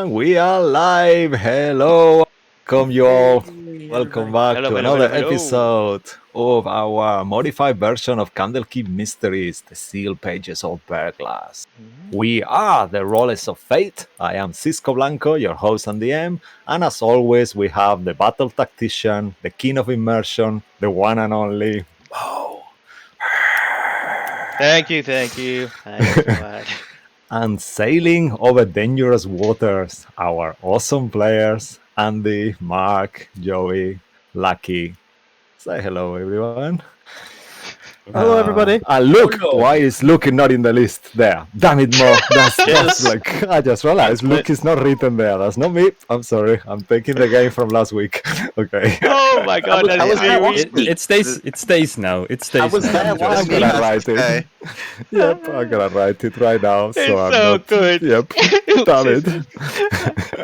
And we are live. Hello. Welcome you all. Hey, Welcome everybody. back Hello, to hello, another hello, hello. episode of our modified version of Candlekeep Mysteries, the Sealed Pages of Verglas. We are the Rollers of Fate. I am Cisco Blanco, your host and DM. And as always, we have the Battle Tactician, the King of Immersion, the one and only Mo. Thank you, thank you. Hi, everyone. And sailing over dangerous waters, our awesome players, Andy, Mark, Joey, Lucky. Say hello, everyone. Hello, everybody. And look, Hello. why is Luke not in the list there? Damn it, Mo. That's Just like, I just realized Luke is not written there. That's not me. I'm sorry. I'm taking the game from last week. Okay. oh my god, I that's was really there weird. last week. It stays. It stays now. It I stays was now. there I'm last gonna week. write it. Yep, I'm gonna write it right now. So It's I'm so not. good. Yep. Damn it.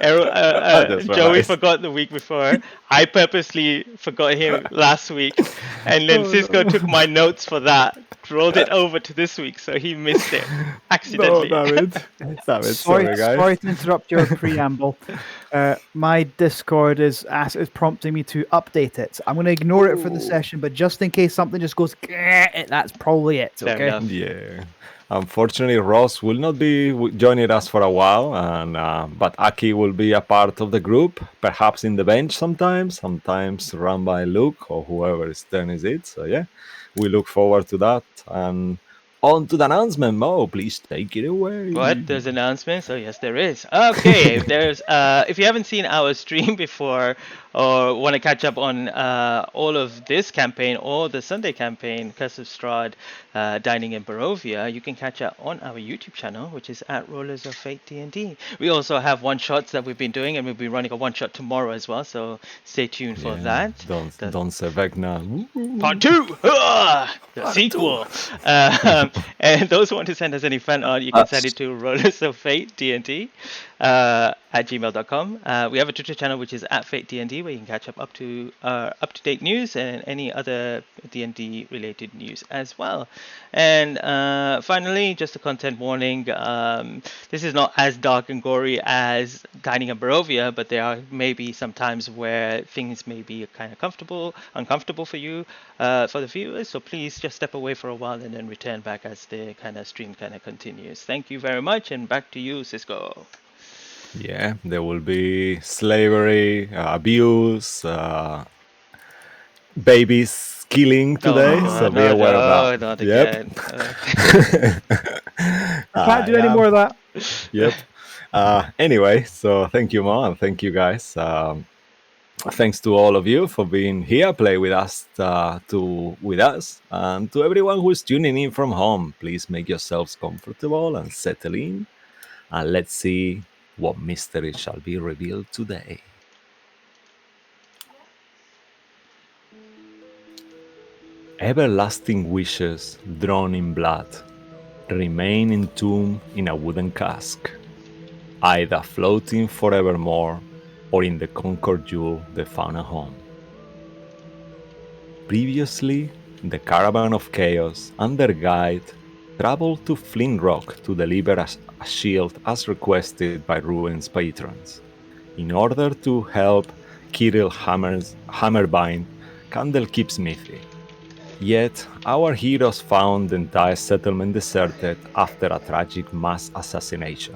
I just Joey realized. forgot the week before. I purposely forgot him last week, and then Oh Cisco no. took my notes for that, rolled it over to this week, so he missed it No, accidentally. damn it. Damn it. Sorry, Sorry guys. to interrupt your preamble. My Discord is prompting me to update it. I'm going to ignore it for the Ooh. session, but just in case something just goes, that's probably it. Fair Okay. enough. Yeah. Unfortunately, Ross will not be joining us for a while, and but Aki will be a part of the group, perhaps in the bench sometimes run by Luke or whoever's turn is it. So yeah, we look forward to that. And on to the announcement, Mo. Please take it What? away. There's announcements? Oh yes, there is. Okay, if you haven't seen our stream before or want to catch up on all of this campaign or the Sunday campaign, Curse of Strahd, Dining in Barovia, you can catch up on our YouTube channel, which is at Rollers of Fate D&D. We also have one shots that we've been doing, and we'll be running a one shot tomorrow as well. So stay tuned for Yeah, that. The don't say Vecna. Part two, the Part two. sequel. And those who want to send us any fan art, you can send it to Rollers of Fate DNT at gmail.com. We have a Twitter channel which is at Fate DND, where you can catch up to date news and any other DND related news as well. And finally, just a content warning. This is not as dark and gory as Dining in Barovia, but there are maybe some times where things may be kind of uncomfortable for you, for the viewers. So please just step away for a while and then return back as the kind of stream kind of continues. Thank you very much, and back to you, Cisco. Yeah, there will be slavery, abuse, babies killing Oh my today, so god, be no, aware of that. no, not Yep. again. I can't do any Yeah. more of that. Yep. Anyway, so thank you, Mo, and thank you, guys. Thanks to all of you for being here, play with us, with us, and to everyone who is tuning in from home. Please make yourselves comfortable and settle in, and let's see what mystery shall be revealed today. Everlasting wishes drawn in blood remain entombed in a wooden cask, either floating forevermore or in the concord jewel they found a home. Previously, the caravan of chaos and their guide traveled to Flint Rock to deliver a shield as requested by Ruin's patrons, in order to help Kirill Hammerbind Candlekeep Smithy. Yet, our heroes found the entire settlement deserted after a tragic mass assassination.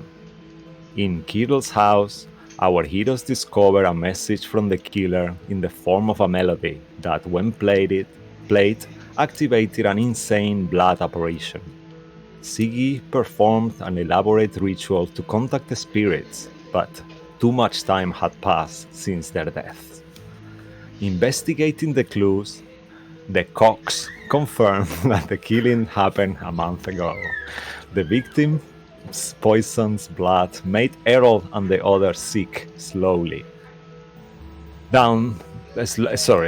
In Kirill's house, our heroes discover a message from the killer in the form of a melody that, when played, activated an insane blood apparition. Siggy performed an elaborate ritual to contact the spirits, but too much time had passed since their deaths. Investigating the clues, the Cox confirmed that the killing happened a month ago. The victim's poison's blood made Errol and the others sick slowly.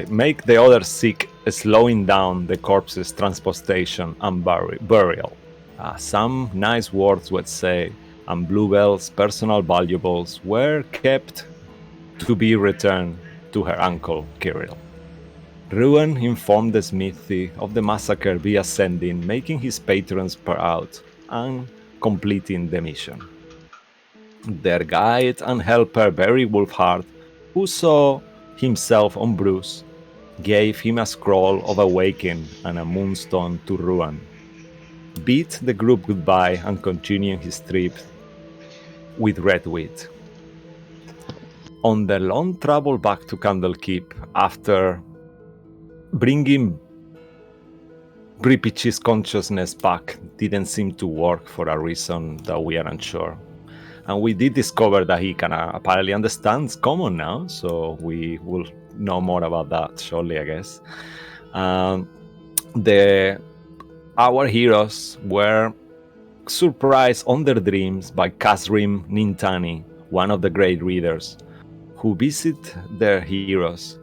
Make the others sick, slowing down the corpse's transportation and burial. Some nice words would say, and Bluebell's personal valuables were kept to be returned to her uncle Kirill. Ruin informed the smithy of the massacre via sending, making his patrons proud and completing the mission. Their guide and helper Barry Wolfhard, who saw himself on Bruce, gave him a scroll of awaken and a moonstone to ruin. Bid the group goodbye and continued his trip with Redwit. On the long travel back to Candlekeep, after bringing Bripich's consciousness back didn't seem to work for a reason that we are unsure. And we did discover that he can apparently understands common now, so we will know more about that shortly, I guess. Our heroes were surprised on their dreams by Kasrim Nintani, one of the great readers, who visit their heroes,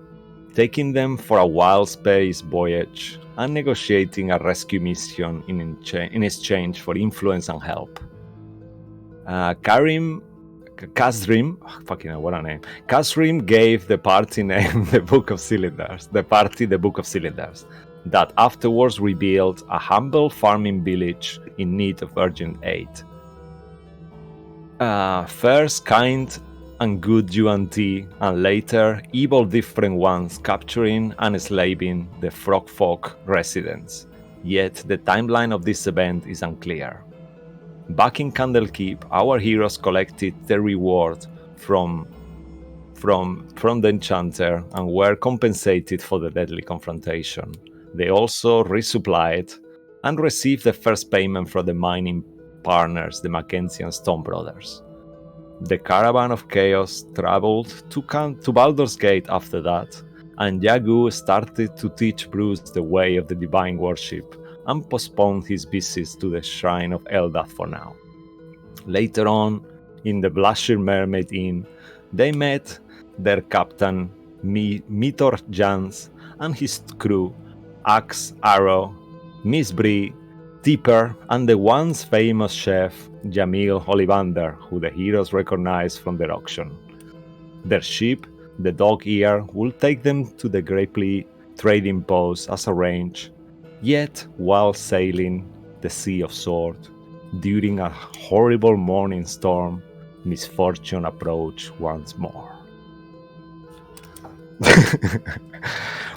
taking them for a wild space voyage and negotiating a rescue mission in exchange for influence and help. Kasrim gave the party name the Book of Cylinders, that afterwards revealed a humble farming village in need of urgent aid. First kind and good UNT, and later evil different ones capturing and enslaving the Frog Folk residents. Yet the timeline of this event is unclear. Back in Candlekeep, our heroes collected the reward from the enchanter and were compensated for the deadly confrontation. They also resupplied and received the first payment from the mining partners, the Mackenzie and Stone brothers. The Caravan of Chaos traveled to Baldur's Gate after that, and Yagu started to teach Bruce the way of the divine worship and postponed his visits to the Shrine of Eldath for now. Later on, in the Blasher Mermaid Inn, they met their captain, Mitor Jans, and his crew, Axe, Arrow, Miss Bree, Tipper, and the once famous chef, Jamil Ollivander, who the heroes recognized from their auction. Their ship, the Dog Ear, will take them to the Grapely trading post as arranged, yet while sailing the Sea of Sword, during a horrible morning storm, misfortune approached once more.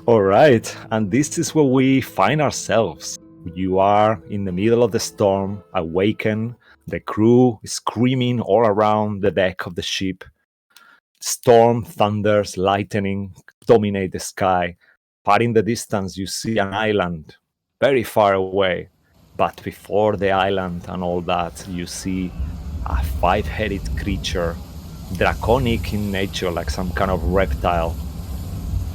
Alright, and this is where we find ourselves. You are in the middle of the storm, awakened, the crew is screaming all around the deck of the ship. Storm, thunders, lightning dominate the sky. Far in the distance you see an island, very far away. But before the island and all that, you see a five-headed creature, draconic in nature, like some kind of reptile,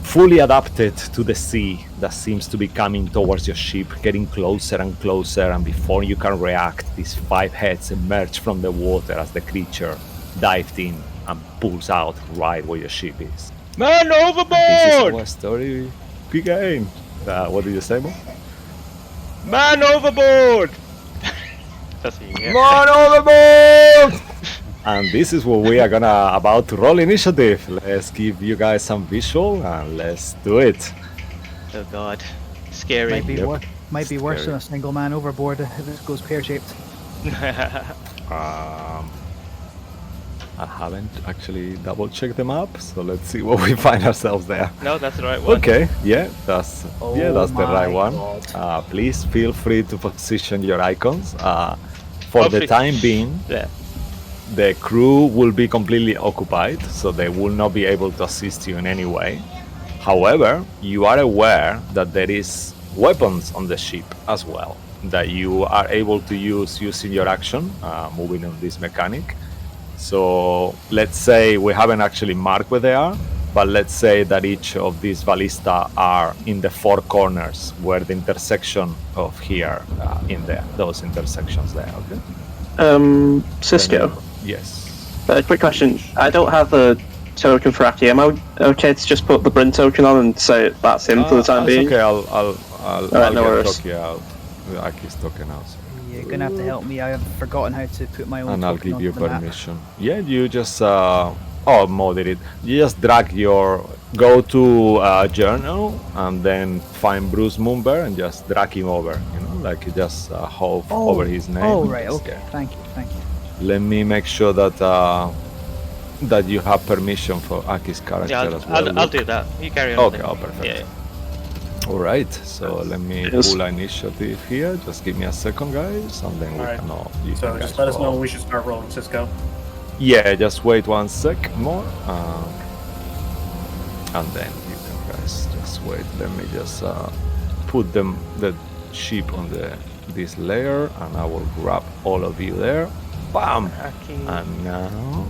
fully adapted to the sea that seems to be coming towards your ship, getting closer and closer, and before you can react, these five heads emerge from the water as the creature dived in and pulls out right where your ship is. Man overboard! This is our story began. What did you say, Mo? Man overboard! That's it, yeah. Man overboard! And this is what we are about to roll initiative. Let's give you guys some visual and let's do it. Oh god. Scary. Might be worse Scary. than a single man overboard if it goes pear-shaped. I haven't actually double-checked the map, so let's see what we find ourselves there. No, that's the right one. Okay, that's the right one. God. Please feel free to position your icons. For the Hopefully- time being, Yeah. the crew will be completely occupied, so they will not be able to assist you in any way. However, you are aware that there is weapons on the ship as well that you are able to use using your action, moving on this mechanic. So let's say we haven't actually marked where they are, but let's say that each of these ballista are in the four corners where the intersection of here in there, those intersections there, okay? Cisco, Yes. quick question. I don't have a token for Aki. Am I okay to just put the Bryn token on and say that's him for the time That's being? okay, I'll no get worries. Toki out. Aki's token out. You're gonna have to help me. I have forgotten how to put my own. And I'll token give you onto the map. permission. Yeah, you just Mo did it. You just go to journal and then find Bruce Moonbear and just drag him over. You know, like you just hover over his name. Oh right, okay. Thank you. let me make sure that that you have permission for Aki's character Yeah, as well. I'll do that. You carry on. Okay, then. oh, perfect. Yeah. All right, so let me Yes. pull initiative here. Just give me a second, guys, and then we Alright. can all. You So can just guys let us know roll. when we should start rolling, Cisco. Yeah, just wait 1 sec more, and then you can guys just wait. Let me just put the sheep on this layer, and I will grab all of you there. Bam! Aki. And now,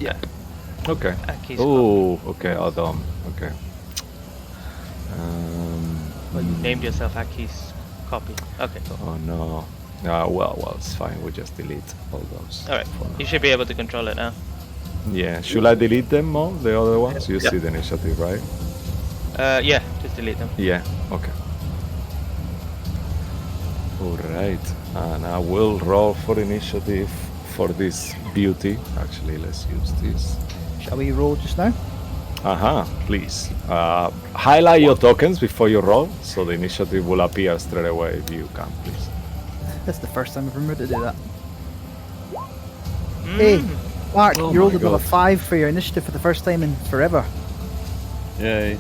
yeah, okay. Aki's Oh, okay, hold on. Okay. Well, you named yourself Aki's copy. Okay, cool. Oh no. Well, it's fine. We just delete all those. All right. for now. You should be able to control it now. Yeah. Should I delete them all? The other ones? You Yeah. see the initiative, right? Yeah, just delete them. Yeah. Okay. All right. And I will roll for initiative for this beauty. Actually, let's use this. Shall we roll just now? Please. Highlight your tokens before you roll, so the initiative will appear straight away if you can, please. That's the first time I've remembered to do that. Hey, Mark, Oh you rolled my another God. 5 for your initiative for the first time in forever. Yay.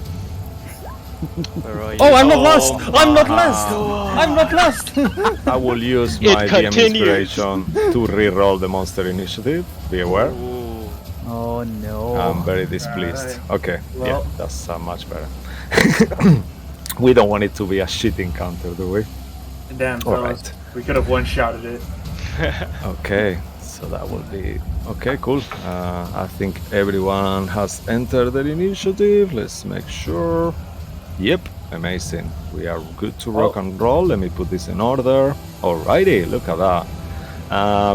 Where are you? Oh, I'm not lost! my I'm not lost! I'm not lost! I will use It my DM continues. inspiration to re-roll the monster initiative. Be aware. Ooh. Oh no. I'm very displeased. Okay, yeah, Well- that's much better. We don't want it to be a shit encounter, do we? Damn, All fellas. right. We could have one-shotted it. Okay, so that will be okay. Cool. I think everyone has entered their initiative. Let's make sure. Yep, amazing. We are good to rock and roll. Let me put this in order. Alrighty, look at that.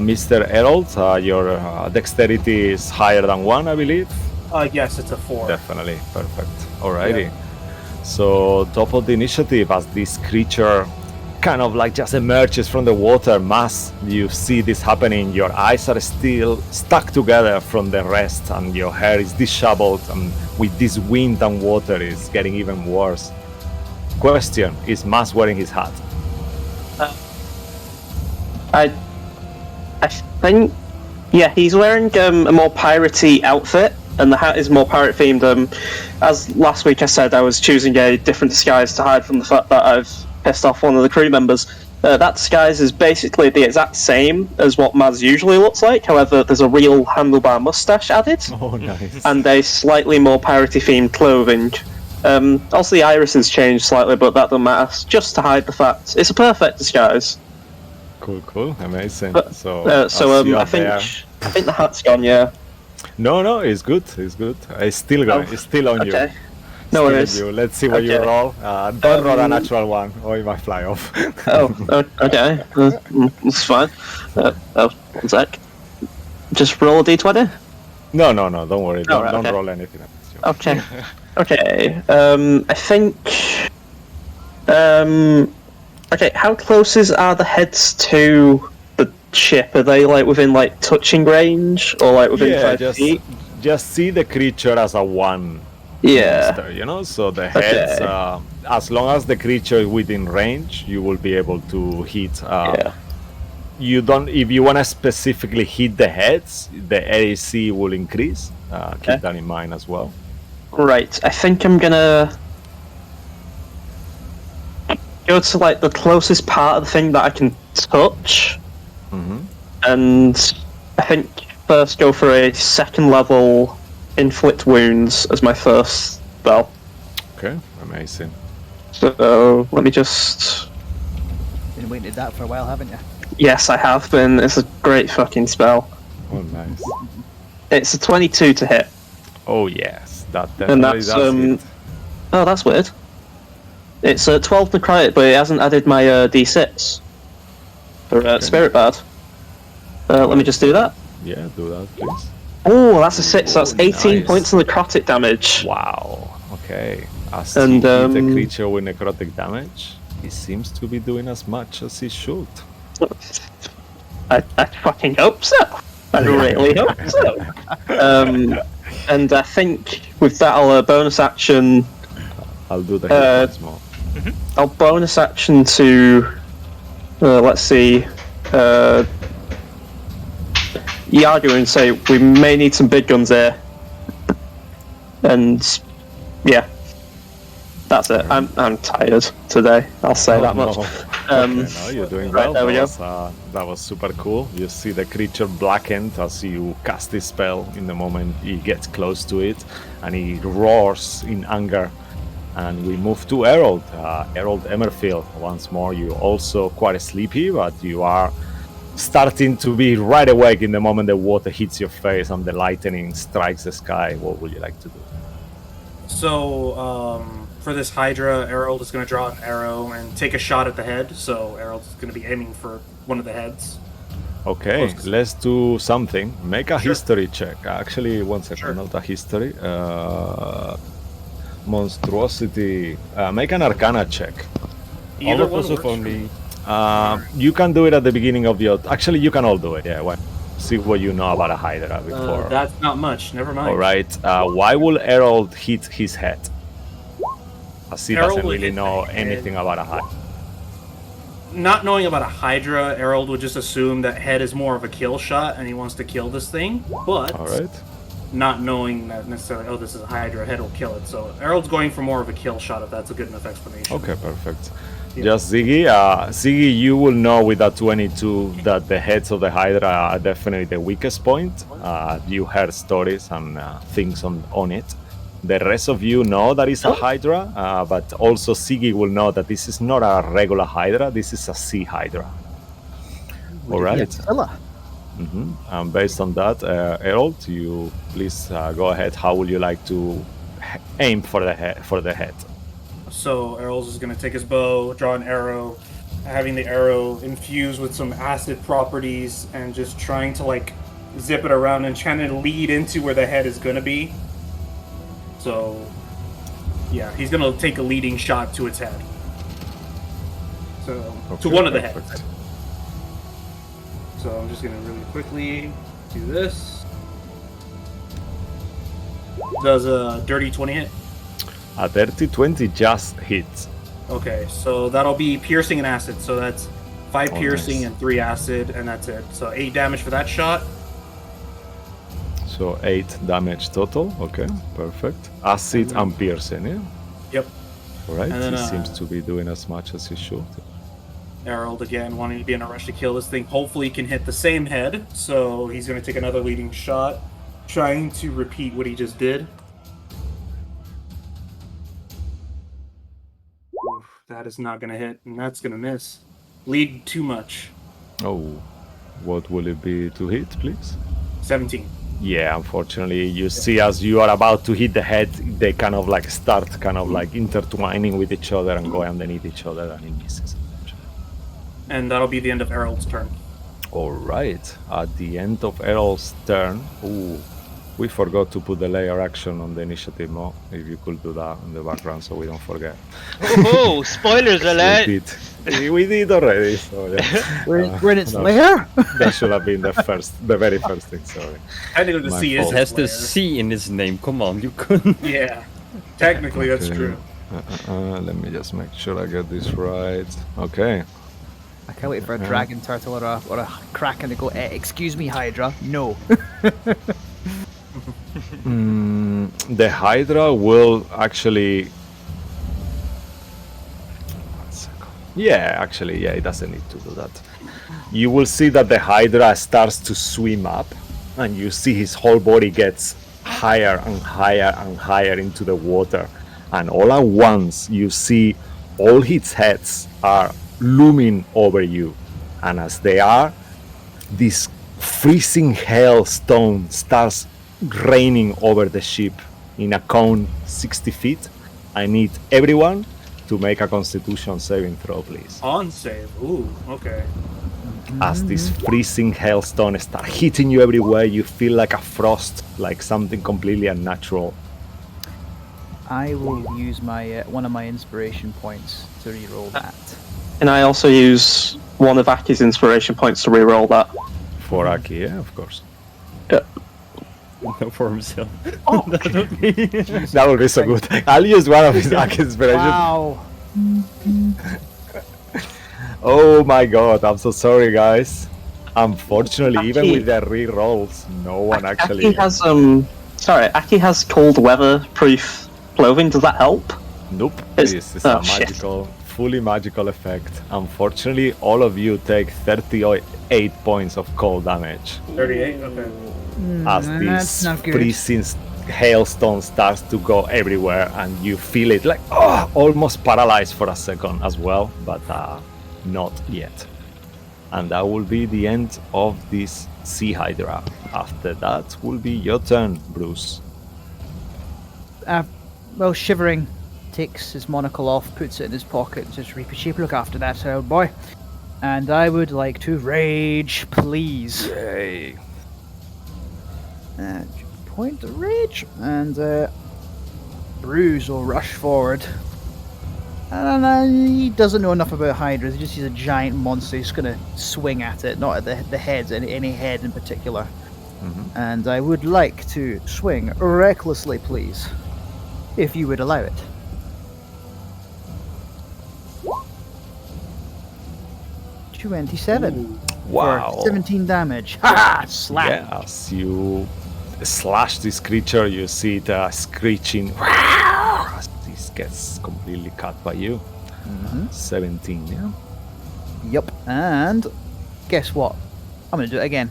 Mr. Herald, your dexterity is higher than 1, I believe. Yes, it's a 4. Definitely, perfect. Alrighty. So, top of the initiative, as this creature kind of like just emerges from the water mass, you see this happening. Your eyes are still stuck together from the rest, and your hair is disheveled, and with this wind and water, it's getting even worse. Question: is Mas wearing his hat? I think, yeah, he's wearing a more piratey outfit, and the hat is more pirate themed. As last week I said, I was choosing a different disguise to hide from the fact that I've pissed off one of the crew members. That disguise is basically the exact same as what Maz usually looks like. However, there's a real handlebar mustache added, Oh, nice. and a slightly more piratey themed clothing. Also, the iris has changed slightly, but that doesn't matter. Just to hide the fact, it's a perfect disguise. Cool, amazing. But, So you I are there. think the hat's gone. Yeah. No, it's good. It's good. It's still going. Oh, It's still on you. Okay. No Still on worries. you. Let's see what you Okay. roll. Don't roll a natural one, or it might fly off. Okay. That's fine. One sec. Just roll a d20. No, don't worry. Don't, right, don't okay. roll anything. Okay. Okay. I think. Okay. How close are the heads to the ship? Are they like within like touching range, or like within Yeah, 5 feet? just see the creature as a one Yeah. monster, So the heads, Okay. as long as the creature is within range, you will be able to hit. Yeah. You don't. If you want to specifically hit the heads, the AC will increase. Okay. Keep that in mind as well. Right. I think I'm gonna go to like the closest part of the thing that I can touch. Mm-hmm. And I think first go for a second level inflict wounds as my first spell. Okay, amazing. So let me just. Been waiting to that for a while, haven't you? Yes, I have been. It's a great fucking spell. Oh, nice. It's a 22 to hit, Oh yes, that and definitely that's does hit. Oh, that's weird. It's a 12 necrotic, but it hasn't added my d6 for spirit bard. Let me just do that. Yeah, do that, please. Oh, that's a 6. So that's 18 nice. points of necrotic damage. Wow. Okay. As And, he hit the creature with necrotic damage, he seems to be doing as much as he should. I fucking hope so. I really hope so. And I think with that, I'll bonus action. I'll do the hit once more. I'll bonus action to. Let's see. Iago and say we may need some big guns here. And yeah, that's it. I'm tired today. I'll say that much. Okay, no, you're doing well. There we go. That was super cool. You see the creature blackened as you cast this spell. In the moment he gets close to it, and he roars in anger. And we move to Harold. Harold Emmerfield. Once more, you're also quite sleepy, but you are starting to be right awake in the moment the water hits your face and the lightning strikes the sky. What would you like to do? So, for this Hydra, Harold is going to draw an arrow and take a shot at the head. So, Harold's going to be aiming for one of the heads. Okay, let's do something. Make a Sure. history check. Actually, one second, Sure. not a history. Monstrosity. Make an Arcana check. Either All one of us works. have only. You can do it at the beginning of your. Actually, you can all do it. Yeah. Why? See what you know about a Hydra before. That's not much. Never mind. All right. Why will Harold hit his head? As he Harold doesn't will really hit know the head. anything about a Hydra. Not knowing about a Hydra, Harold would just assume that head is more of a kill shot and he wants to kill this thing. But All right. not knowing that necessarily, oh, this is a Hydra, head will kill it. So Harold's going for more of a kill shot if that's a good enough explanation. Okay, perfect. Yeah. Just Ziggy. Ziggy, you will know with that 22 that the heads of the Hydra are definitely the weakest point. You heard stories and things on it. The rest of you know that it's a Hydra, but also Ziggy will know that this is not a regular Hydra, this is a sea Hydra. All right. Godzilla. And based on that, Harold, you please go ahead. How would you like to aim for the head? So Harold is going to take his bow, draw an arrow, having the arrow infused with some acid properties, and just trying to like zip it around and trying to lead into where the head is going to be. So, yeah, he's going to take a leading shot to its head. So, to Okay, one of the perfect. heads. So I'm just going to really quickly do this. Does a dirty 20 hit? A dirty 20 just hits. Okay, so that'll be piercing and acid. So that's 5 Oh, piercing nice. and 3 acid, and that's it. So 8 damage for that shot. So 8 damage total. Okay, perfect. Acid and piercing, yeah? Yep. Alright, And then, he seems to be doing as much as he should. Harold again wanting to be in a rush to kill this thing. Hopefully he can hit the same head. So he's going to take another leading shot, trying to repeat what he just did. Oof, that is not going to hit, and that's going to miss. Lead too much. Oh, what will it be to hit, please? 17. Yeah, unfortunately, you see as you are about to hit the head, they kind of like start kind of like intertwining with each other and go underneath each other, and it misses. And that'll be the end of Harold's turn. All right, at the end of Errol's turn, we forgot to put the layer action on the initiative mode. If you could do that in the background so we don't forget. Oh, spoilers alert! We did already, so yeah. We're in its no. lair. That should have been the very first thing, sorry. Technically, the My C is fault. It has his the lair. C in its name. Come on, you couldn't. Yeah, technically that's Okay. true. Let me just make sure I get this right. Okay. I can't wait for a dragon turtle or a kraken to go, excuse me, Hydra. No. The Hydra will actually... One second. Yeah, actually, yeah, it doesn't need to do that. You will see that the Hydra starts to swim up, and you see his whole body gets higher and higher and higher into the water. And all at once, you see all its heads are looming over you. And as they are, this freezing hailstone starts raining over the ship in a cone 60 feet. I need everyone to make a constitution saving throw, please. On save. Ooh, okay. As this freezing hailstone start hitting you everywhere, you feel like a frost, like something completely unnatural. I will use my one of my inspiration points to reroll that. And I also use one of Aki's inspiration points to reroll that. For Aki, yeah, of course. Yeah. For himself. That would be so good. I'll use one of his Aki inspiration. Wow. Oh my god, I'm so sorry, guys. Unfortunately, even Aki- with the re-rolls, no one actually. Aki has Aki has cold weather proof clothing. Does that help? Nope. It's- This is oh, a shit. magical, fully magical effect. Unfortunately, all of you take 38 points of cold damage 38. Okay. as That's this not good. freezing hailstone starts to go everywhere, and you feel it like almost paralyzed for a second as well, but not yet. And that will be the end of this Sea Hydra. After that will be your turn, Bruce. Well, Shivering takes his monocle off, puts it in his pocket, and says, Reaper Sheep, look after that old boy. And I would like to rage, please. Yay. Point of rage. And Bruce will rush forward. And he doesn't know enough about Hydras. He just sees a giant monster. He's going to swing at it, not at the heads, any head in particular. And I would like to swing recklessly, please, if you would allow it. $27. Wow. For 17 damage. Ha! Slap. Yeah, as you slash this creature, you see it screeching as this gets completely cut by you. 17, yeah? Yep. And guess what? I'm going to do it again.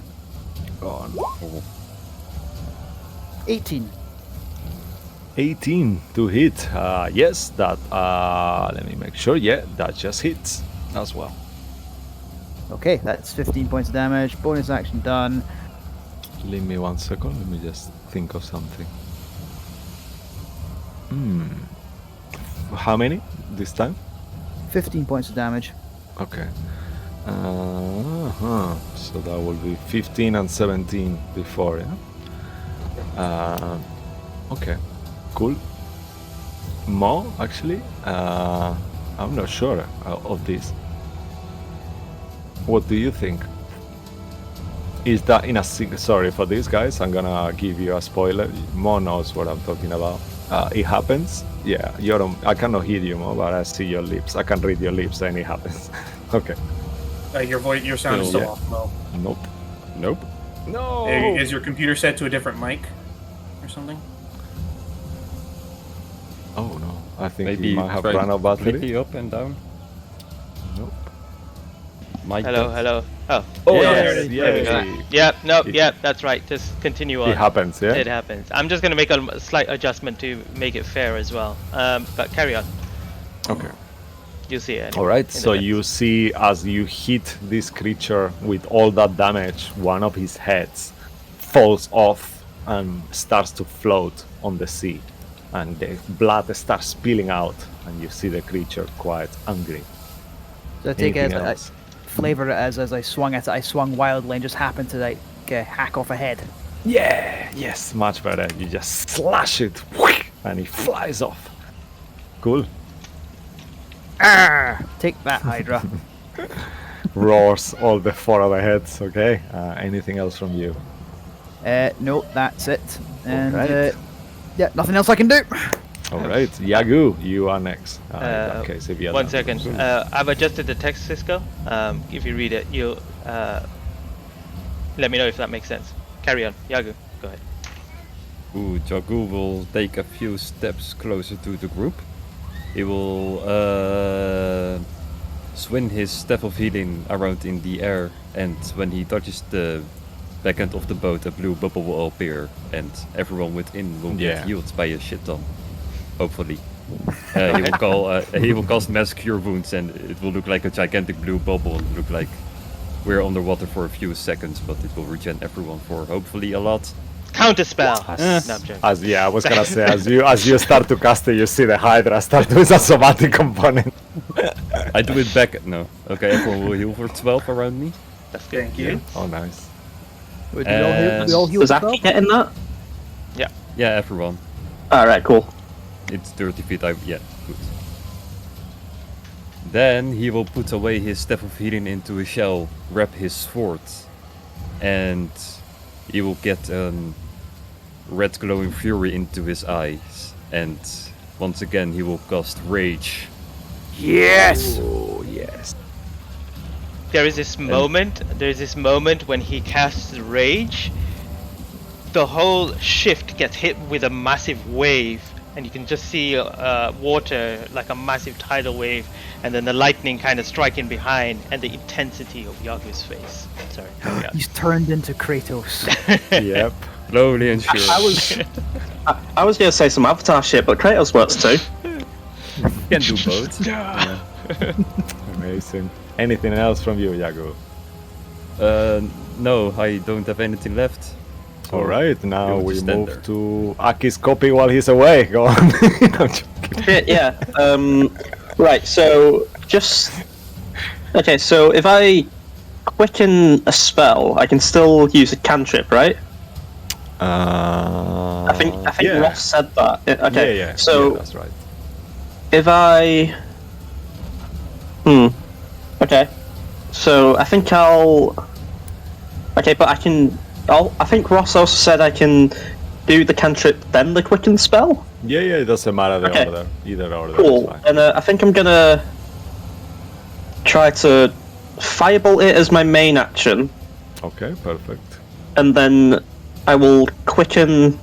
Go on. 18. 18 to hit. Yes, that. Let me make sure. Yeah, that just hits as well. Okay, that's 15 points of damage. Bonus action done. Leave me 1 second. Let me just think of something. How many this time? 15 points of damage. Okay. So that will be 15 and 17 before, yeah? Okay. Cool. More, actually? I'm not sure of this. What do you think? Is that in a sorry for this, guys, I'm gonna give you a spoiler. Mo knows what I'm talking about. It happens. Yeah, I cannot hear you, Mo, but I see your lips. I can read your lips, and it happens. Okay. Your sound is still Yeah. off, Mo. Nope. No. Is your computer set to a different mic or something? Oh no. I think Maybe you might have try run out of battery. flicky up and down. Nope. Mic Hello, test. hello. Oh, Oh, yeah, yes, there we go. yay. Yep, no, It- yep, that's right. Just continue on. It happens, yeah? It happens. I'm just going to make a slight adjustment to make it fair as well. But carry on. Okay. You'll see it. All right, in the so next. you see as you hit this creature with all that damage, one of his heads falls off and starts to float on the sea. And the blood starts spilling out, and you see the creature quite angry. So I take it Anything as else? flavor it as I swung at it. I swung wildly and just happened to like hack off a head. Yeah, yes, much better. You just slash it, and it flies off. Cool. Take that, Hydra. Roars all the four of the heads, okay? Anything else from you? No, that's it. And Alright. yeah, nothing else I can do. All right, Yagu, you are next. In that case, if you're One done. second. I've adjusted the text, Cisco. If you read it, you'll let me know if that makes sense. Carry on. Yagu, go ahead. Ooh, Jagu will take a few steps closer to the group. He will swing his staff of healing around in the air, and when he touches the back end of the boat, a blue bubble will appear, and everyone within will Yeah. get healed by a shit ton. Hopefully. He will cast Mass Cure Wounds, and it will look like a gigantic blue bubble and look like we're underwater for a few seconds, but it will regen everyone for hopefully a lot. Counter spell. No, I'm joking. I was gonna say, as you start to cast it, you see the Hydra start with a somatic component. I do it back. No. Okay, everyone will heal for 12 around me. That's good. Thank you. Oh, nice. We all heal Does for Aki 12? get in that? Yeah, everyone. Alright, cool. It's 30 feet. Yeah, good. Then he will put away his Staff of Healing into a shell, grab his sword, and he will get red glowing fury into his eyes. And once again, he will cast Rage. Yes! Oh, yes. there is this moment. There's this moment when he casts Rage. The whole shift gets hit with a massive wave, and you can just see water like a massive tidal wave, and then the lightning kind of striking behind, and the intensity of Yagu's face. Sorry. carry on. He's turned into Kratos. Yep. Slowly and surely. I was going to say some Avatar shit, but Kratos works too. You can do both. Yeah. Amazing. Anything else from you, Yago? No, I don't have anything left. All right, now You'll we just stand move there. to Aki's copy while he's away. Go on. I'm just kidding. Yeah. Right. So just okay. So if I quicken a spell, I can still use a cantrip, right? I think yeah. Ross said that. Okay. Yeah. So yeah, that's right. if I okay. So I think I'll okay, but I can. I think Ross also said I can do the cantrip then the quicken spell. Yeah, it doesn't matter the Okay. order. Either order. Cool. Is fine. And I think I'm gonna try to firebolt it as my main action, Okay, perfect. and then I will quicken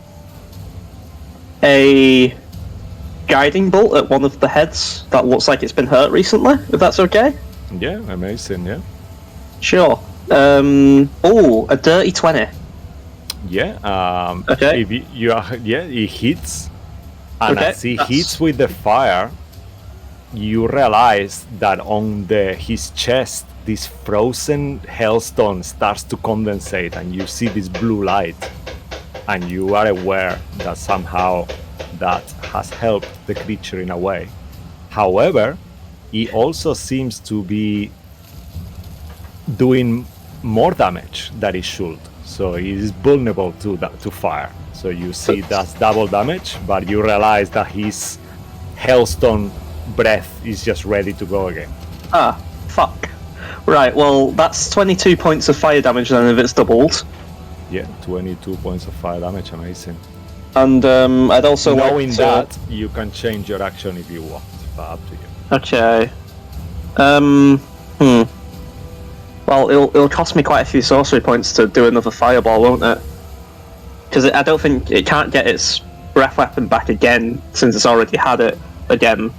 a guiding bolt at one of the heads that looks like it's been hurt recently. If that's okay. Yeah, amazing. Yeah. Sure. Oh, a dirty 20. Yeah. Okay. If you are, he hits, and Okay, as he that's- hits with the fire, you realize that on his chest, this frozen hailstone starts to condensate, and you see this blue light, and you are aware that somehow that has helped the creature in a way. However, he also seems to be doing more damage than he should, so he is vulnerable to fire. So you see that's double damage, but you realize that his hailstone breath is just ready to go again. Ah, fuck. Right, well, that's 22 points of fire damage then if it's doubled. Yeah, 22 points of fire damage, amazing. And I'd also Knowing like to... that, you can change your action if you want, but up to you. Okay. Well, it'll cost me quite a few sorcery points to do another fireball, won't it? Because I don't think it can't get its breath weapon back again since it's already had it again,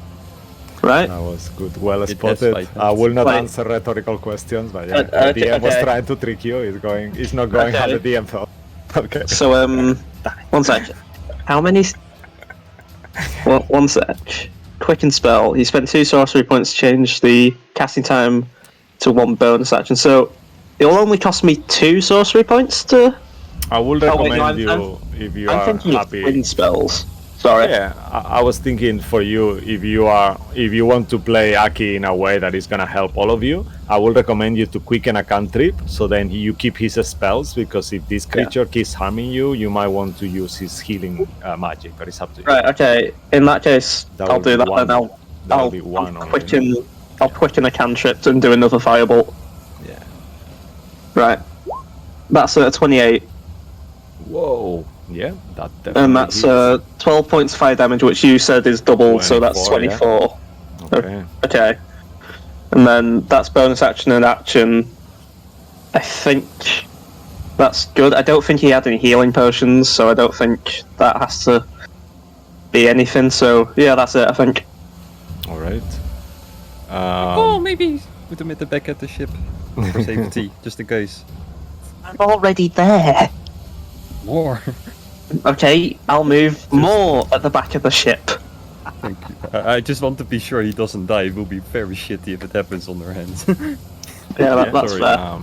right? That was good, well It has spotted. fight I will not Wait. answer rhetorical questions, but yeah, Okay, the DM was okay. trying to trick you. It's not going how Okay. the DM thought. Okay. So one sec. How many? One sec. Quicken spell. You spend 2 sorcery points to change the casting time to 1 bonus action. So it'll only cost me 2 sorcery points to. I will Oh, wait, no, recommend you if you I'm are thinking happy. of twin spells. Sorry. Yeah, I was thinking for you if you want to play Aki in a way that is gonna help all of you, I will recommend you to quicken a cantrip so then you keep his spells, because if this creature keeps harming you, you might want to use his healing magic, but it's up to you. Right. Okay. In that case, That I'll will be do that. one. Then That'll I'll be one only. quicken. I'll quicken a cantrip and do another firebolt. Yeah. Right. That's a 28. Whoa. Yeah, that definitely And that's hits. 12 points of fire damage, which you said is doubled, so that's 24, 24. Okay. Okay. And then that's bonus action and action. I think that's good. I don't think he had any healing potions, so I don't think that has to be anything. So, yeah, that's it, I think. All right. Maybe put him at the back at the ship for safety, just in case. I'm already there. More. Okay, I'll move more at the back of the ship. Thank you. I just want to be sure he doesn't die. It will be very shitty if it happens on their hands. Yeah, that's Sorry, fair.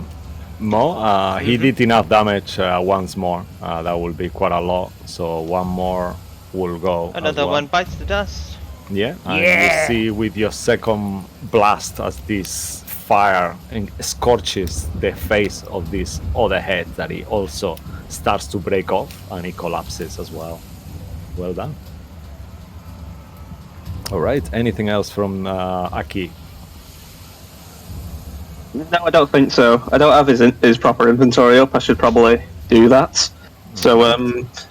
Mo, he did enough damage once more. That will be quite a lot. So one more will go. as Another well. one bites the dust. Yeah, and you see with your second blast as this fire scorches the face of this other head that he also starts to break off and he collapses as well. Well done. All right. Anything else from Aki? No, I don't think so. I don't have his proper inventory up. I should probably do that. So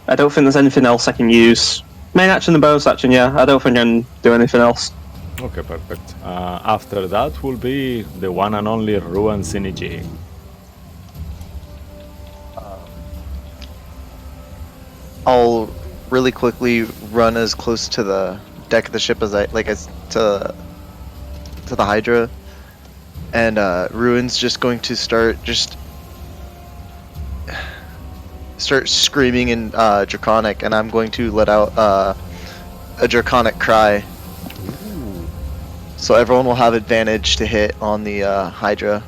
I don't think there's anything else I can use. Main action and bonus action, yeah. I don't think I can do anything else. Okay, perfect. After that will be the one and only Ruan Siniji. I'll really quickly run as close to the deck of the ship as as to the Hydra, and Ruin's just going to start screaming in Draconic, and I'm going to let out a Draconic cry. So everyone will have advantage to hit on the Hydra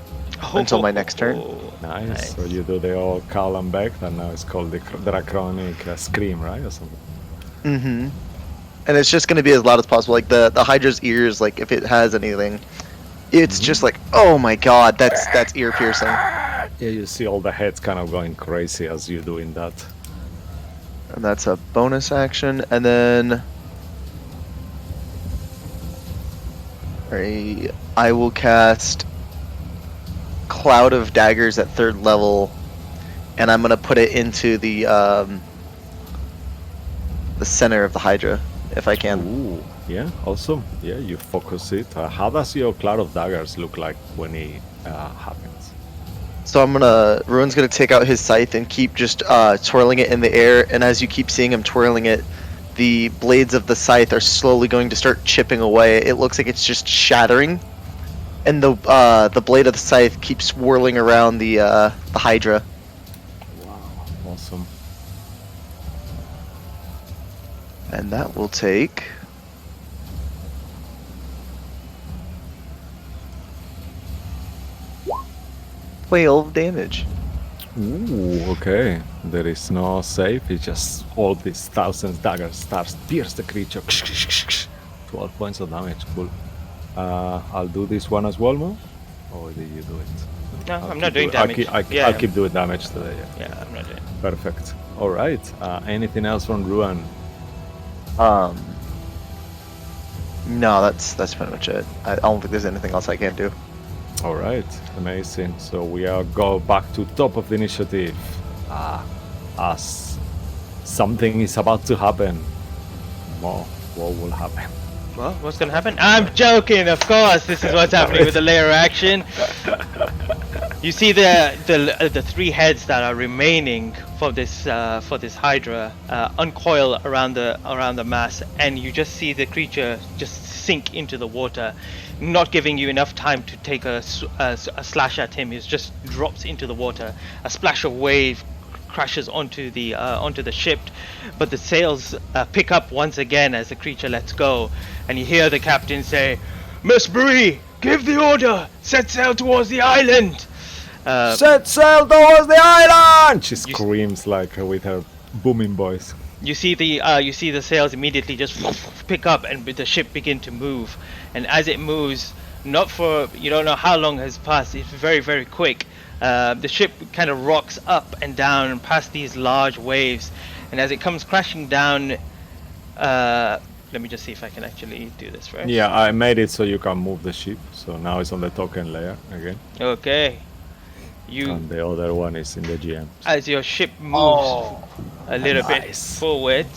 until my next turn. Nice. So you do the old call and back, and now it's called the Draconic Scream, right? Or something. Mm-hmm. And it's just going to be as loud as possible. Like the Hydra's ears, like if it has anything, it's just like, oh my god, that's ear piercing. Yeah, you see all the heads kind of going crazy as you're doing that. And that's a bonus action, and then I will cast Cloud of Daggers at 3rd level, and I'm gonna put it into the center of the Hydra, if I can. Ooh, yeah, awesome. Yeah, you focus it. How does your Cloud of Daggers look like when it happens? So Ruin's gonna take out his scythe and keep just twirling it in the air, and as you keep seeing him twirling it, the blades of the scythe are slowly going to start chipping away. It looks like it's just shattering, and the blade of the scythe keeps swirling around the Hydra. Wow, awesome. And that will take 12 damage. Ooh, okay. There is no save. It's just all these thousands daggers starts pierce the creature. 12 points of damage. Cool. I'll do this one as well, Mo. Or did you do it? No, I'm not doing damage. I'll keep doing damage today. Yeah. Yeah, I'm not doing. Perfect. All right. Anything else from Ruan? No, that's pretty much it. I don't think there's anything else I can do. All right, amazing. So we are go back to top of the initiative. As something is about to happen. Mo, what will happen? Well, what's gonna happen? I'm joking, of course. This is what's happening with the layer action. You see the 3 heads that are remaining for this Hydra uncoil around the mass, and you just see the creature just sink into the water, not giving you enough time to take a slash at him. He just drops into the water. A splash of wave crashes onto the ship, but the sails pick up once again as the creature lets go, and you hear the captain say, "Miss Bree, give the order. Set sail towards the island." Set sail towards the island! She screams like with her booming voice. You see the sails immediately just pick up, and the ship begin to move. And as it moves, you don't know how long has passed. It's very, very quick. The ship kind of rocks up and down past these large waves, and as it comes crashing down, let me just see if I can actually do this first. Yeah, I made it so you can move the ship. So now it's on the token layer again. Okay. And the other one is in the GM. As your ship moves a little bit forward,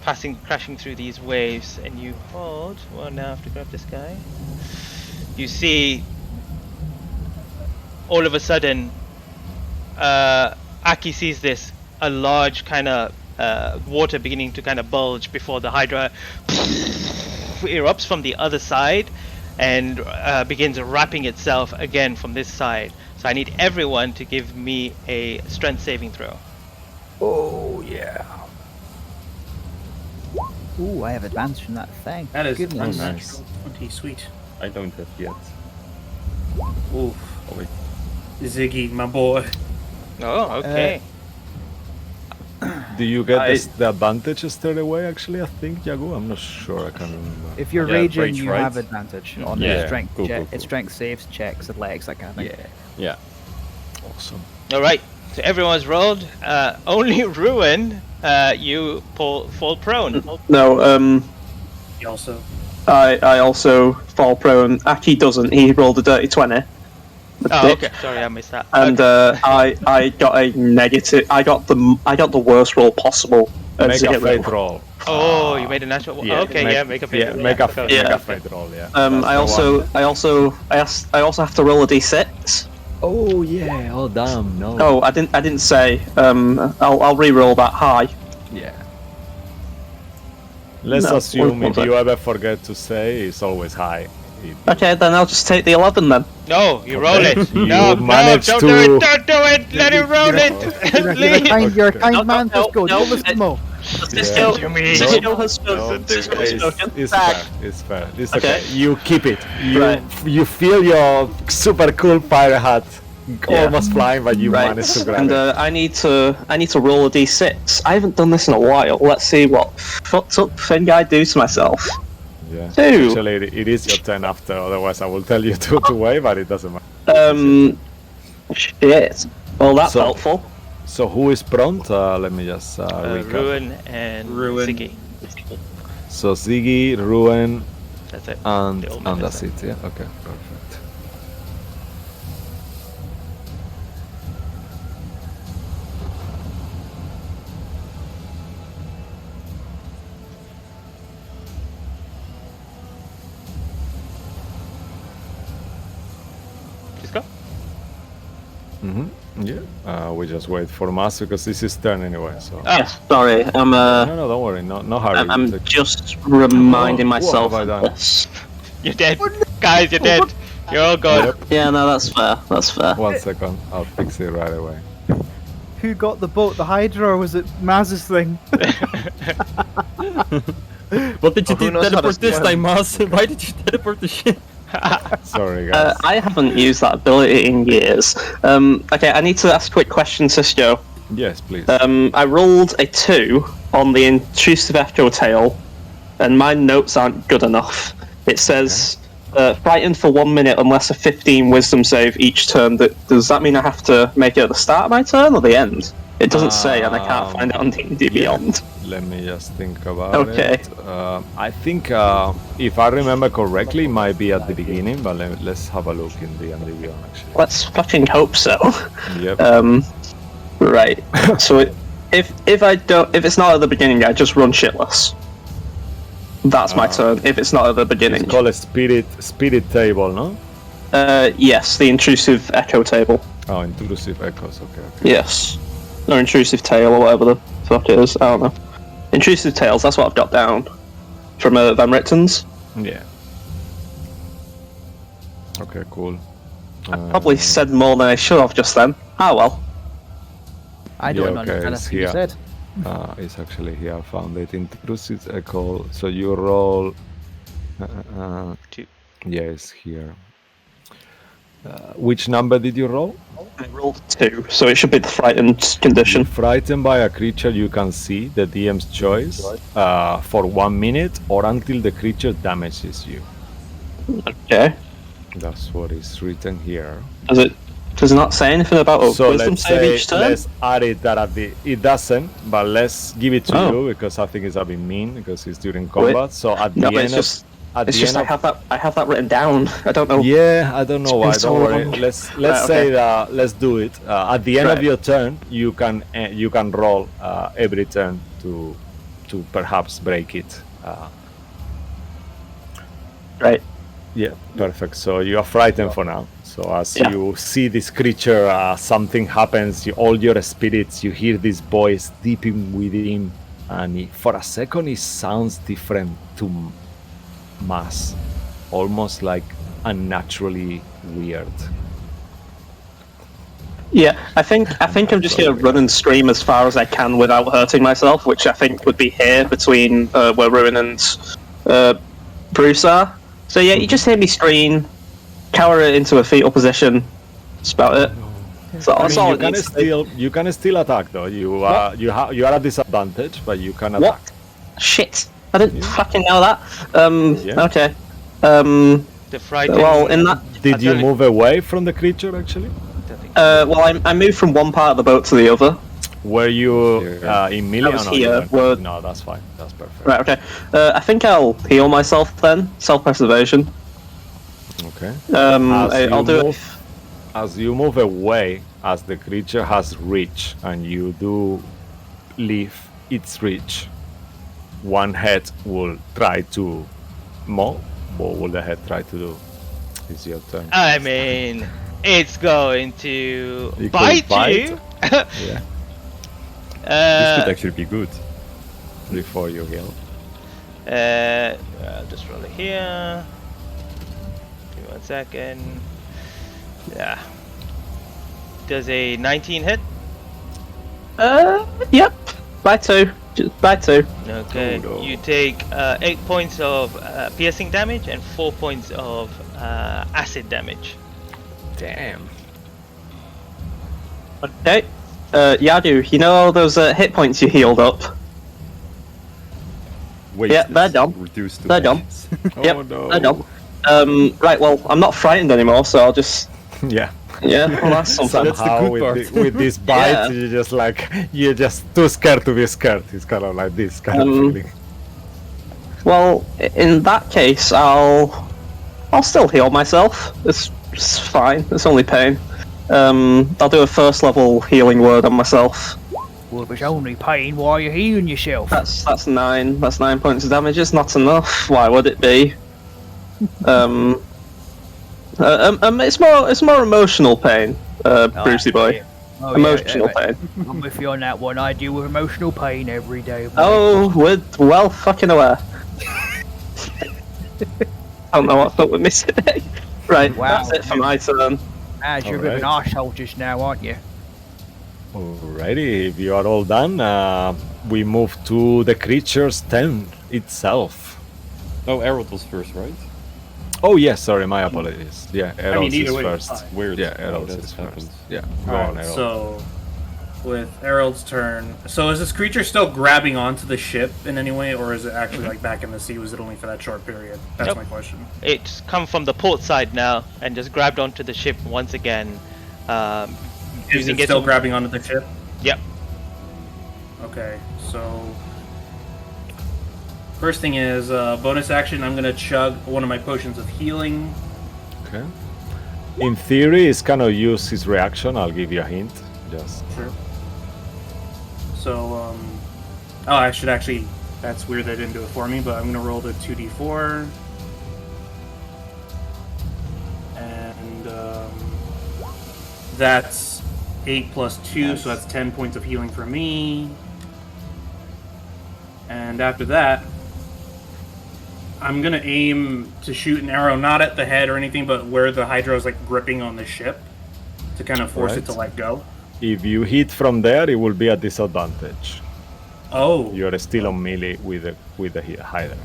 crashing through these waves, and you hold. Well, now I have to grab this guy. You see, all of a sudden, Aki sees this, a large kind of water beginning to kind of bulge before the Hydra erupts from the other side and begins wrapping itself again from this side. So I need everyone to give me a strength saving throw. Oh yeah. Ooh, I have advantage from that thing. That is Goodness. nice. 20, sweet. I don't have yet. Oof. Oh wait. Ziggy, my boy. Oh, okay. Do you get the advantage straight away? Actually, I think Yagu. I'm not sure. I can't remember. If you're Yeah, raging, rage, you right? have advantage on Yeah, strength cool, check, cool, cool. strength saves, checks, athletics, that kind of thing. Yeah. Awesome. All right. So everyone's rolled. Only Ruin, you fall prone. No, He also. I also fall prone. Aki doesn't. He rolled a dirty 20. Oh, okay. Sorry, I missed that. And I got a negative. I got the worst roll possible Make to a get fate rid- roll. Oh, you made a natural. Make a fate. Make a Yeah. fate roll. Yeah. I also have to roll a d6. Oh yeah. Oh damn. No. Oh, I didn't say. I'll re-roll that high. Yeah. Let's No, assume one if sec. you ever forget to say, it's always high. Okay, then I'll just take the 11 then. No, you roll it. You No, managed don't to- do it. Don't do it. Let him roll it. Leave. You're a kind man. no, Just go. no, Don't listen to Mo. Cisco has spoken. Cisco has spoken. It's Back. fair. It's fair. It's Okay. okay. You keep it. Right. You feel your super cool pirate hat almost flying, but you Right, managed to grab and it. I need to roll a d6. I haven't done this in a while. Let's see what fucked up thing I do to myself. Yeah. Two. Actually, it is your turn after. Otherwise, I will tell you to wait, but it doesn't matter. Shit. Well, that's So- helpful. So who is prompt? Let me just recap. Ruin and Ruin. Ziggy. So Ziggy, Ruin, That's it. and The old and man that's is it. Yeah. Okay. Perfect. Just go. Yeah. We just wait for Mas because this is turn anyway. So. Yes, sorry. I'm No, don't worry. No hurry. I'm Take- just reminding What myself have I of done? this. You're dead. Guys, you're dead. You're all gone. Yep. Yeah, no, that's fair. That's fair. 1 second. I'll fix it right away. Who got the boat? The Hydra, or was it Maz's thing? What did you Who knows how to teleport this swim? time, Mas? Why did you teleport the ship? Sorry, guys. I haven't used that ability in years. Okay, I need to ask a quick question, Cisco. Yes, please. I rolled a 2 on the intrusive echo tail, and my notes aren't good enough. It says frightened for 1 minute unless a 15 wisdom save each turn. Does that mean I have to make it at the start of my turn or the end? It doesn't say, and I can't find it on D&D Beyond. Let me just think about Okay. it. I think, if I remember correctly, it might be at the beginning, but let's have a look in the Beyond, actually. Let's fucking hope so. Yep. Right. So if it's not at the beginning, I just run shitless. That's my turn. If it's not at the beginning. It's called a spirit table, no? Yes, the intrusive echo table. Oh, intrusive echoes. Okay. Yes. Or intrusive tail or whatever the fuck it is. I don't know. Intrusive tails, that's what I've got down. From Van Richten's. Yeah. Okay, cool. Probably said more than I should have just then. Ah well. I don't Yeah, okay, understand it's anything you here. said. It's actually here. I found it. Intrusive echo. So you roll. 2. Yes, here. Which number did you roll? I rolled 2, so it should be the frightened condition. Frightened by a creature you can see, the DM's choice, for 1 minute or until the creature damages you. Okay. That's what is written here. Does it not say anything about a So wisdom let's save say, each turn? let's add it that at the. It doesn't, but let's give it to Oh. you because I think it's a bit mean because it's during combat. So at No, the but end it's of. just At it's the just end I have that written down. I don't know. Yeah, I don't know why. been so Don't worry. long. Let's Right, say okay. that. Let's do it. At the end Right. of your turn, you can roll every turn to perhaps break it. Right. Yeah, perfect. So you are frightened for now. So as Yeah. you see this creature, something happens. All your spirits, you hear this voice deep in within, and for a second, it sounds different to Mass, almost like unnaturally weird. Yeah, I think I'm just gonna run and scream as far as I can without hurting myself, which I think would be here between where Ruin and Bruce are. So yeah, you just hear me scream, cower it into a fetal position. That's about it. So I that's mean, all you it can needs to be. still attack though. You are at disadvantage, but you can attack. What? Shit! I didn't fucking know that. Yeah. Okay. The frightened. Well, in that. Did you Actually- move away from the creature actually? Well, I moved from one part of the boat to the other. Were you in melee? I was Oh, no, you here, weren't. were- No, that's fine. That's perfect. Right. Okay. I think I'll heal myself then. Self-preservation. Okay. I'll do it. As you move away, as the creature has reached, and you do leave its reach. One head will try to maul. What will the head try to do? It's your turn. I mean, it's going to You could bite bite. you. Yeah. This could actually be good. Before you heal. I'll just roll it here. Give me 1 second. Yeah. Does a 19 hit? Yep. By 2. Just by 2. Okay. Oh, no. You take 8 points of piercing damage and 4 points of acid damage. Damn. Okay. Yadu, you know all those hit points you healed up? Wait, Yeah, they're done. Reduced to They're done. ashes. Yep, Oh no. they're done. Right, well, I'm not frightened anymore, so I'll just... Yeah. Yeah, well, that's something. That's the Somehow good part. with this bite, Yeah. you're just too scared to be scared. It's kind of like this kind of feeling. Well, in that case, I'll still heal myself. It's fine. It's only pain. I'll do a first level healing word on myself. Well, if it's only pain, why are you healing yourself? That's 9. That's 9 points of damage. It's not enough. Why would it be? It's more emotional pain, Brucey boy. Oh, Emotional pain. I'm with you on that one. I deal with emotional pain every day. Boy. Oh, we're well fucking aware. I don't know what's up with me today. Right, Wow. that's it for my turn. As you're a bit of an arsehole just now, aren't you? Alrighty, if you are all done, we move to the creature's tent itself. Oh, Harold was first, right? Oh yes, sorry, my apologies. Yeah, Eros either is way, it's first. fine. Weird. Yeah, how Eros that is happens. first. Yeah, go on, Alright, Eros. so with Harold's turn, so is this creature still grabbing onto the ship in any way, or is it actually like back in the sea? Was it only for that short period? That's Nope. my question. It's come from the port side now and just grabbed onto the ship once again. Is Using it its still own- grabbing onto the ship? Yep. Okay, so first thing is bonus action. I'm gonna chug one of my potions of healing. Okay. In theory, it's kind of use his reaction. I'll give you a hint. Just Sure. So, oh, I should actually. That's weird. They didn't do it for me, but I'm gonna roll the 2d4, and that's 8 plus 2, so that's 10 points of healing for me. And after that, I'm gonna aim to shoot an arrow not at the head or anything, but where the Hydra is like gripping on the ship to kind of force it to let go. if you hit from there, it will be a disadvantage. Oh, You are still on melee with the Hydra.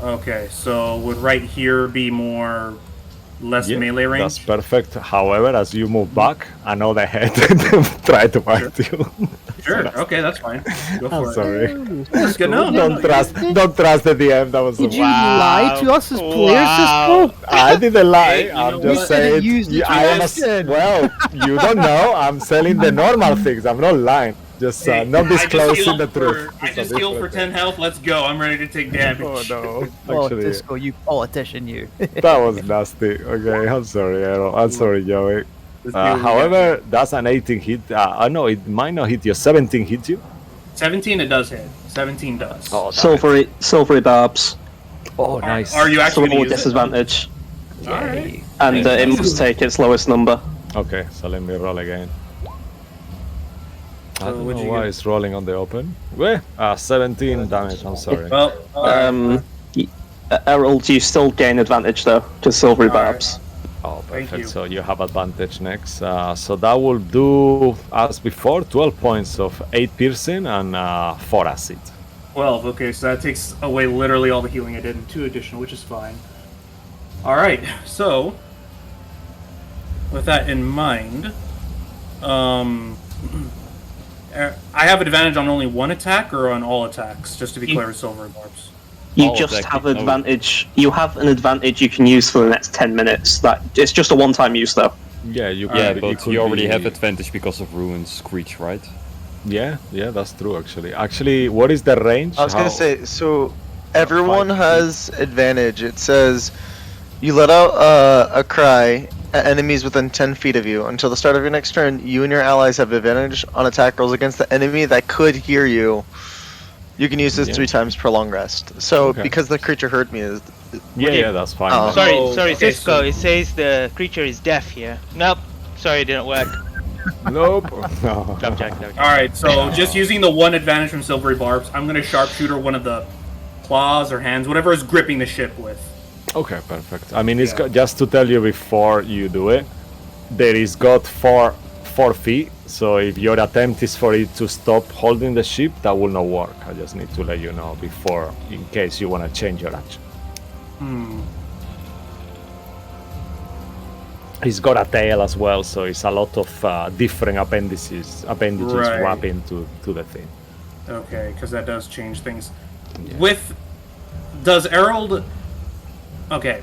okay. So would right here be less Yeah, melee range? that's perfect. However, as you move back, another head try to bite you. Sure. Okay, that's fine. Go I'm for it. sorry. That's good. No, Don't trust the DM. That was Did you wow. lie to us as players, Wow. Cisco? I didn't lie. Hey, you I'm know just what? saying. You didn't use the I am question. well. You don't know. I'm selling the normal things. I'm not lying. Just Hey, not disclosing the truth. I It's a just healed for different 10 health. Let's go. I'm ready to take damage. thing. Oh no! Oh, Actually, Cisco, you politician, you. that was nasty. Okay, I'm sorry, Aaron. I'm sorry, Joey. Let's do it However, that's an 18 hit. I know it might not hit you. 17 hit you. 17, it does hit. 17 does. Oh, Silvery barbs. oh nice. Are you So actually with going to use it? disadvantage. Alright. And it must take its lowest number. Okay, so let me roll again. I So don't what'd know you why get? it's rolling on the open. Where? 17 damage. I'm sorry. Well, Harold, you still gain advantage though, because silvery Alright. barbs. Oh, Thank perfect. you. So you have advantage next. So that will do, as before, 12 points of 8 piercing and 4 acid. 12. Okay, so that takes away literally all the healing I did and 2 additional, which is fine. Alright, so with that in mind, I have advantage on only one attack or on all attacks, just to be clear with silver barbs. You Oh, just exactly. have advantage. You have an advantage you can use for the next 10 minutes. That it's just a one-time use though. Yeah, you Yeah, could- but could you already be- have advantage because of Ruin's Screech, right? Yeah, that's true actually. Actually, what is the range? I was gonna How- say, so everyone 5 feet. has advantage. It says you let out a cry at enemies within 10 feet of you. Until the start of your next turn, you and your allies have advantage on attack rolls against the enemy that could hear you You can use this Yeah. 3 times per long rest. So Okay. because the creature heard me, is Yeah, that's fine. Oh. then. Sorry, Oh, sorry, okay, Cisco. so- It says the creature is deaf here. Nope. Sorry, it didn't work. Nope. Jump jack. All right, so just using the one advantage from silvery barbs, I'm gonna sharpshooter one of the claws or hands, whatever is gripping the ship with. Okay, perfect. I mean, it's Yeah. got, just to tell you before you do it, there is got 4 feet. So if your attempt is for it to stop holding the ship, that will not work. I just need to let you know before, in case you want to change your action. He's got a tail as well, so it's a lot of different appendages Right. wrapped into the thing. Okay, because that does change things. Does Errol? Okay,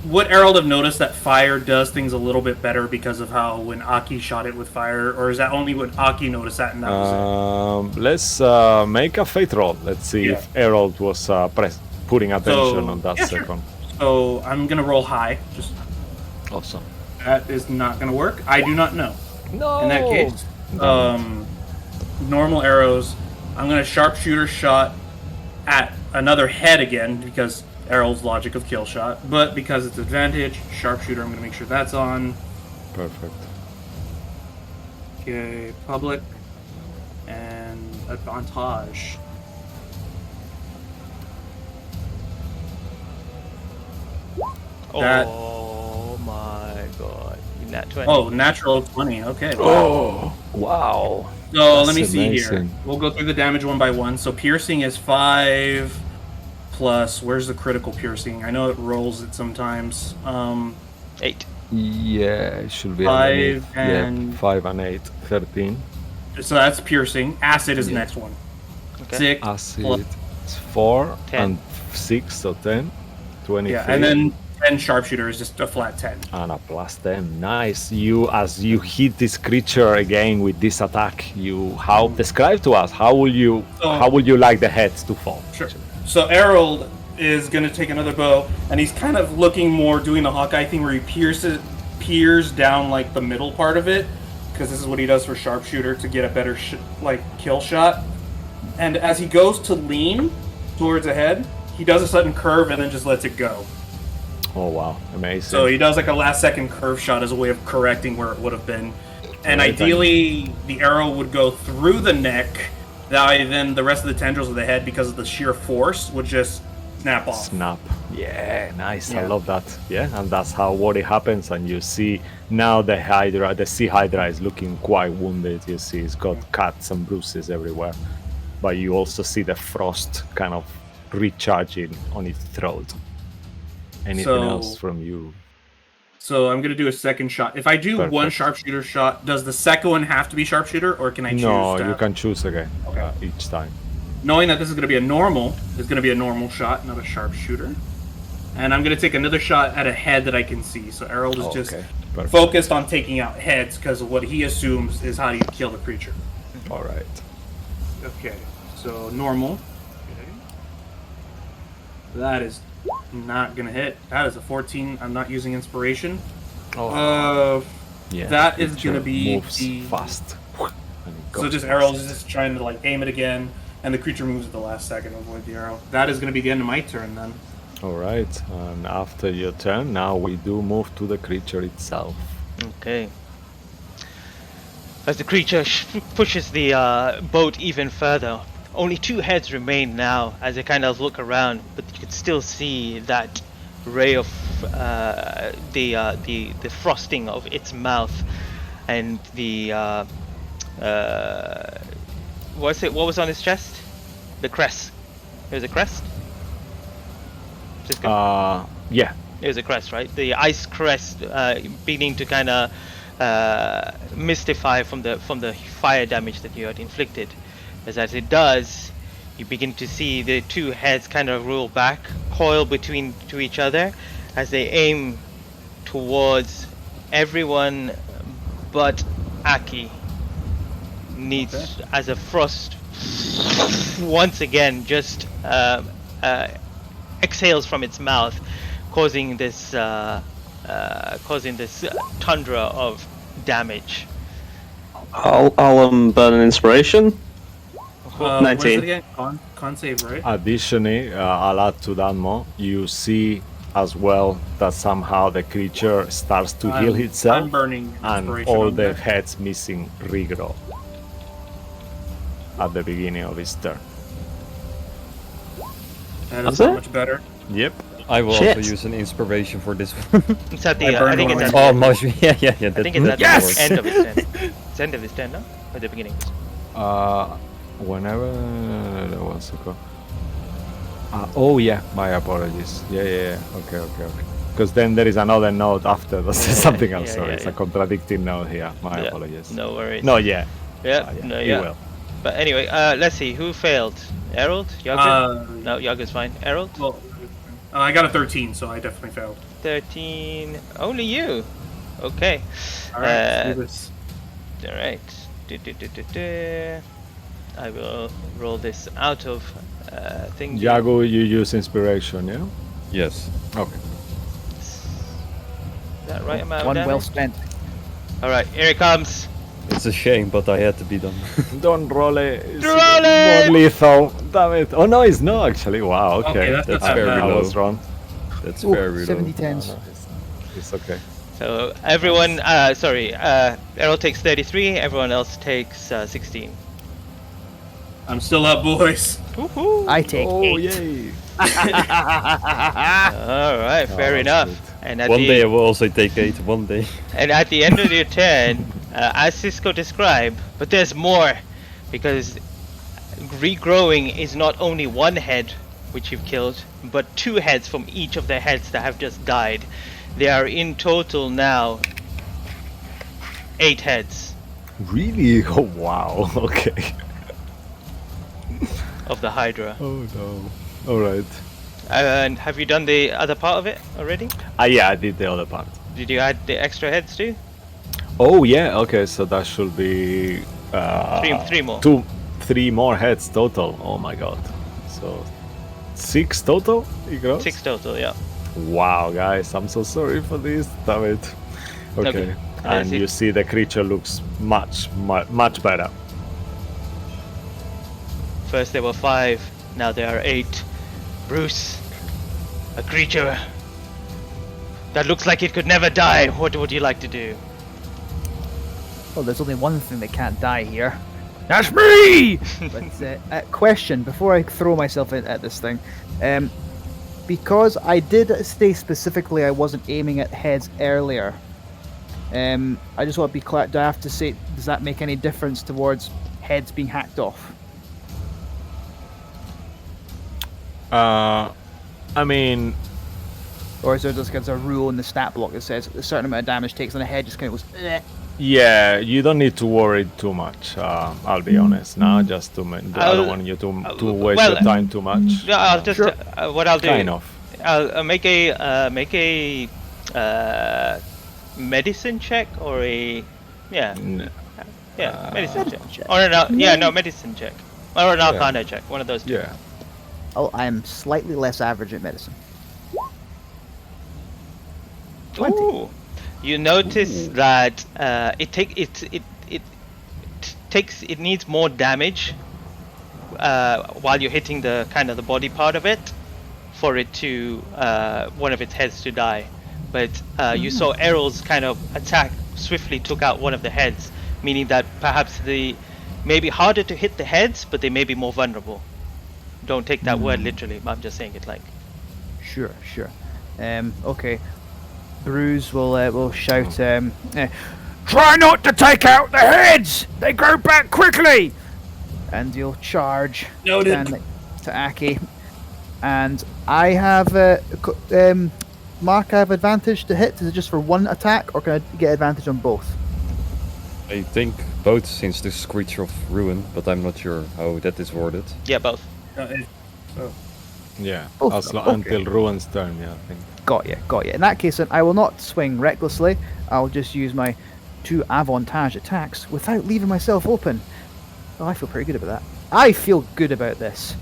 would Errol have noticed that fire does things a little bit better because of how when Aki shot it with fire, or is that only when Aki noticed that and that was Let's make a fate roll. Let's see Yeah. if Errol was putting attention So, on that yeah, sure. second. it? So I'm gonna roll high. Just Awesome. that is not gonna work. I do not know. No. In that case, normal arrows. I'm gonna sharpshooter shot at another head again because Errol's logic of kill shot, but because it's advantage, sharpshooter. I'm gonna make sure that's on. Perfect. Okay, public and advantage. That- Oh my god. Nat 20. Oh, natural 20. Okay. Oh, wow. So that's let me see here. amazing. We'll go through the damage one by one. So piercing is 5 plus. Where's the critical piercing? I know it rolls it sometimes. 8. Yeah, it should be 5 underneath. and- 5 and 8, 13. So that's piercing. Acid is the Yeah. next one. Okay. 6. Acid, it's 4 10. and 6, so 10. 23. Yeah, and then 10 sharpshooter is just a flat 10. And a plus 10. Nice. As you hit this creature again with this attack, describe to us how will you like the heads to fall? Sure. So Errol is going to take another bow, and he's kind of looking more, doing the Hawkeye thing where he peers down like the middle part of it, because this is what he does for sharpshooter to get a better kill shot. And as he goes to lean towards a head, he does a sudden curve and then just lets it go. Oh wow, amazing. So he does like a last second curve shot as a way of correcting where it would have been. And Right, ideally, the arrow would go through the neck. Then the rest of the tendrils of the head, because of the sheer force, would just snap off. Snap. Yeah, nice. I Yeah. love that. Yeah, and that's how what it happens. And you see now the sea hydra is looking quite wounded. You see it's got cuts and bruises everywhere. But you also see the frost kind of recharging on its throat. Anything So- else from you? So I'm gonna do a second shot. If I do one Perfect. sharpshooter shot, does the second one have to be sharpshooter, or can I choose? No, to you have- can choose again Okay. each time. Knowing that this is gonna be a normal, it's gonna be a normal shot, not a sharpshooter. And I'm gonna take another shot at a head that I can see. So Errol is just Okay, perfect. focused on taking out heads because of what he assumes is how you kill the creature. All right. Okay, so normal. Okay. That is not gonna hit. That is a 14. I'm not using inspiration. Yeah, that the is gonna creature be moves the- fast. And it So goes just fast. Errol is just trying to like aim it again, and the creature moves at the last second to avoid the arrow. That is gonna be the end of my turn then. All right, and after your turn, now we do move to the creature itself. Okay. As the creature pushes the boat even further, only 2 heads remain now as they kind of look around, but you can still see that ray of the frosting of its mouth and the what was on his chest? The crest. There's a crest. Just Yeah, it was a crest, right? The ice crest beginning to kind of mystify from the fire damage that you had inflicted. As it does, you begin to see the 2 heads kind of roll back, coil between to each other, as they aim towards everyone but Aki. Needs as a frost once again just exhales from its mouth, causing this tundra of damage. I'll burn an inspiration. What is 19. it again? Con save, right? Additionally, I'll add to that more. You see as well that somehow the creature starts to heal itself, I'm burning and inspiration all on the that. heads missing regrow at the beginning of his turn. That That's is not it? much better. Yep. I will Shit. also use an inspiration for this one. It's at I the. I burned think it's at. one. Oh, The, mushroom. Yeah. I think it's at Yes! the end of his turn. It's end of his turn, no? Or the beginning. Whenever there was a go. Oh yeah, my apologies. Yeah. Okay. Because then there is another note after that says something else. yeah, So yeah, it's yeah. a contradicting note here. My Yeah, apologies. No worries. No, yeah. Yeah. Yeah, No. he Yeah. will. But anyway, let's see who failed. Harold? Yaga? No, Yaga's fine. Harold? Well, I got a 13, so I definitely failed. 13. Only you. Okay. All right, let's do this. All right. I will roll this out of thing. Yago, you use inspiration, yeah? Yes. Okay. Is that right amount of One damage? well spent. All right, here it comes. It's a shame, but I had to be done. Don't roll it. It's Roll it! more lethal. Damn it. Oh no, it's not actually. Wow. Okay. Okay, that's That's not very I low. was wrong. That's Ooh, very 70 low. tens. It's okay. So everyone, Errol takes 33. Everyone else takes 16. I'm still up, boys. Woohoo! I take Oh 8. yay! All right, fair that's enough. good. And at One the day I will also take 8. One day. and at the end of your turn, as Cisco described, but there's more, because regrowing is not only one head which you've killed, but 2 heads from each of the heads that have just died. There are in total now 8 heads Really? Oh wow. Okay. of the Hydra. Oh no. All right. And have you done the other part of it already? Yeah, I did the other part. Did you add the extra heads too? Oh yeah. Okay, so that should be Three more. 3 more heads total. Oh my god. So 6 total? You grows? 6 total, yeah. Wow, guys, I'm so sorry for this. Damn it. Okay. Okay. And you see the creature looks much better. First there were 5, now there are 8. Bruce, a creature that looks like it could never die. What would you like to do? Well, there's only one thing that can't die here. That's me! But question, before I throw myself at this thing, because I did say specifically I wasn't aiming at heads earlier, I just want to be clear, do I have to say, does that make any difference towards heads being hacked off? I mean, Or is there just a rule in the stat block that says a certain amount of damage takes on a head just kind of goes, eh? yeah, you don't need to worry too much. I'll be honest now, just to I don't want you to waste well, your time too much. No, I'll just Sure. what I'll do. Kind of. I'll make a medicine check or a medicine check or an medicine check or an arcana check. One of those two. Yeah. Oh, I'm slightly less average at medicine. 20. Ooh. You notice that it needs more damage while you're hitting the kind of the body part of it for it to one of its heads to die. But you saw Errol's kind of attack swiftly took out one of the heads, meaning that perhaps they may be harder to hit the heads, but they may be more vulnerable. Don't take that word literally, but I'm just saying it like. Sure. Okay. Bruise will shout, try not to take out the heads! They grow back quickly! And you'll charge Noted. to Aki. And I have, Mark, I have advantage to hit. Is it just for one attack, or can I get advantage on both? I think both, since this is creature of ruin, but I'm not sure how that is worded. Yeah, both. Yeah. Both As of them, until Ruin's turn, yeah, I think. Got you. In that case, then, I will not swing recklessly. I'll just use my 2 avantage attacks without leaving myself open. Oh, I feel pretty good about that. I feel good about this.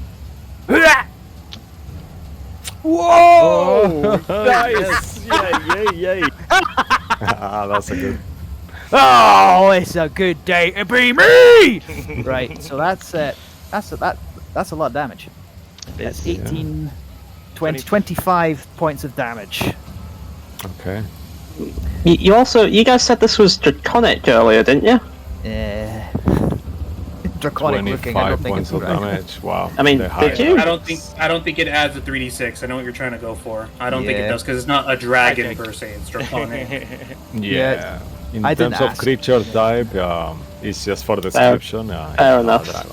Whoa! Nice! Yay! That's a good. Oh, it's a good day to be me! Right, so that's That's a lot of damage. It's That's 18, 20, 25 points of damage. Okay. You guys said this was draconic earlier, didn't you? Draconic looking. I don't 25 think points it's of right. damage. Wow. I mean, The did you? I don't think it adds a 3d6. I know what you're trying to go for. I don't think it Yeah. does because it's not a dragon Okay. per se. It's draconic. Yeah. In I didn't terms of ask. creature type, it's just for description. Fair it's not a enough. dragon.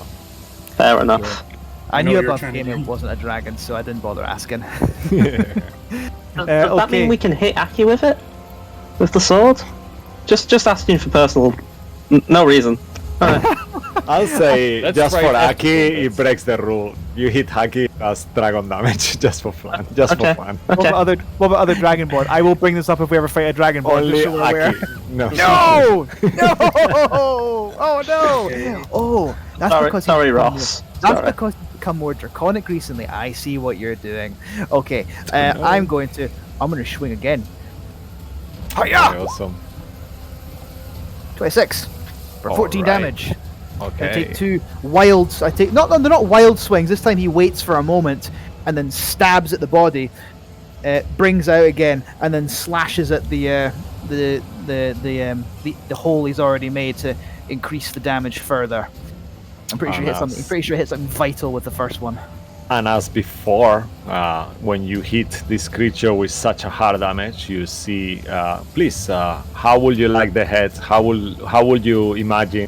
Fair enough. I know knew what you're above trying to game it do. wasn't a dragon, so I didn't bother asking. Does that okay. mean we can hit Aki with it? With the sword? Just asking for personal. No reason. Alright. I'll say That's just right, for that's Aki, cool, it breaks the rule. You hit Aki as dragon damage, just for fun. Just Okay. for fun. What about other Dragonborn? I will bring this up if we ever fight a Dragonborn. Only just so we're aware. Aki. No. No! No! Oh no! Oh, that's because Sorry, you've become Ross. more- That's Sorry. because you've become more draconic recently. I see what you're doing. Okay, I'm going to swing again. Okay, awesome. 26 for 14 Alright. damage. I Okay. take two wilds. They're not wild swings. This time he waits for a moment and then stabs at the body, brings out again, and then slashes at the hole he's already made to increase the damage further. I'm pretty sure he hit something. I'm pretty sure he hit something vital with the first one. And as before, when you hit this creature with such a hard damage, you see. Please, how would you like the head? How would you imagine,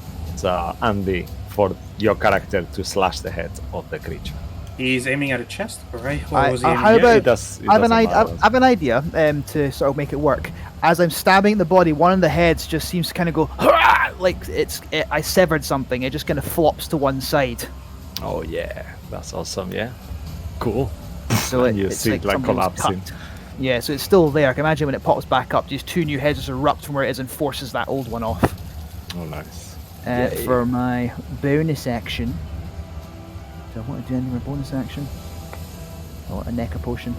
Andy, for your character to slash the head of the creature? He's aiming at a chest, right? Or I- was he I- aiming how at- about- It does, it I have an doesn't idea. matter. I have an idea to sort of make it work. As I'm stabbing the body, one of the heads just seems to kind of go like I severed something. It just kind of flops to one side. Oh yeah, that's awesome. Yeah, cool. So You it's see it like something was collapsing. cut. Yeah, so it's still there. I can imagine when it pops back up, just two new heads just erupt from where it is and forces that old one off. Oh nice. For my bonus action, do I want to do any more bonus action? I want a Neca potion.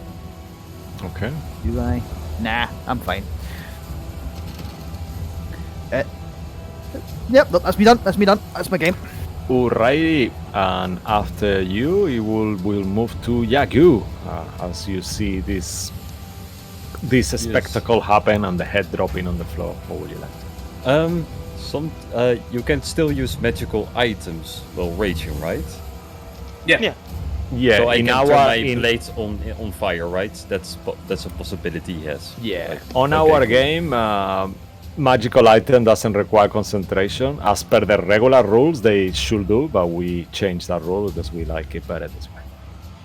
Okay. Do I? Nah, I'm fine. Yep, that's me done. That's me done. That's my game. Alrighty, and after you, we'll move to Yagu. As you see this spectacle happen and the head dropping on the floor. What would you like? You can still use magical items while raging, right? Yeah. Yeah, So I in can turn our my in, blades on fire, right? That's a possibility, yes. yeah Like, on okay, our cool. game, magical item doesn't require concentration. As per the regular rules, they should do, but we changed that rule because we like it better this way.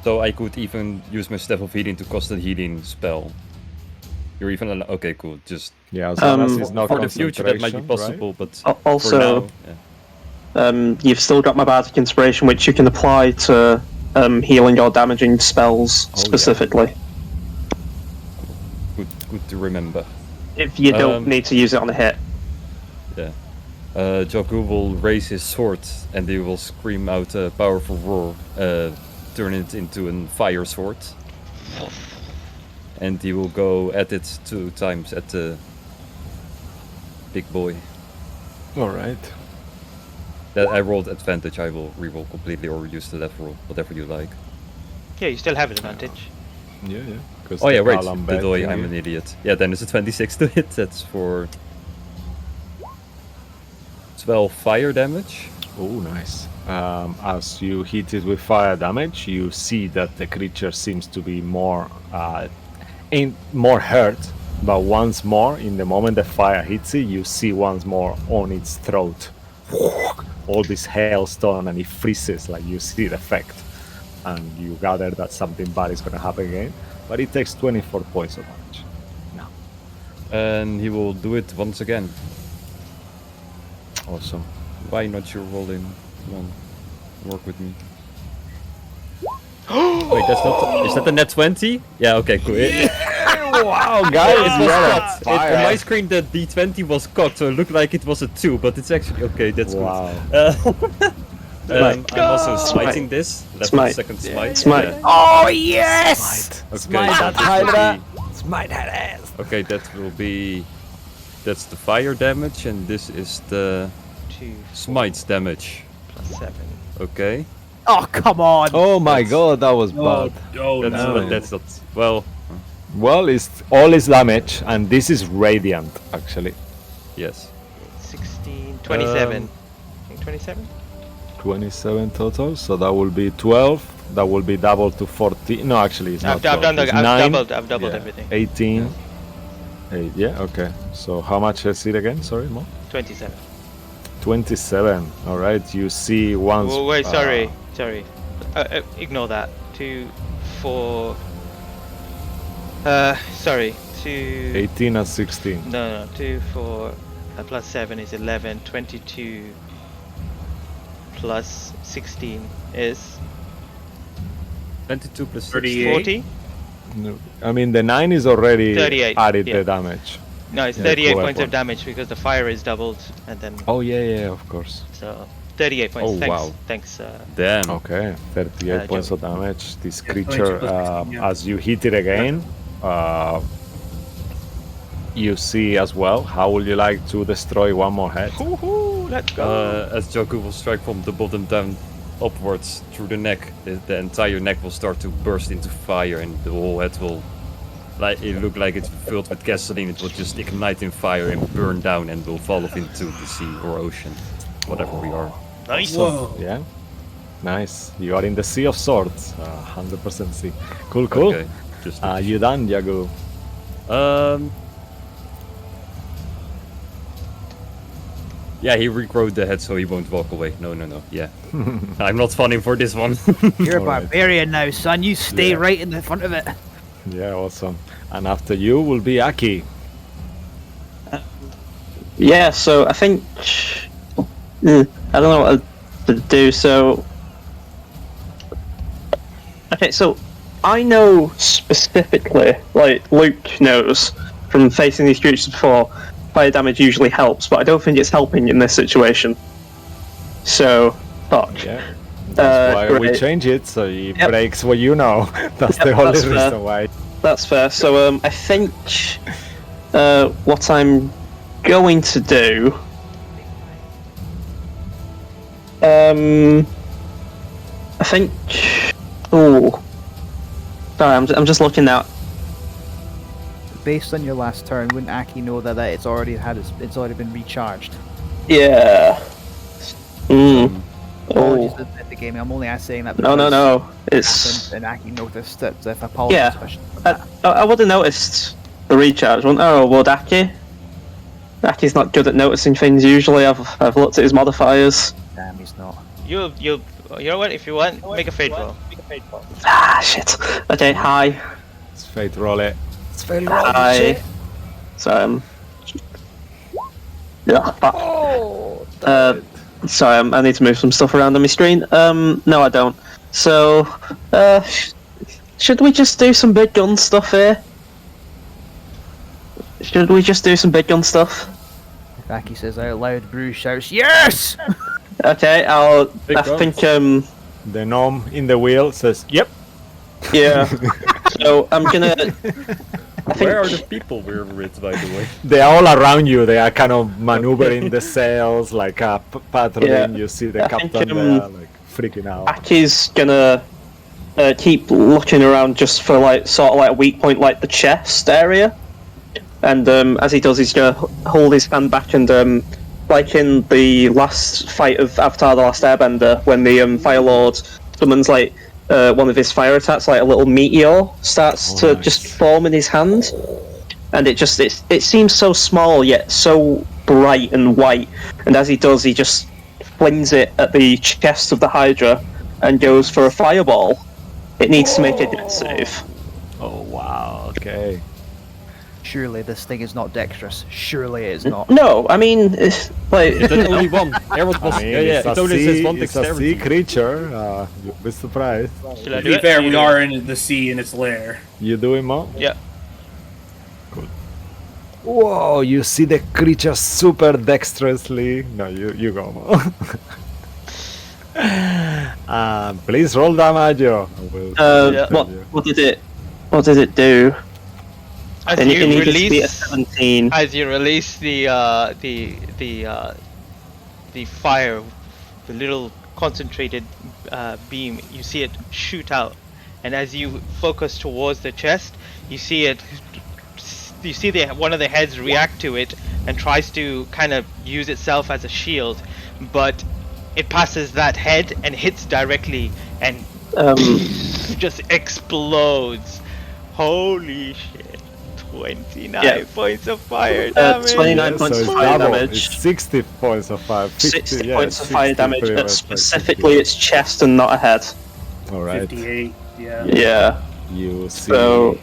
So I could even use my Staff of Healing to cast a healing spell. You're even okay, cool. Just Yeah, as long as it's not for the future that might be concentration, right? possible, but Also, for now, yeah. you've still got my Bardic Inspiration, which you can apply to healing or damaging spells yeah. specifically. Good to remember. If you don't Um, need to use it on a hit. Yeah. Joku will raise his sword and he will scream out a powerful roar, turn it into a fire sword. And he will go at it 2 times at the big boy. All right. That I rolled advantage, I will reroll completely or use the left roll, whatever you like. Yeah, you still have advantage. Yeah. Oh yeah, right, Alan the doy, bet I'm thingy. an idiot. Yeah, then it's a 26 to hit, that's for 12 fire damage. Oh, nice. As you hit it with fire damage, you see that the creature seems to be more hurt. But once more, in the moment the fire hits it, you see once more on its throat all this hailstone, and it freezes. Like you see the effect, and you gather that something bad is going to happen again. But it takes 24 points of damage. No, And he will do it once again. awesome. Why not you roll in? Come on, work with me. Wait, that's not. Is that a net 20? Yeah, okay, cool. Wow, guys, It was you are cocked. on fire. On my screen, the D20 was cocked, so it looked like it was a 2, but it's actually okay. That's Wow. good. I'm also smiting this. That's my Smite. second smite. Smite. Yeah. Oh yes! Okay, Smite that that Hydra. will be- Smite that ass. Okay, that will be. That's the fire damage, and this is the 2, smite damage. plus 7. Okay. Oh, come on! Oh my That's- god, that was Oh, bad. no. That's not well. Well, it's all is damage, and this is radiant actually. Yes. 16, 27. Um, I think 27? 27 total, so that will be 12. That will be double to 14. No, actually, it's not. I've 12, done it's I've 9. doubled Yeah, everything. 18. 8, yeah, okay. So how much is it again? Sorry, Mo? 27. 27. All right, you see once. Oh, wait, sorry. Ignore that. 2, 4. Sorry. 2. 18 and 16. No, 2, 4. Plus 7 is 11. 22. Plus 16 is 22 plus 38. 40. No, I mean, the 9 is already 38, added yeah. the damage. No, it's Yeah, 38 cool points of weapon. damage because the fire is doubled, and then Oh, yeah, of course. so 38 points. Oh, Thanks, wow. thanks. Damn. Okay, 38 points Joe. of damage. This Yeah, creature, 22 plus 16, yeah. as you hit it again, you see as well. How would you like to destroy one more head? Woohoo! Let's go. As Joku will strike from the bottom down upwards through the neck, the entire neck will start to burst into fire, and the whole head will, like, it look like it's filled with gasoline. It will just ignite in fire and burn down, and will fall off into the sea or ocean, whatever we are. Nice. Whoa. Yeah, nice. You are in the Sea of Swords, 100% sea. Cool. Okay. Just You done, Yagu? Yeah, he regrowed the head so he won't walk away. No. Yeah. I'm not funning for this one. You're a Alright. barbarian now, son. You stay Yeah. right in the front of it. Yeah, awesome. And after you will be Aki. Yeah, so I think I don't know what to do. So okay, so I know specifically, like Luke knows from facing these creatures before, fire damage usually helps, but I don't think it's helping in this situation. So fuck. Yeah. That's why we great. change it, so it Yep. breaks what you know. That's the Yep, only that's fair. reason why. That's fair. So I think what I'm going to do. I think. Oh, sorry. I'm just looking now. Based on your last turn, wouldn't Aki know that it's already it's already been recharged? Yeah. Apologies Oh. to the game. I'm only saying that. No. because It's. And Aki noticed that if I apologize, Yeah. especially for that. I would have noticed the recharge one. Oh, would Aki? Aki's not good at noticing things usually. I've looked at his modifiers. Damn, he's not. You know what? If you want, make a fate roll. Ah, shit. Okay, hi. It's fate roll it. It's fate roll it. Hi. So, yeah, fuck. Sorry, I need to move some stuff around on my screen. No, I don't. So, should we just do some big gun stuff here? Should we just do some big gun stuff? If Aki says out loud, Bruce shouts, "Yes!" Okay, Big I guns. think, The gnome in the wheel says, "Yep." yeah. So, I'm gonna. I think. Where are the people we're with, by the way? They are all around you. They are kind of maneuvering the sails, like patrolling. Yeah. You see the I think, captain there, like freaking out. Aki's gonna keep looking around just for like sort of like a weak point, like the chest area. And as he does, he's gonna hold his hand back and like in the last fight of Avatar: The Last Airbender, when the Fire Lord summons like one of his fire attacks, like a little meteor starts to nice. just form in his hand, and it seems so small yet so bright and white. And as he does, he just flings it at the chest of the Hydra and goes for a fireball. It needs to make a death save. Oh wow. Okay. Surely this thing is not dexterous. Surely it is not. No, I mean, it's like It's only one. Harold was. I mean, Yeah, it's it a only says one it's a sea dexterity. creature. You'll be surprised. Should I To do be it? fair, You we do it. are in the sea in its lair. You do it, Mo? Yeah. Whoa! You see the creature super dexterously. No, you go, Mo. Please roll damage. I will Yeah. tell you. what did it do? As It you needed to be a release, 17. as you release the fire, the little concentrated beam. You see it shoot out, and as you focus towards the chest, you see it. You see one of the heads react to it and tries to kind of use itself as a shield, but it passes that head and hits directly and just explodes. Holy shit! 29 points of fire damage. 29 points of it's fire double. damage. It's 60 points of fire. 60 yeah, points of fire 60 damage, pretty but much, specifically its chest and not a head. Alright. 58. Yeah. Yeah. You see, So-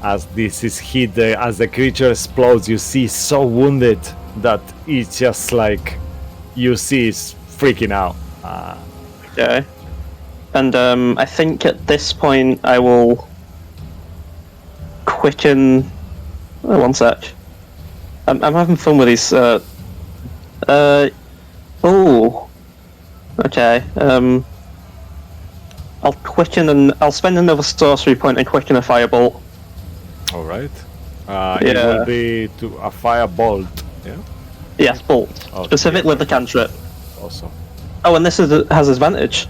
as this is hit, as the creature explodes, you see so wounded that it's just like you see it's freaking out. Okay. And I think at this point I will quicken. Oh, one sec. I'm having fun with these. Oh. Okay. I'll quicken and I'll spend another sorcery point and quicken a firebolt. All right. Yeah. It will be to a firebolt. Yeah. Yes, bolt. Okay. Specific with the cantrip. Awesome. Oh, and this has advantage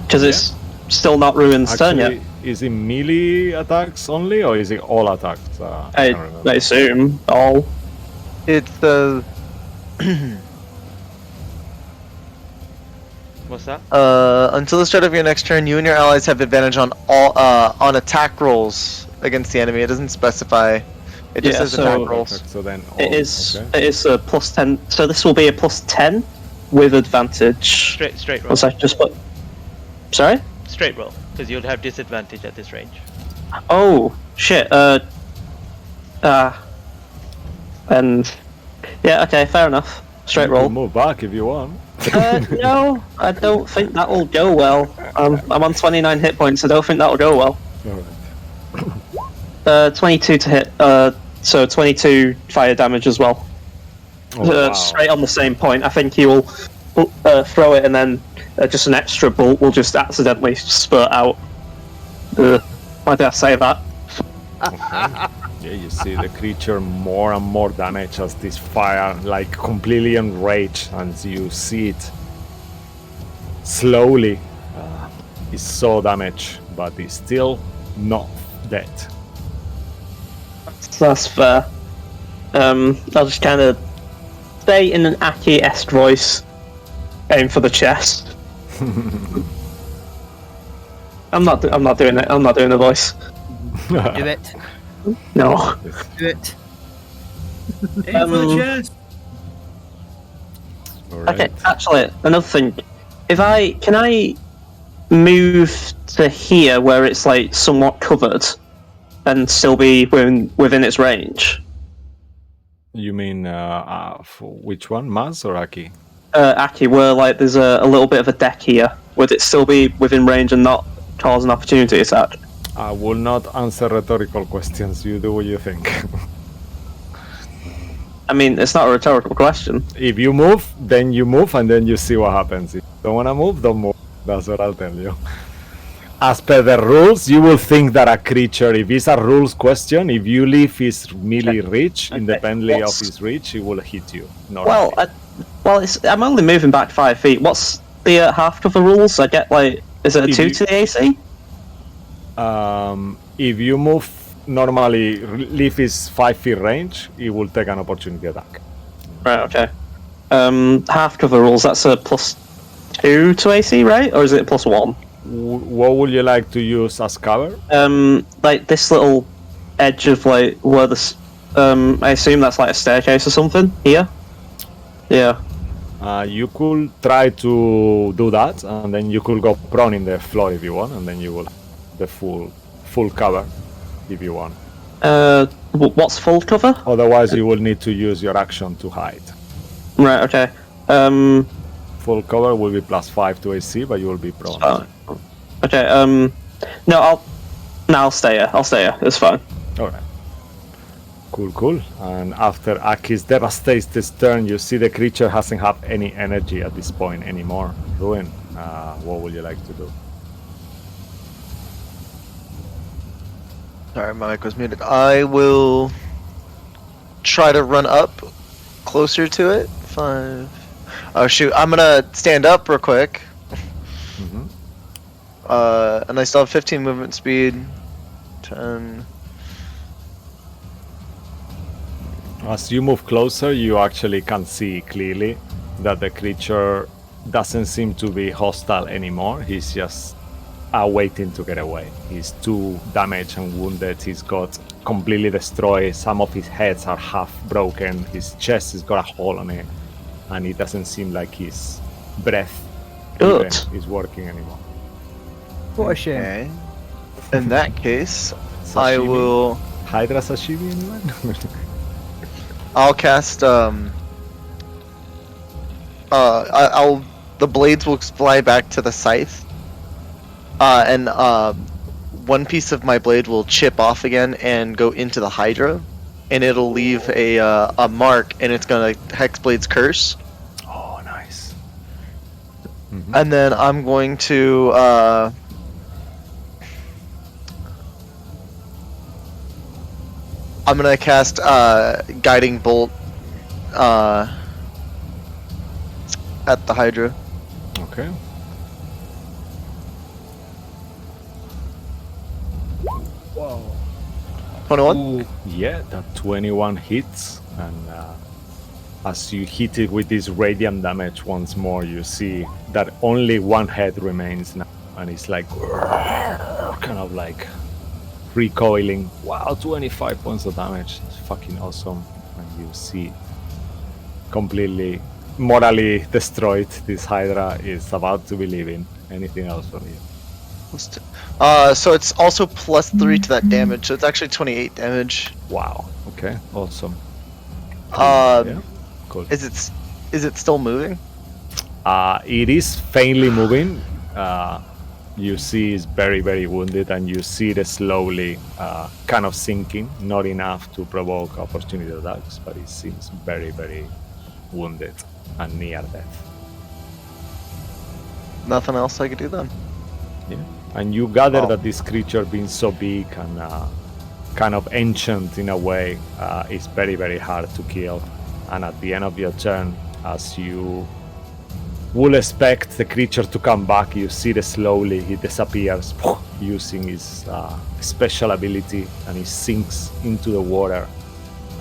because it's still not Ruin's turn yet. Actually, is it melee attacks only, or is it all attacks? I can't remember. assume all. It's the What's that? until the start of your next turn, you and your allies have advantage on all on attack rolls against the enemy. It doesn't specify. It just Yeah, says so- attack rolls. So then all, It is. okay. It is a +10. So this will be a +10 with advantage. Straight roll. Was I just put? Sorry. Straight roll, because you'll have disadvantage at this range. Oh shit. And yeah. Okay. Fair enough. Straight You can roll. move back if you want. No, I don't think that will go well. I'm on 29 hit points. I don't think that will go well. Alright. 22 to hit. So 22 fire damage as well. Oh, wow. Straight on the same point. I think he will throw it, and then just an extra bolt will just accidentally spurt out. Why did I say that? Yeah, you see the creature more and more damage as this fire, like completely enraged, and you see it slowly is so damaged, but it's still not dead. That's fair. I'll just kind of say in an Aki-esque voice, aim for the chest. I'm not doing it. I'm not doing the voice. Do it. No. Do it. Aim for the chest. Alright. Okay. Actually, another thing. Can I move to here where it's like somewhat covered, and still be within its range? You mean for which one, Maz or Aki? Aki, where like there's a little bit of a deck here. Would it still be within range and not cause an opportunity attack? I will not answer rhetorical questions. You do what you think. I mean, it's not a rhetorical question. If you move, then you move, and then you see what happens. If you don't wanna move, don't move. That's what I'll tell you. As per the rules, you will think that a creature, if it's a rules question, if you leave his melee reach, independently of his reach, it will hit you. Well, I'm only moving back 5 feet. What's the half cover rules? I get like, is it a If 2 you- to the AC? if you move normally, leave his 5 feet range, it will take an opportunity attack. Right. Okay. Half cover rules. That's a +2 to AC, right? Or is it a +1? What would you like to use as cover? Like this little edge of like where the I assume that's like a staircase or something here. Yeah. You could try to do that, and then you could go prone in the floor if you want, and then you will the full cover if you want. What's full cover? Otherwise, you will need to use your action to hide. Right. Okay. Full cover will be +5 to AC, but you will be prone. Okay. No, I'll stay here. I'll stay here. It's fine. Alright. Cool. And after Aki's devastates turn, you see the creature hasn't have any energy at this point anymore. Ruin, what would you like to do? Sorry, my mic was muted. I will try to run up closer to it. 5. Oh shoot! I'm gonna stand up real quick. Mhm. And I still have 15 movement speed. 10. As you move closer, you actually can see clearly that the creature doesn't seem to be hostile anymore. He's just waiting to get away. He's too damaged and wounded. He's got completely destroyed. Some of his heads are half broken. His chest has got a hole on it, and it doesn't seem like his breath even is working anymore. What a shame. Okay. In that case, I Sashimi? will. Hydra sashimi, anyone? I'll cast. I'll. The blades will fly back to the scythe. And one piece of my blade will chip off again and go into the Hydra, and it'll leave a mark, and it's gonna Hexblade's Curse. Oh, nice. Mhm. And then I'm going to. I'm gonna cast Guiding Bolt at the Hydra. Okay. Whoa. 21? Ooh. Yeah, that 21 hits, and as you hit it with this radiant damage once more, you see that only one head remains now, and it's like kind of like recoiling. Wow, 25 points of damage. It's fucking awesome. And you see completely morally destroyed. This Hydra is about to be leaving. Anything else from you? So it's also +3 to that damage, so it's actually 28 damage. Wow. Okay. Awesome. Yeah. Cool. Is it still moving? It is faintly moving. You see it's very, very wounded, and you see it slowly kind of sinking. Not enough to provoke opportunity attacks, but it seems very, very wounded and near death. Nothing else I could do then. Yeah. And you gather Oh. that this creature, being so big and kind of ancient in a way, is very, very hard to kill. And at the end of your turn, as you would expect the creature to come back, you see that slowly he disappears using his special ability, and he sinks into the water.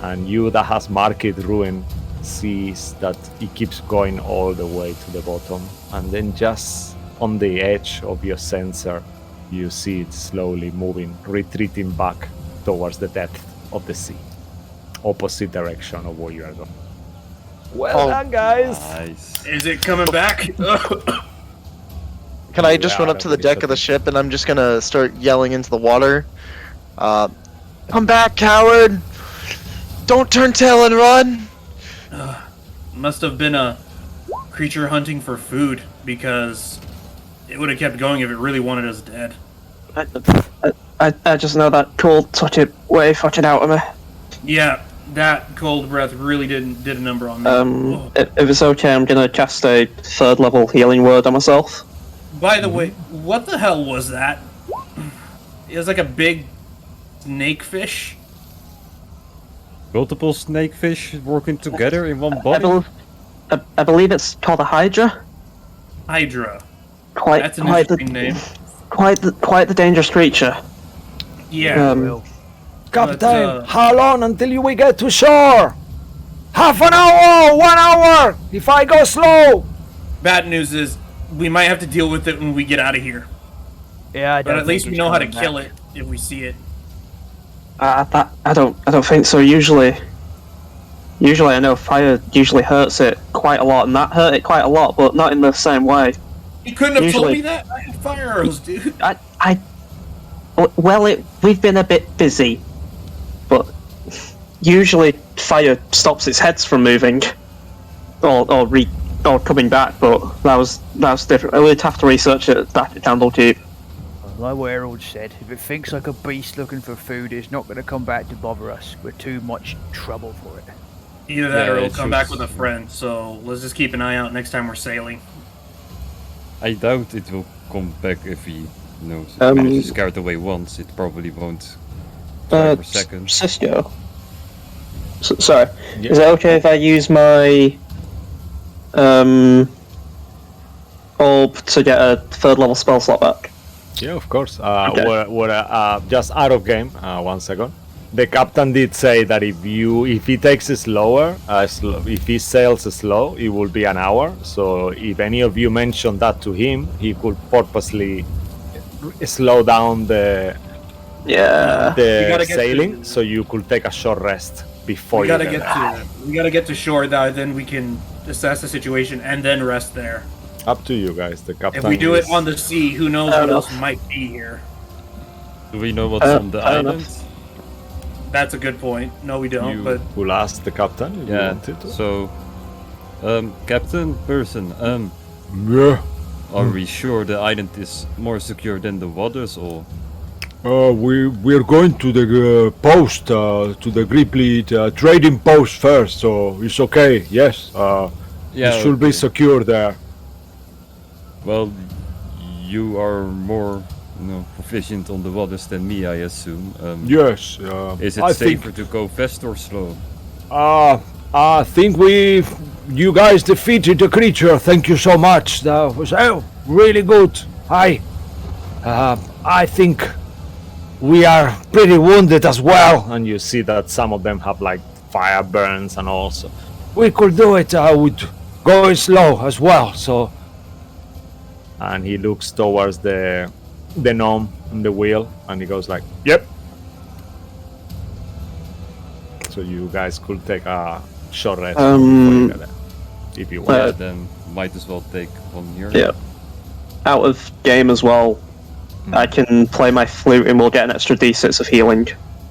And you that has marked ruin sees that he keeps going all the way to the bottom, and then just on the edge of your sensor you see it slowly moving, retreating back towards the depth of the sea, opposite direction of where you are going. Well done, guys. Nice. Is it coming back? Can I just Yeah, run up to the deck of the ship and I'm just gonna start yelling into the water? Come back, coward! Don't turn tail and run! Must have been a creature hunting for food, because it would have kept going if it really wanted us dead. I just know that cold took it way fucking out of me. Yeah, that cold breath really did a number on me. If it's okay, I'm gonna cast a 3rd level healing word on myself. By the way, what the hell was that? It was like a big snake fish. Multiple snakefish working together in one body? I believe it's called a Hydra. Hydra. Quite, That's an quite interesting the, name. quite the dangerous creature. Yeah. Captain, how long until we get to shore? Half an hour, 1 hour, if I go slow. Bad news is we might have to deal with it when we get out of here. Yeah, I But don't at least think we it's know how to coming kill back. it if we see it. I don't think so. Usually I know fire usually hurts it quite a lot, and that hurt it quite a lot, but not in the same way. You couldn't have told Usually- me that? I have fire arrows, dude. We've been a bit busy, but usually fire stops its heads from moving, or coming back. But that was different. We'd have to research it back at Candlekeep. Like what Harold said, if it thinks like a beast looking for food, it's not going to come back to bother us. We're too much trouble for it. Either that Yeah, or it'll it's come back just- with a friend, so let's just keep an eye out next time we're sailing. I doubt it will come back if he knows. Um, If he's scared away once, it probably won't try for seconds. Cisco. Sorry. Yeah. Is it okay if I use my Or to get a 3rd level spell slot back. Yeah, of course. Okay. Just out of game. 1 second. The captain did say that if he takes it slower, if he sails slow, it will be an hour. So if any of you mention that to him, he could purposely slow down the Yeah. We gotta get sailing, to- so you could take a short rest before We you gotta get get there. we gotta get to shore. Then we can assess the situation and then rest there. Up to you guys. The captain. If we do it is- on the sea, who knows Fair what enough. else might be here? Do we know what's on the fair island? enough. That's a good point. No, we don't. You- But We'll ask the captain if you Yeah. wanted to. So, Captain Person, Yeah. are we sure the island is more secure than the waters, or? We're going to the post, to the Gripply trading post first, so it's okay. Yes, Yeah, it should be okay. secure there. Well, you are more, proficient on the waters than me, I assume. Yes, Is it I safer think. to go fast or slow? I think you guys defeated the creature. Thank you so much. That was really good. I think we are pretty wounded as well, and you see that some of them have like fire burns, and also we could do it with going slow as well. So, and he looks towards the gnome on the wheel, and he goes like, "Yep." So you guys could take a short rest before you get there, if you want. Yeah, then might as well take one here. Yeah. Out of game as well, I can play my flute and we'll get an extra d6 of healing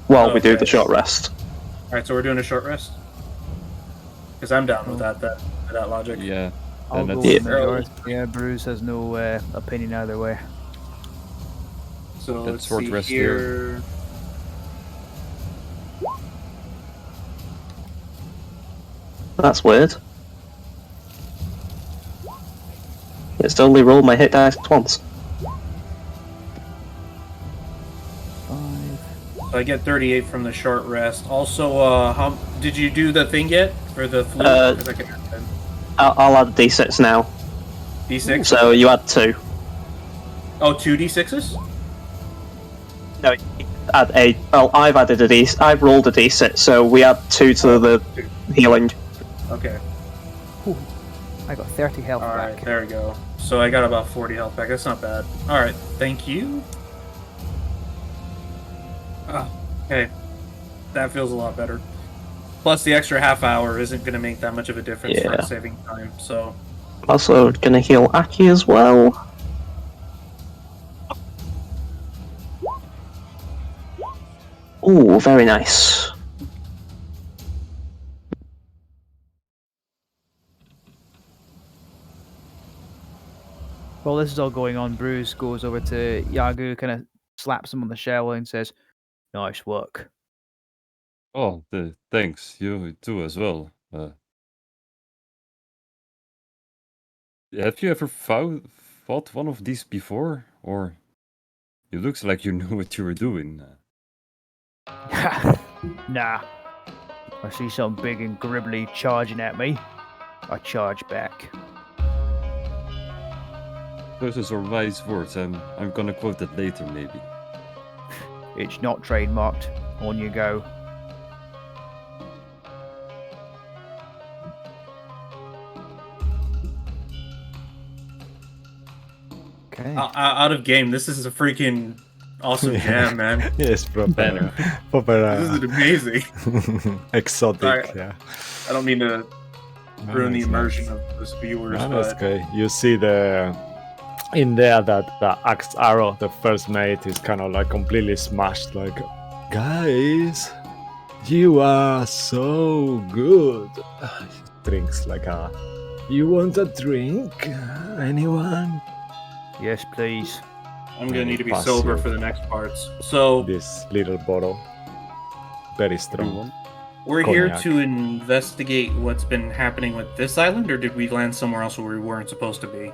while we do Okay. the short rest. all right, so we're doing a short rest. Because I'm down with that logic. Yeah. I'll Then go let's- with majority. Yeah, Bruce has no opinion either way. So Let's let's short see rest here. That's weird. It's only rolled my hit dice once. 5. So I get 38 from the short rest. Also, how did you do the thing yet for the flute? 'Cause I can I'll add d6 now. D6. So you add 2. Oh, 2 D6s. No, add a. Well, I've added a d. I've rolled a d6, so we add 2 to the healing. Okay. I got 30 health All right. back. There we go. So I got about 40 health back. That's not bad. All right. Thank you. Oh, okay. That feels a lot better. Plus, the extra half hour isn't going to make that much of a difference for Yeah. saving time. So, Also, gonna heal Aki as well. Ooh, very nice. While this is all going on, Bruce goes over to Yagu, kind of slaps him on the shoulder and says, "Nice work." Oh, thanks. You too as well. Have you ever fought one of these before? Or it looks like you knew what you were doing. Nah. I see something big and gribbly charging at me. I charge back. Those are wise words. I'm gonna quote that later, maybe. It's not trademarked. On you go. Okay. out of game, this is a freaking awesome jam, man. Yes, proper, Banner. proper This is amazing. exotic. Sorry. Yeah. I don't mean to ruin the Nice, immersion nice. of those viewers, No, but that's okay. You see in there that the axe arrow, the first mate, is kind of like completely smashed. Like, guys, you are so good. He drinks like a. You want a drink? Anyone? Yes, please. I'm gonna need to be Pass sober you. for the next parts. So This little bottle, very strong. Everyone? we're here Cognac. to investigate what's been happening with this island, or did we land somewhere else where we weren't supposed to be?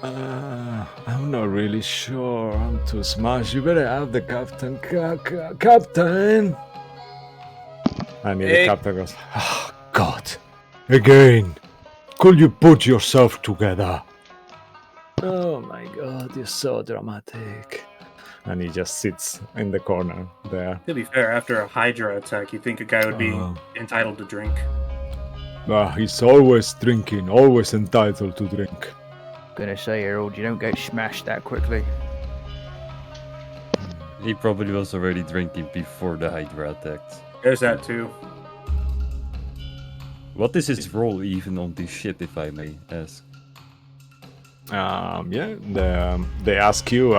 I'm not really sure. I'm too smashed. You better have the captain. Captain! And the Hey. captain goes, oh, God. Again. Could you put yourself together? Oh my god, you're so dramatic. And he just sits in the corner there. To be fair, after a Hydra attack, you'd think a guy would be entitled to drink. He's always drinking, always entitled to drink. Gonna say, Harold, you don't get smashed that quickly. He probably was already drinking before the Hydra attacked. There's that too. What is his role even on this ship, if I may ask? They ask you,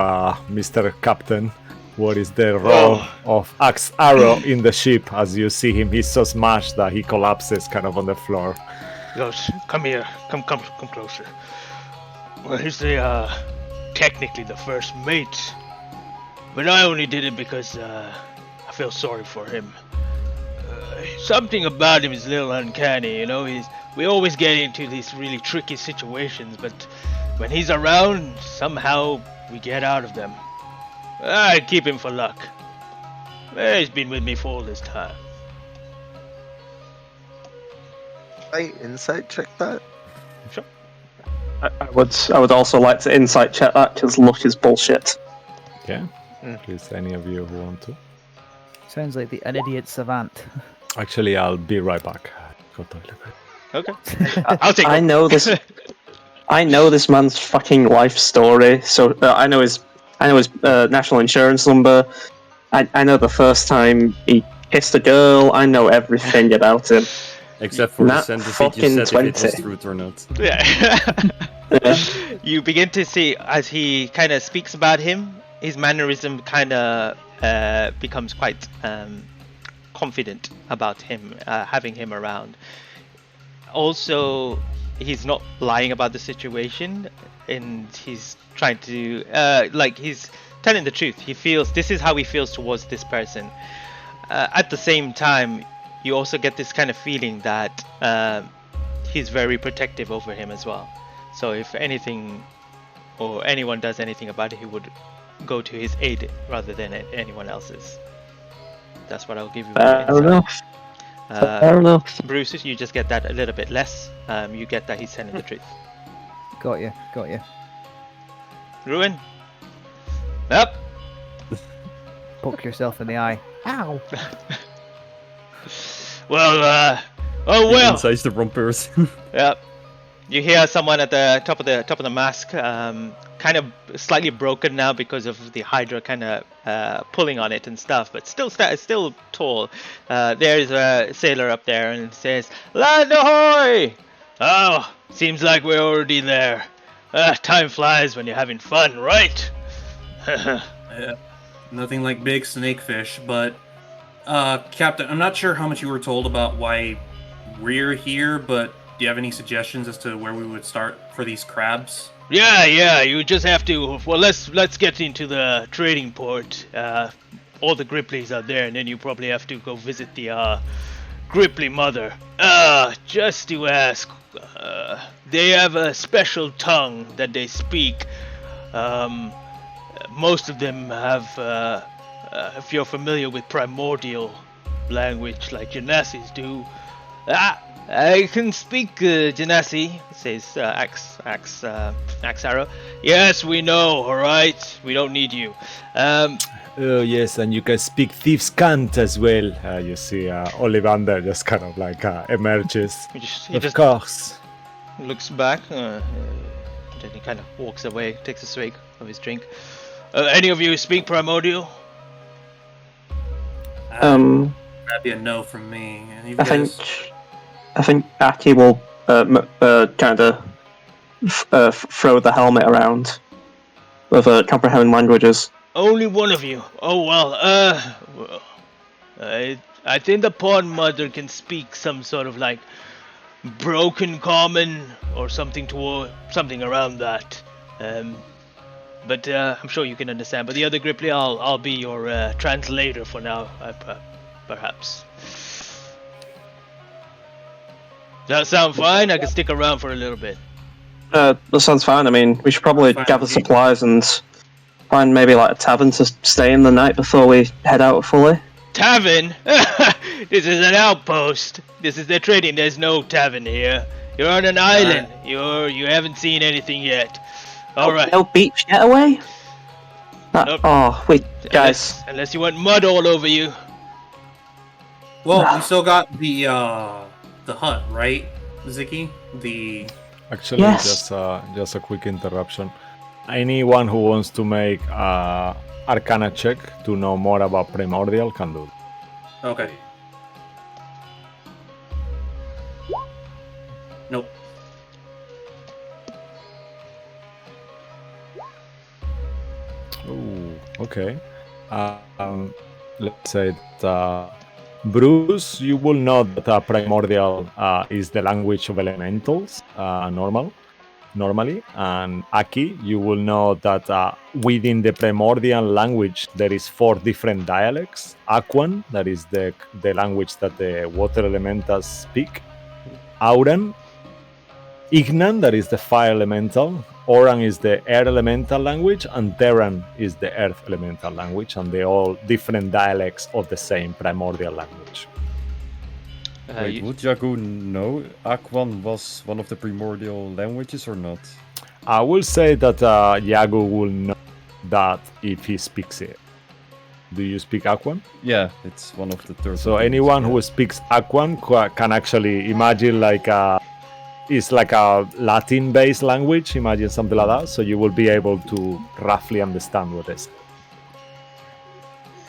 Mr. Captain, what is the role of Axe Arrow in the ship? As you see him, he's so smashed that he collapses kind of on the floor. He goes, come here, come closer. Well, he's technically the first mate, but I only did it because I feel sorry for him. Something about him is a little uncanny, you know. We always get into these really tricky situations, but when he's around, somehow we get out of them. I keep him for luck. He's been with me for all this time. I insight check that. Sure. I would also like to insight check that because luck is bullshit. Yeah. Please, any of you who want to? Sounds like an idiot savant. Actually, I'll be right back. Go toilet. Okay. I'll take I it. know this. I know this man's fucking life story. So I know his national insurance number. I know the first time he kissed a girl. I know everything about him. Except for the Not sentence that you fucking said if it was 20. truth or not. Yeah. You begin to see as he kind of speaks about him, his mannerism kind of becomes quite confident about him, having him around. Also, he's not lying about the situation, and he's trying to he's telling the truth. He feels this is how he feels towards this person. At the same time, you also get this kind of feeling that he's very protective over him as well. So if anything or anyone does anything about it, he would go to his aid rather than anyone else's. That's what I'll give you. Fair enough. Fair enough. Bruce, you just get that a little bit less. You get that he's telling the truth. Got you. Ruin. Up. Poke yourself in the eye. Ow. Well, Inside's the wrong person. Yep. You hear someone at the top of the mast, kind of slightly broken now because of the Hydra kind of pulling on it and stuff, but still tall. There's a sailor up there and says, "Land ahoy!" Oh, seems like we're already there. Time flies when you're having fun, right? Nothing like big snakefish, but Captain, I'm not sure how much you were told about why we're here, but do you have any suggestions as to where we would start for these crabs? Yeah. You just have to. Well, let's get into the trading port. All the Grippleys are there, and then you probably have to go visit the Gripply mother. Just to ask, they have a special tongue that they speak. Most of them have, if you're familiar with primordial language like Genasi's do. I can speak Genasi, says Axe Arrow. Yes, we know, alright? We don't need you. Oh yes, and you can speak Thieves' Cant as well. You see Ollivander just kind of like emerges. He Of just course. looks back, then he kind of walks away, takes a swig of his drink. Any of you speak primordial? That'd be a no from me. And you guys... I think Aki will kind of throw the helmet around with comprehend languages. Only one of you. Oh well. I think the Pawn Mother can speak some sort of like broken common or something around that. But I'm sure you can understand. But the other Gripply, I'll be your translator for now, perhaps. Does that sound fine? I can stick around for a little bit. That sounds fine. I mean, we should probably gather supplies and find maybe like a tavern to stay in the night before we head out fully. Tavern? This is an outpost. This is the trading. There's no tavern here. You're on an island. You haven't seen anything yet. All right. No beach getaway? Nope. Oh, wait, guys. Unless you want mud all over you. Well, we still got the hut, right, Ziki? Actually, Yes. just a quick interruption. Anyone who wants to make Arcana check to know more about Primordial can do it. Okay. Nope. Ooh, okay. Let's say that Bruce, you will know that Primordial is the language of elementals, normally, and Aki, you will know that within the Primordial language there is 4 different dialects. Aquan, that is the language that the water elementals speak. Auran, Ignan, that is the fire elemental. Oran is the air elemental language, and Terran is the earth elemental language, and they're all different dialects of the same primordial language. Wait, would Jagu know Aquan was one of the primordial languages or not? I will say that Yagu will know that if he speaks it. Do you speak Aquan? Yeah, it's one of the turtle. So anyone who speaks Aquan can actually imagine it's like a Latin-based language. Imagine something like that. So you will be able to roughly understand what it is.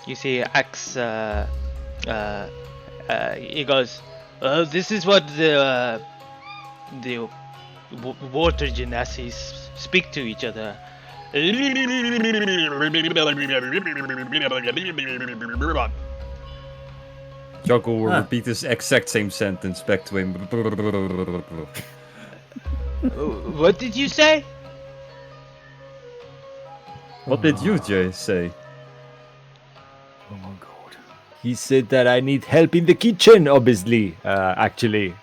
You see Axe, he goes, this is what the water genasties speak to each other. Jagu will repeat this exact same sentence back to him. What did you say? What did you, Jay, say? Oh my god. He said that I need help in the kitchen, obviously, actually.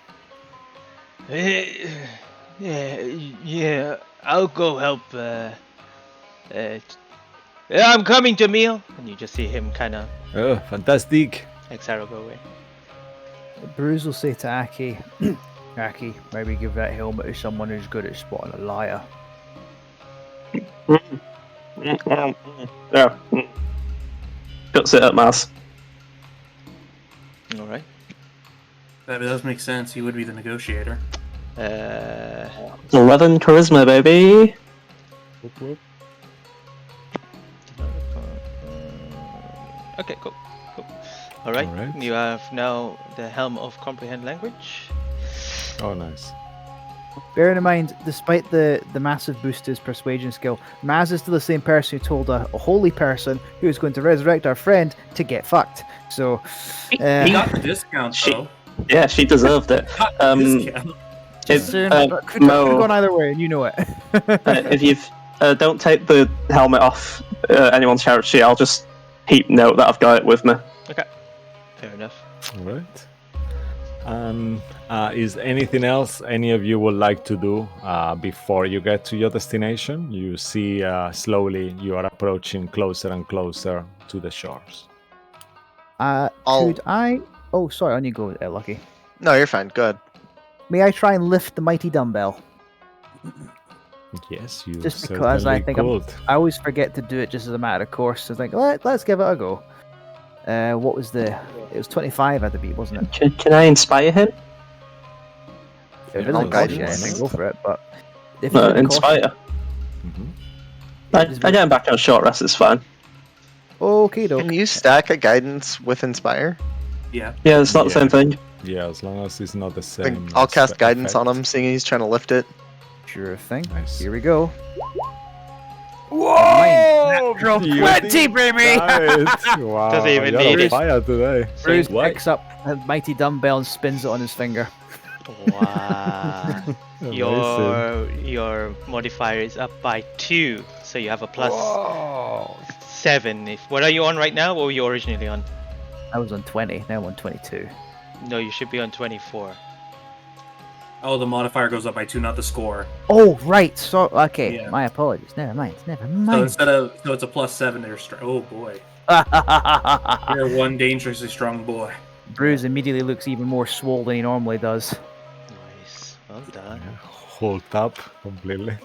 Yeah, I'll go help. I'm coming, Jamil. And you just see him kind of Oh, fantastic. Xaro go away. Bruce will say to Aki, Aki, maybe give that helmet to someone who's good at spotting a liar. Yeah. Cuts it up, Maz. All right. That does make sense. He would be the negotiator. 11 charisma, baby. Okay, cool. All right. All right. You have now the helm of comprehend language. Oh, nice. Bearing in mind, despite the massive boost to his persuasion skill, Maz is still the same person who told a holy person who is going to resurrect our friend to get fucked. So, He got the discount, though. Yeah, she deserved it. Discount. could have gone either way, and you know it. If you don't take the helmet off anyone's character sheet, I'll just keep note that I've got it with me. Okay. Fair enough. All right. Is anything else any of you would like to do before you get to your destination? You see slowly you are approaching closer and closer to the shores. Could I? Oh, sorry, on you go, Lucky. No, you're fine. Good. May I try and lift the mighty dumbbell? Yes, you Just because I think could. I always forget to do it just as a matter of course. I think let's give it a go. What was it was 25 at the beat, wasn't it? Can I inspire him? If it Yeah, doesn't cost you guidance. anything, go for it. But if it didn't cost Inspire. Mhm. I get him back on short rest, it's fine. you- Okay, Can you stack a guidance with Inspire? Yeah. Yeah, it's not the same thing. Yeah, as long as it's not the I same. think I'll cast guidance on effect. him, seeing he's trying to lift it. Sure thing. Nice. Here we go. Whoa! Natural Beauty. 20, baby! Nice. Wow, Doesn't even you're need on it. fire today. Bruce What? picks up a mighty dumbbell and spins it on his finger. Wow. Amazing. your modifier is up by 2, so you have a plus Whoa. 7. What are you on right now? What were you originally on? I was on 20, now I'm on 22. No, you should be on 24. Oh, the modifier goes up by 2, not the score. Oh, right. So, okay. Yeah. My apologies. Never mind. Never So mind. so it's a +7 there. Oh boy, you're one dangerously strong boy. Bruce immediately looks even more swole than he normally does. Nice. Well done. Hold up completely.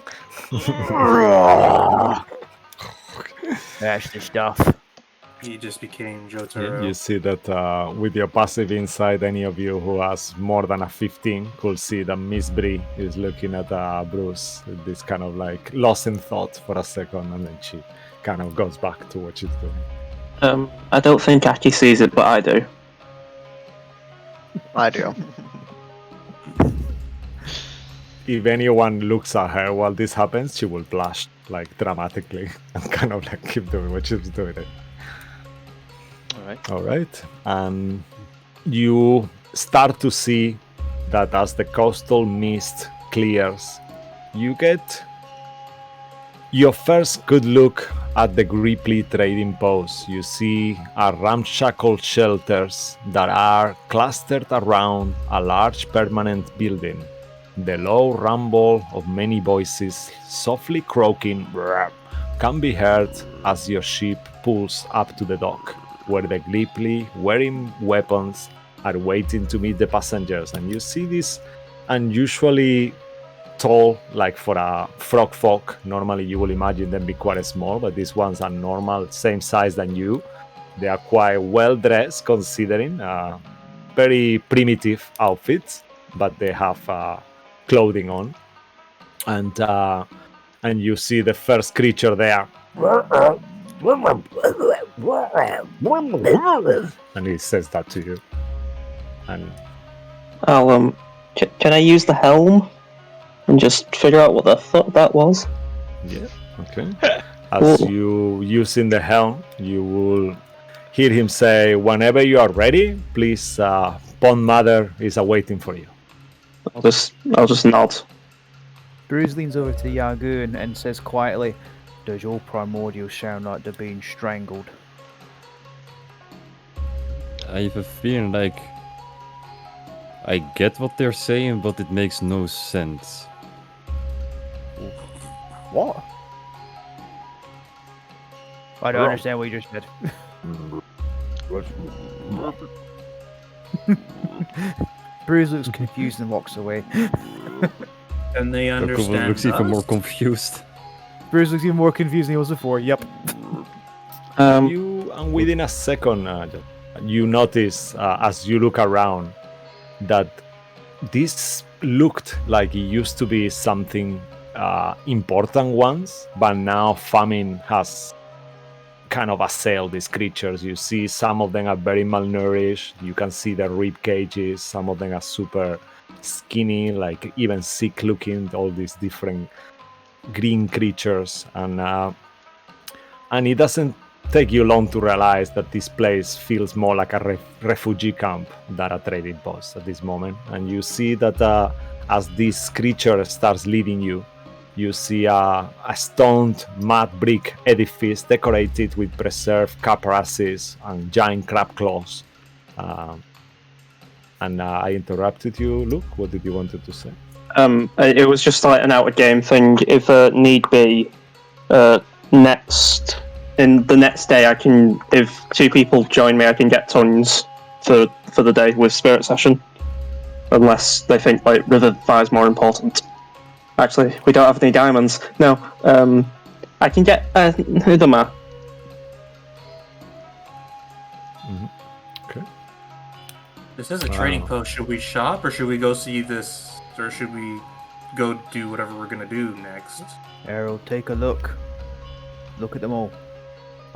That's the stuff. He just became Yeah, Jotaro. you see that with your passive insight, any of you who has more than a 15 could see that Miss Bree is looking at Bruce, with this kind of like lost in thought for a second, and then she kind of goes back to what she's doing. I don't think Aki sees it, but I do. I do. If anyone looks at her while this happens, she will blush like dramatically and kind of like keep doing what she's doing. All right. All right. And you start to see that as the coastal mist clears, you get your first good look at the Gripply trading post. You see a ramshackle shelters that are clustered around a large permanent building. The low rumble of many voices softly croaking can be heard as your ship pulls up to the dock, where the Gripply wearing weapons are waiting to meet the passengers. And you see this unusually tall, like for a frog folk. Normally you will imagine them be quite small, but these ones are normal, same size than you. They are quite well dressed considering very primitive outfits, but they have clothing on. And you see the first creature there. And he says that to you. And I'll can I use the helm and just figure out what the fuck that was? yeah, okay. As you using the helm, you will hear him say, "Whenever you are ready, please, Pond Mother is awaiting for you." I'll just nod. Bruce leans over to Yagoon and says quietly, "Does your primordial sound like they're being strangled?" I have a feeling like I get what they're saying, but it makes no sense. What? I don't understand what you just said. Bruce looks confused and walks away. And they Rocco understand looks even more us? confused. Bruce looks even more confused than he was before. Yep. You and within a second, you notice as you look around that this looked like it used to be something important once, but now famine has kind of assailed these creatures. You see some of them are very malnourished. You can see the rib cages. Some of them are super skinny, like even sick looking. All these different green creatures, and it doesn't take you long to realize that this place feels more like a refugee camp than a trading post at this moment. And you see that as this creature starts leading you, you see a stoned mud brick edifice decorated with preserved caparasses and giant crab claws. And I interrupted you, Luke. What did you wanted to say? It was just like an out of game thing. If need be, in the next day, I can. If two people join me, I can get tons for the day with Spirit Session, unless they think like Revivify is more important. Actually, we don't have any diamonds. No, I can get Hidama. Okay. This is a trading post. Should we shop or should we go see this? Or should we go do whatever we're gonna do next? Errol, take a look. Look at them all.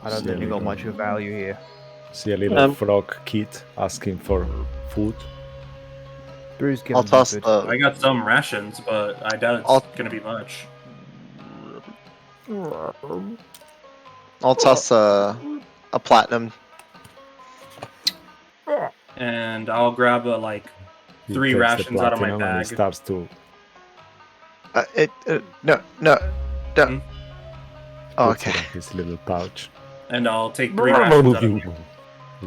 I don't think they got much of value here. See a little frog kid asking for food. Bruce, give I'll him some toss food. the. I got some rations, but I doubt it's I'll- gonna be much. I'll toss a platinum. And I'll grab like He 3 takes the rations out of my platinum and bag. he starts to No. Hmm? Oh, puts it okay. in his little pouch. And I'll take 3 rations out of He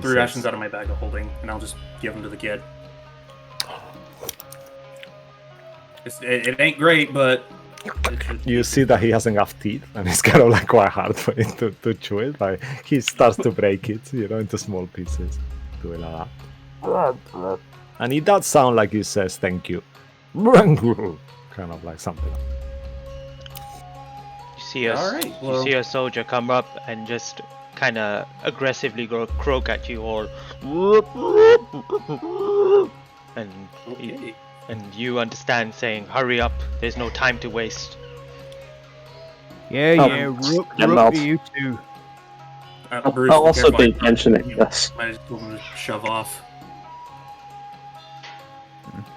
three says, rations out of my bag of holding, and I'll just give them to the kid. It ain't great, but it should You see that he hasn't got teeth, and it's kind of like quite hard for him to chew it. Like he starts to break it, into small pieces. Do it like that. And it does sound like he says thank you. Kind of like something. You see a All right, you well- see a soldier come up and just kind of aggressively go croak at you, or and Okay. you understand, saying, "Hurry up! There's no time to waste." Yeah, Oh, yeah, rook, yeah, rook Mel. to you too. Bruce, I'll also careful, be mentioning this. Might just go and shove off.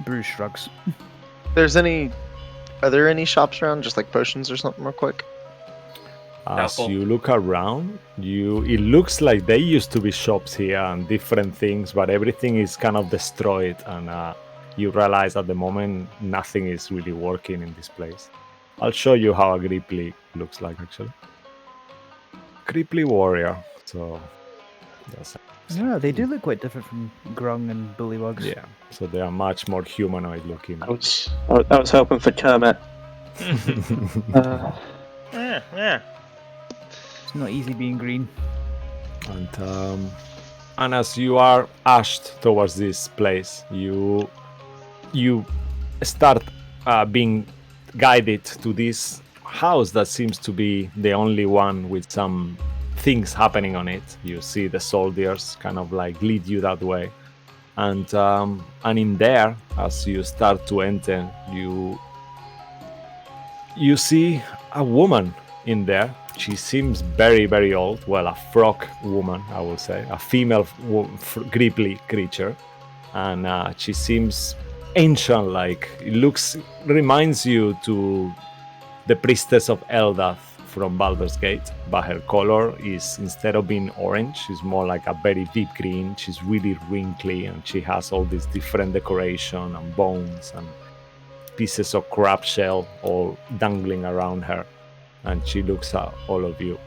Bruce shrugs. Are there any shops around, just like potions or something, real quick? As Doubtful. you look around, it looks like there used to be shops here and different things, but everything is kind of destroyed, and you realize at the moment nothing is really working in this place. I'll show you how a Gripply looks like, actually. Gripply warrior. So that's Yeah, they do look quite different from Grung and Bullywugs. yeah. So they are much more humanoid looking. I was hoping for Kermit. Yeah. It's not easy being green. And as you are ashed towards this place, you start being guided to this house that seems to be the only one with some things happening on it. You see the soldiers kind of like lead you that way, and in there, as you start to enter, you see a woman in there. She seems very, very old. Well, a frog woman, I will say, a female Gripply creature, and she seems ancient. Like reminds you to the priestess of Eldath from Baldur's Gate, but her color is, instead of being orange, is more like a very deep green. She's really wrinkly, and she has all this different decoration and bones and pieces of crab shell all dangling around her, and she looks at all of you.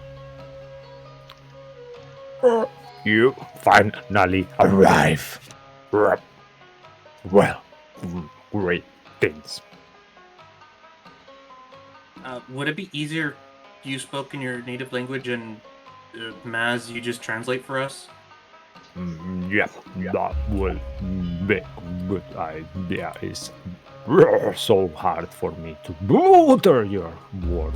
You finally arrive. Well, great things. Would it be easier if you spoke in your native language and Maz, you just translate for us? Yeah, that will be good idea. It's so hard for me to utter your word.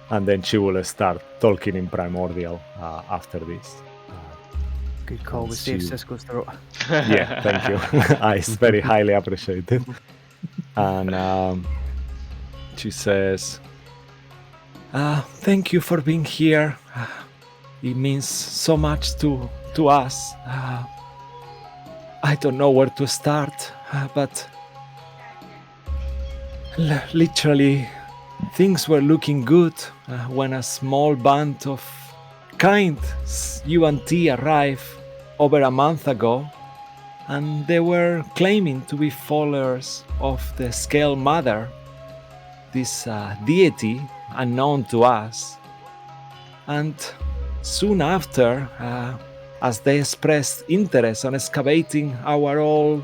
And then she will start talking in Primordial after this. Good call. We saved Cisco's throat. Yeah, thank you. It's very highly appreciated. And she says, thank you for being here. It means so much to us. I don't know where to start, but literally things were looking good when a small band of kind UNT arrived over a month ago, and they were claiming to be followers of the Scale Mother, this deity unknown to us. And soon after, as they expressed interest on excavating our all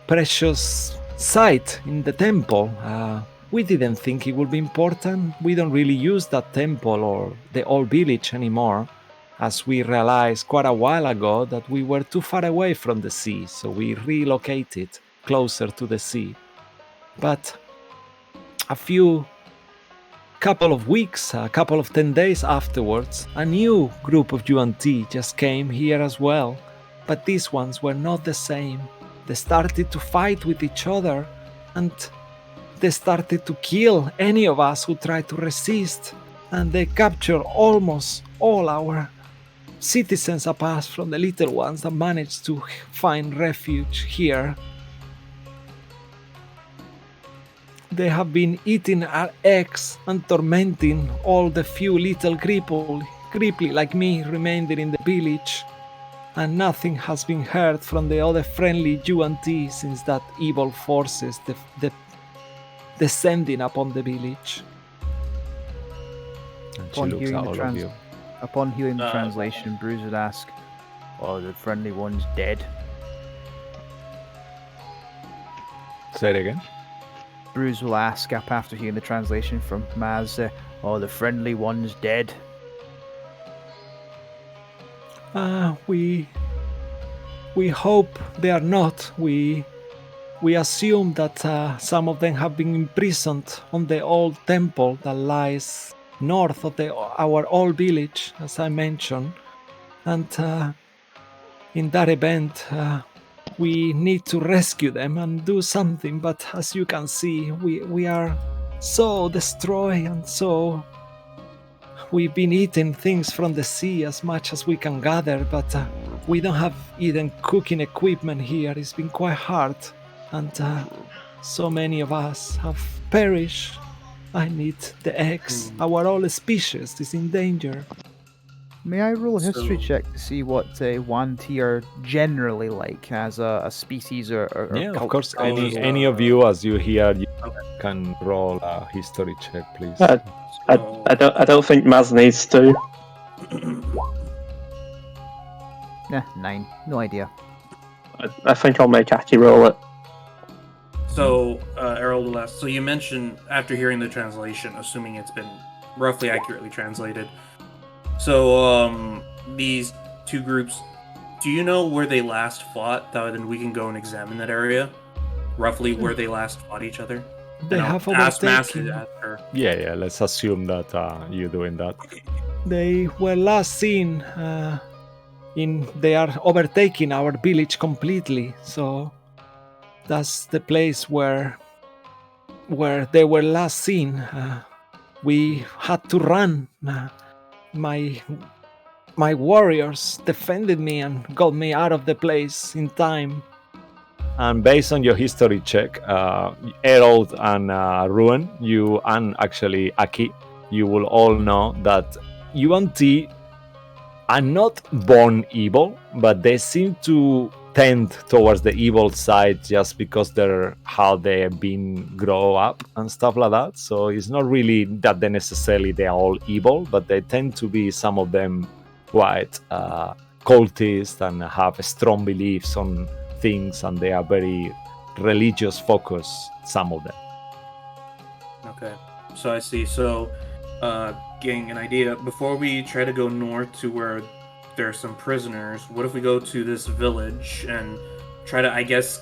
precious site in the temple, we didn't think it would be important. We don't really use that temple or the old village anymore, as we realized quite a while ago that we were too far away from the sea, so we relocated closer to the sea. But a couple of 10 days afterwards, a new group of UNT just came here as well. But these ones were not the same. They started to fight with each other, and they started to kill any of us who tried to resist, and they captured almost all our citizens apart from the little ones that managed to find refuge here. They have been eating our eggs and tormenting all the few little Gripply like me remaining in the village, and nothing has been heard from the other friendly UNT since that evil forces descending upon the village. And she looks at all of you. Upon hearing the translation, Bruce would ask, "Are the friendly ones dead?" Say it again. Bruce will ask after hearing the translation from Maz, "Are the friendly ones dead?" We hope they are not. We assume that some of them have been imprisoned on the old temple that lies north of our old village, as I mentioned. And in that event, we need to rescue them and do something. But as you can see, we are so destroyed and so... We've been eating things from the sea as much as we can gather, but we don't have even cooking equipment here. It's been quite hard, and so many of us have perished. I need the eggs. Our whole species is in danger. May I roll a history So- check to see what Wanti are generally like as a species or Yeah, of culture? course. Oh, Any of you, as you hear, you can roll a history check, please. I don't think Maz needs to. Yeah, 9. No idea. I think I'll make Aki roll it. So, Errol last. So you mentioned after hearing the translation, assuming it's been roughly accurately translated. So, these two groups, do you know where they last fought? Then we can go and examine that area. Roughly where they last fought each other. They And I'll have ask overtaken. Master after. Yeah. Let's assume that you're doing that. They were last seen They are overtaking our village completely. So that's the place where they were last seen. We had to run. My warriors defended me and got me out of the place in time. And based on your history check, Herald and Ruin, you and actually Aki, you will all know that UNT are not born evil, but they seem to tend towards the evil side just because they're how they've been grow up and stuff like that. So it's not really that they're all evil, but they tend to be, some of them, quite cultist and have strong beliefs on things, and they are very religious focused, some of them. Okay, so I see. So, getting an idea, before we try to go north to where there are some prisoners, what if we go to this village and try to, I guess,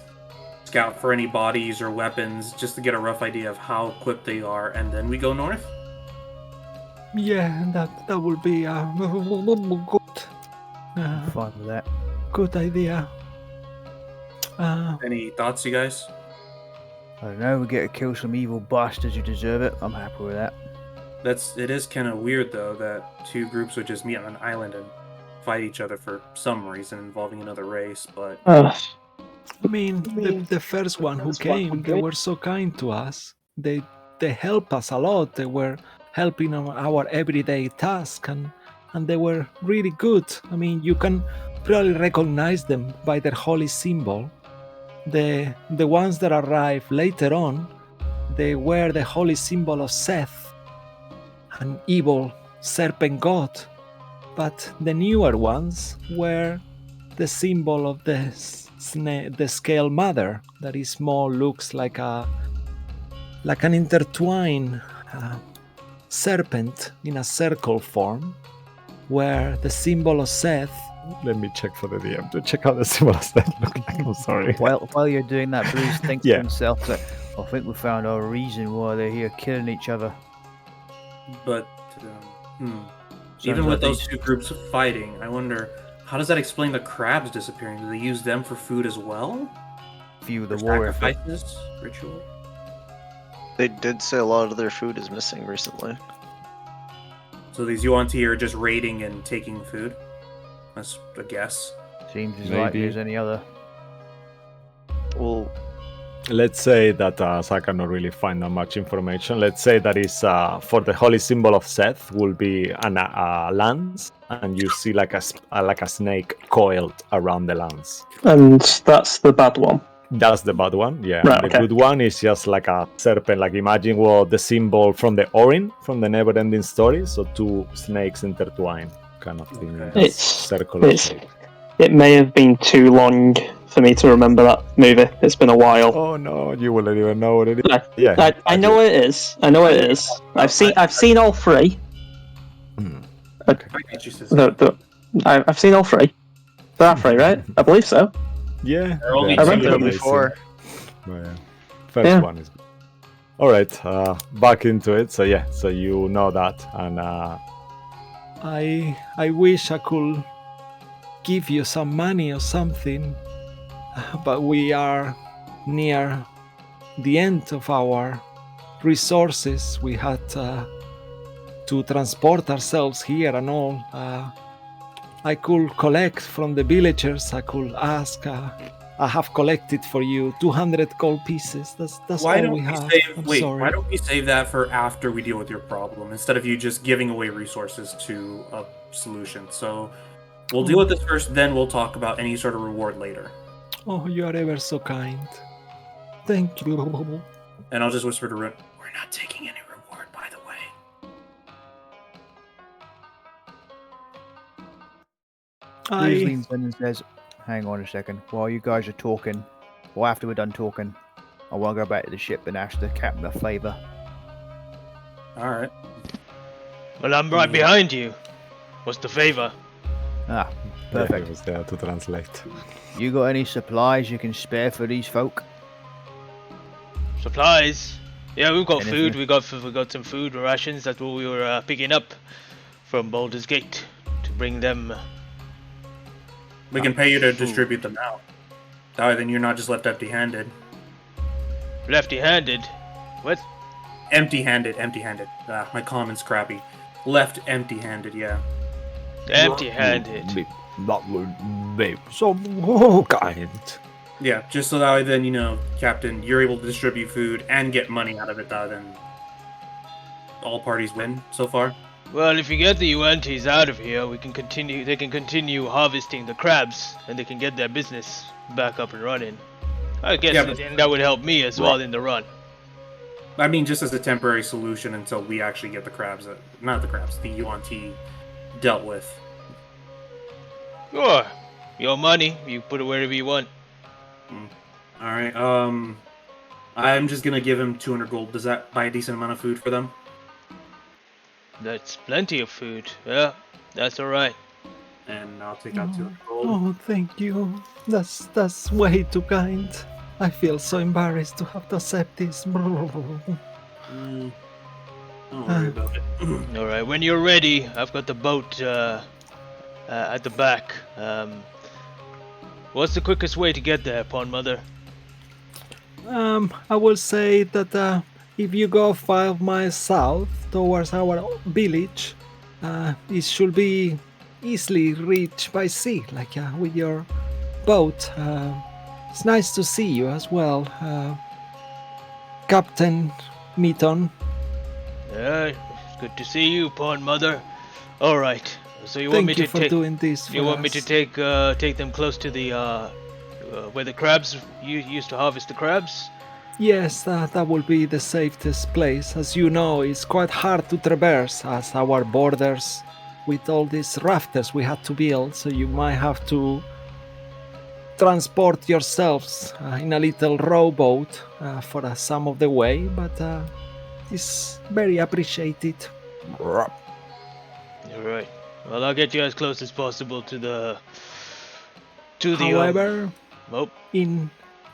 scout for any bodies or weapons, just to get a rough idea of how equipped they are, and then we go north? Yeah, that would be a I'm fine with that. good idea. Any thoughts, you guys? I don't know, we get to kill some evil bastards who deserve it. I'm happy with that. It is kind of weird, though, that two groups would just meet on an island and fight each other for some reason involving another race, but... I mean, the first one who came, they were so kind to us. They helped us a lot. They were helping on our everyday task, and they were really good. I mean, you can probably recognize them by their holy symbol. The ones that arrived later on, they wear the holy symbol of Seth, an evil serpent god. But the newer ones wear the symbol of the scale mother, that is more looks like an intertwined serpent in a circle form, where the symbol of Seth... Let me check for the DM to check out the symbol of Seth look like. I'm sorry. While you're doing that, Bruce thinks Yeah. to himself that I think we found our reason why they're here killing each other. But, Sounds even like with those these- two groups fighting, I wonder, how does that explain the crabs disappearing? Do they use them for food as well? View the For warrior. sacrifices? Ritual? They did say a lot of their food is missing recently. So these Yuan-Ti are just raiding and taking food? That's a guess. Seems as Maybe. likely as any other. Well, Let's say that, as I cannot really find that much information, let's say that is for the holy symbol of Seth will be a lance, and you see like a snake coiled around the lance. And that's the bad one. That's the bad one, yeah. Right, The okay. good one is just like a serpent. Like imagine what the symbol from the Orin, from the Never-Ending Story. So two snakes intertwined, kind of thing. Okay. That's It's- circular it's- shape. It may have been too long for me to remember that movie. It's been a while. Oh no, you wouldn't even know what it is. Yeah, I know what it is. I know what it is. I've seen all three. Hmm. I get you, sister. I've seen all three. Halfway, right? I believe so. Yeah, There are only they're two remember amazing. before. But, yeah, first Yeah. one is good. All right, back into it. So yeah, so you know that, and I wish I could give you some money or something, but we are near the end of our resources. We had to transport ourselves here and all. I could collect from the villagers. I could ask. I have collected for you 200 gold pieces. That's Why all don't we we have. save? I'm Wait, sorry. why don't we save that for after we deal with your problem instead of you just giving away resources to a solution? So we'll deal with this first, then we'll talk about any sort of reward later. Oh, you are ever so kind. Thank you. And I'll just whisper to Rune, we're not taking any reward, by the way. Bruce I leans in and says, "Hang on a second. While you guys are talking, or after we're done talking, I want to go back to the ship and ask the captain a favor." All right. Well, I'm right behind you. What's the favor? Ah, Yeah, he perfect. was there to translate. You got any supplies you can spare for these folk? Supplies? Yeah, we've got Anything? food. We got some food rations. That's what we were picking up from Baldur's Gate to bring them. We can pay you to distribute them out. That way, then you're not just left empty-handed. Lefty-handed. What? Empty-handed. Ah, my comment's crappy. Left empty-handed, yeah. Empty-handed. That would be so kind. Yeah, just so that way then, Captain, you're able to distribute food and get money out of it, then all parties win so far. Well, if you get the Yuan-Tis out of here, we can continue. They can continue harvesting the crabs, and they can get their business back up and running. I guess Yeah, but- then that would help me as well in the run. I mean, just as a temporary solution until we actually get the crabs, the Yuan-Ti dealt with. Sure. Your money. You put it wherever you want. Alright, I'm just gonna give him 200 gold. Does that buy a decent amount of food for them? That's plenty of food. Yeah, that's alright. And I'll take out 200 gold. Oh, thank you. That's way too kind. I feel so embarrassed to have to accept this. Don't worry about it. Alright, when you're ready, I've got the boat at the back. What's the quickest way to get there, Pawn Mother? I will say that if you go 5 miles south towards our village, it should be easily reached by sea, like with your boat. It's nice to see you as well, Captain Meaton. Yeah, it's good to see you, Pawn Mother. Alright, so you want me Thank you to for take... doing this for You want me to us. take them close to the where the crabs you used to harvest the crabs? Yes, that will be the safest place. As you know, it's quite hard to traverse as our borders with all these rafters we had to build, so you might have to transport yourselves in a little rowboat for some of the way, but it's very appreciated. Alright. Well, I'll get you as close as possible to the However,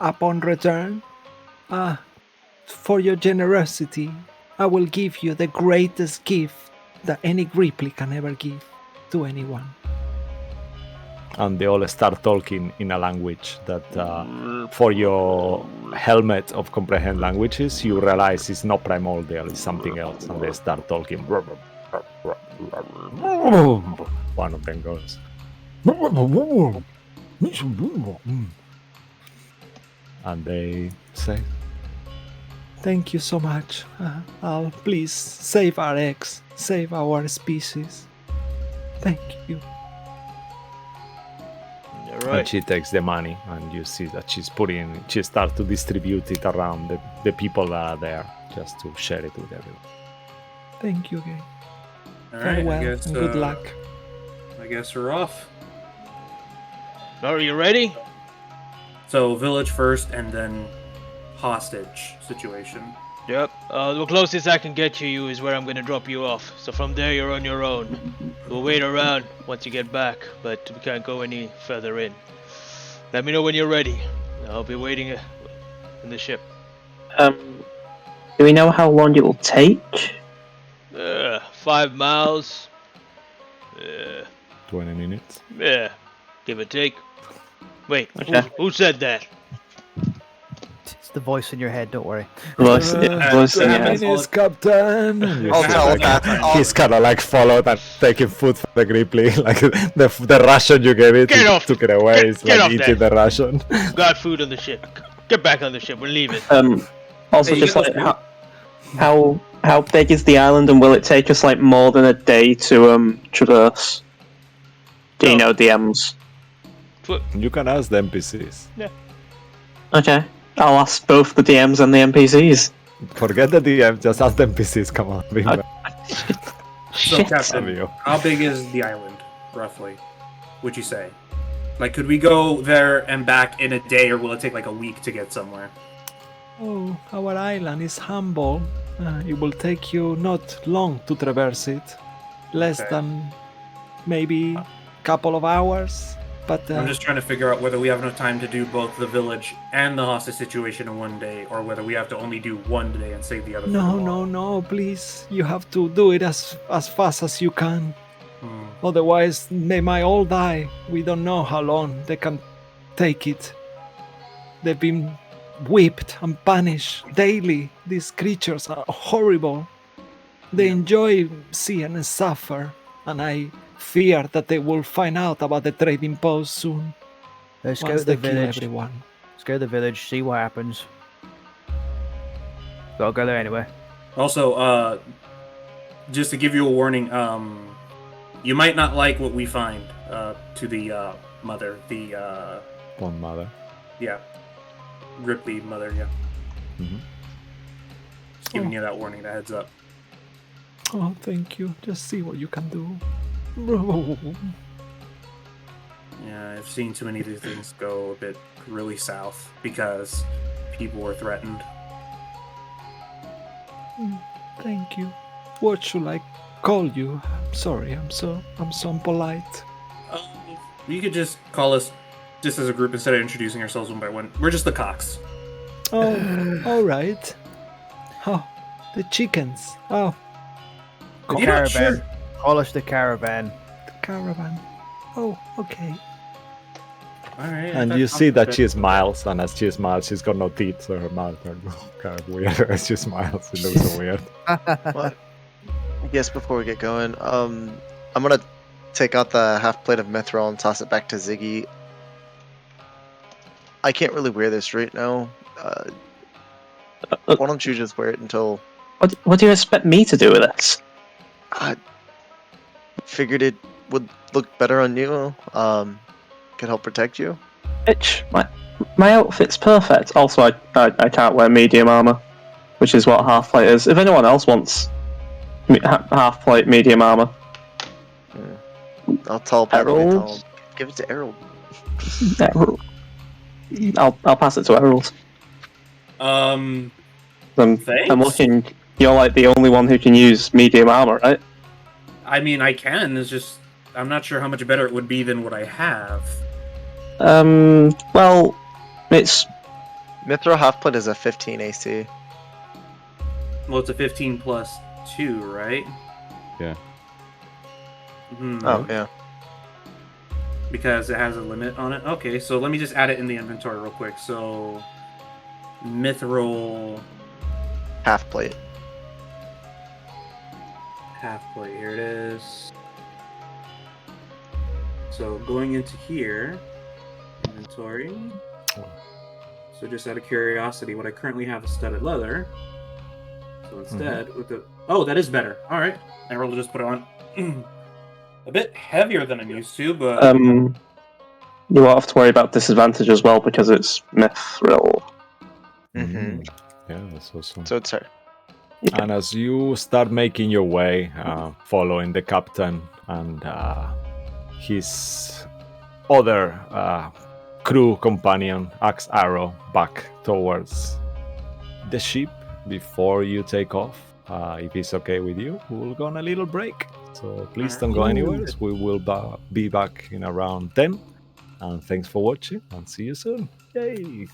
upon return, for your generosity, I will give you the greatest gift that any Gripply can ever give to anyone. And they all start talking in a language that, for your helmet of comprehend languages, you realize it's not primordial, it's something else, and they start talking. One of them goes. And they say, "Thank you so much. I'll please save our eggs, save our species. Thank you." And Alright. she takes the money, and you see that she starts to distribute it around the people that are there, just to share it with everyone. Thank you again. Alright, Farewell and good luck. I guess we're off. Are you ready? So, village first and then hostage situation. Yep. The closest I can get to you is where I'm gonna drop you off. So from there, you're on your own. We'll wait around once you get back, but we can't go any further in. Let me know when you're ready. I'll be waiting in the ship. Do we know how long it will take? 5 miles. 20 minutes. Yeah, give or take. Wait, Okay. who said that? It's the voice in your head. Don't worry. Voice in your head. Minutes, Captain. And you I'll see, tell like, that. he's kind of like followed and taking food for the Gripply. Like the ration you gave it, Get he off. took it away. It's Get like off eating there. the ration. Got food on the ship. Get back on the ship. We're leaving. Also, Hey, you just get like those how big is the island, and will it take us like more than a day to traverse? Do you No. know DMs? You can ask the NPCs. Okay, I'll ask both the DMs and the NPCs. Forget the DM, just ask the NPCs. Come on, bring back. So, Shit. Captain, Amigo. how big is the island, roughly? Would you say? Like, could we go there and back in a day, or will it take like a week to get somewhere? Oh, our island is humble. It will take you not long to traverse it. Less Okay. than maybe a couple of hours. But I'm just trying to figure out whether we have enough time to do both the village and the hostage situation in one day, or whether we have to only do one day and save the other. no, please. You have to do it as fast as you can. Hmm. Otherwise, they might all die. We don't know how long they can take it. They've been whipped and punished daily. These creatures are horrible. They enjoy seeing us suffer, and I fear that they will find out about the trading post soon. Let's go Once to the they kill village. everyone. Let's go to the village. See what happens. Gotta go there anyway. Also, just to give you a warning, you might not like what we find. To the mother, One mother. yeah, Ripley mother, yeah. Mhm. Just giving you that warning, that heads up. Oh, thank you. Just see what you can do. Yeah, I've seen too many of these things go a bit really south because people were threatened. Thank you. What should I call you? I'm sorry. I'm so impolite. You could just call us just as a group instead of introducing ourselves one by one. We're just the Cox. Oh, all right. Oh, the chickens. Oh, The You're not caravan. sure? Call us the caravan. the caravan. Oh, okay. Alright. And you see that she smiles, and as she smiles, she's got no teeth, so her mouth are kind of weird. As she smiles, it looks so weird. What? I guess before we get going, I'm gonna take out the half plate of mithril and toss it back to Ziggy. I can't really wear this right now. Why don't you just wear it until What do you expect me to do with this? I figured it would look better on you. Could help protect you. Bitch, my outfit's perfect. Also, I can't wear medium armor, which is what half plate is. If anyone else wants half plate medium armor, I'll telepathically tell Errol? him. Give it to Errol. I'll pass it to Errol. Thanks. I'm looking. You're like the only one who can use medium armor, right? I mean, I can. It's just I'm not sure how much better it would be than what I have. Well, it's Mithril half plate is a 15 AC. Well, it's a 15 plus 2, right? Yeah. Oh yeah. Because it has a limit on it. Okay, so let me just add it in the inventory real quick. So, mithril Half plate. half plate. Here it is. So going into here, inventory. So just out of curiosity, what I currently have is studded leather. So instead, with the that is better. All right, I will just put it on. A bit heavier than I'm used to, but you won't have to worry about disadvantage as well because it's mithril. Mm-hmm. Yeah, that's awesome. So it's her. And as you start making your way, following the captain and his other crew companion, Axe Arrow, back towards the ship, before you take off, if it's okay with you, we'll go on a little break. So please don't go Ooh. anywhere. We will be back in around 10. And thanks for watching, and see you soon. Yay!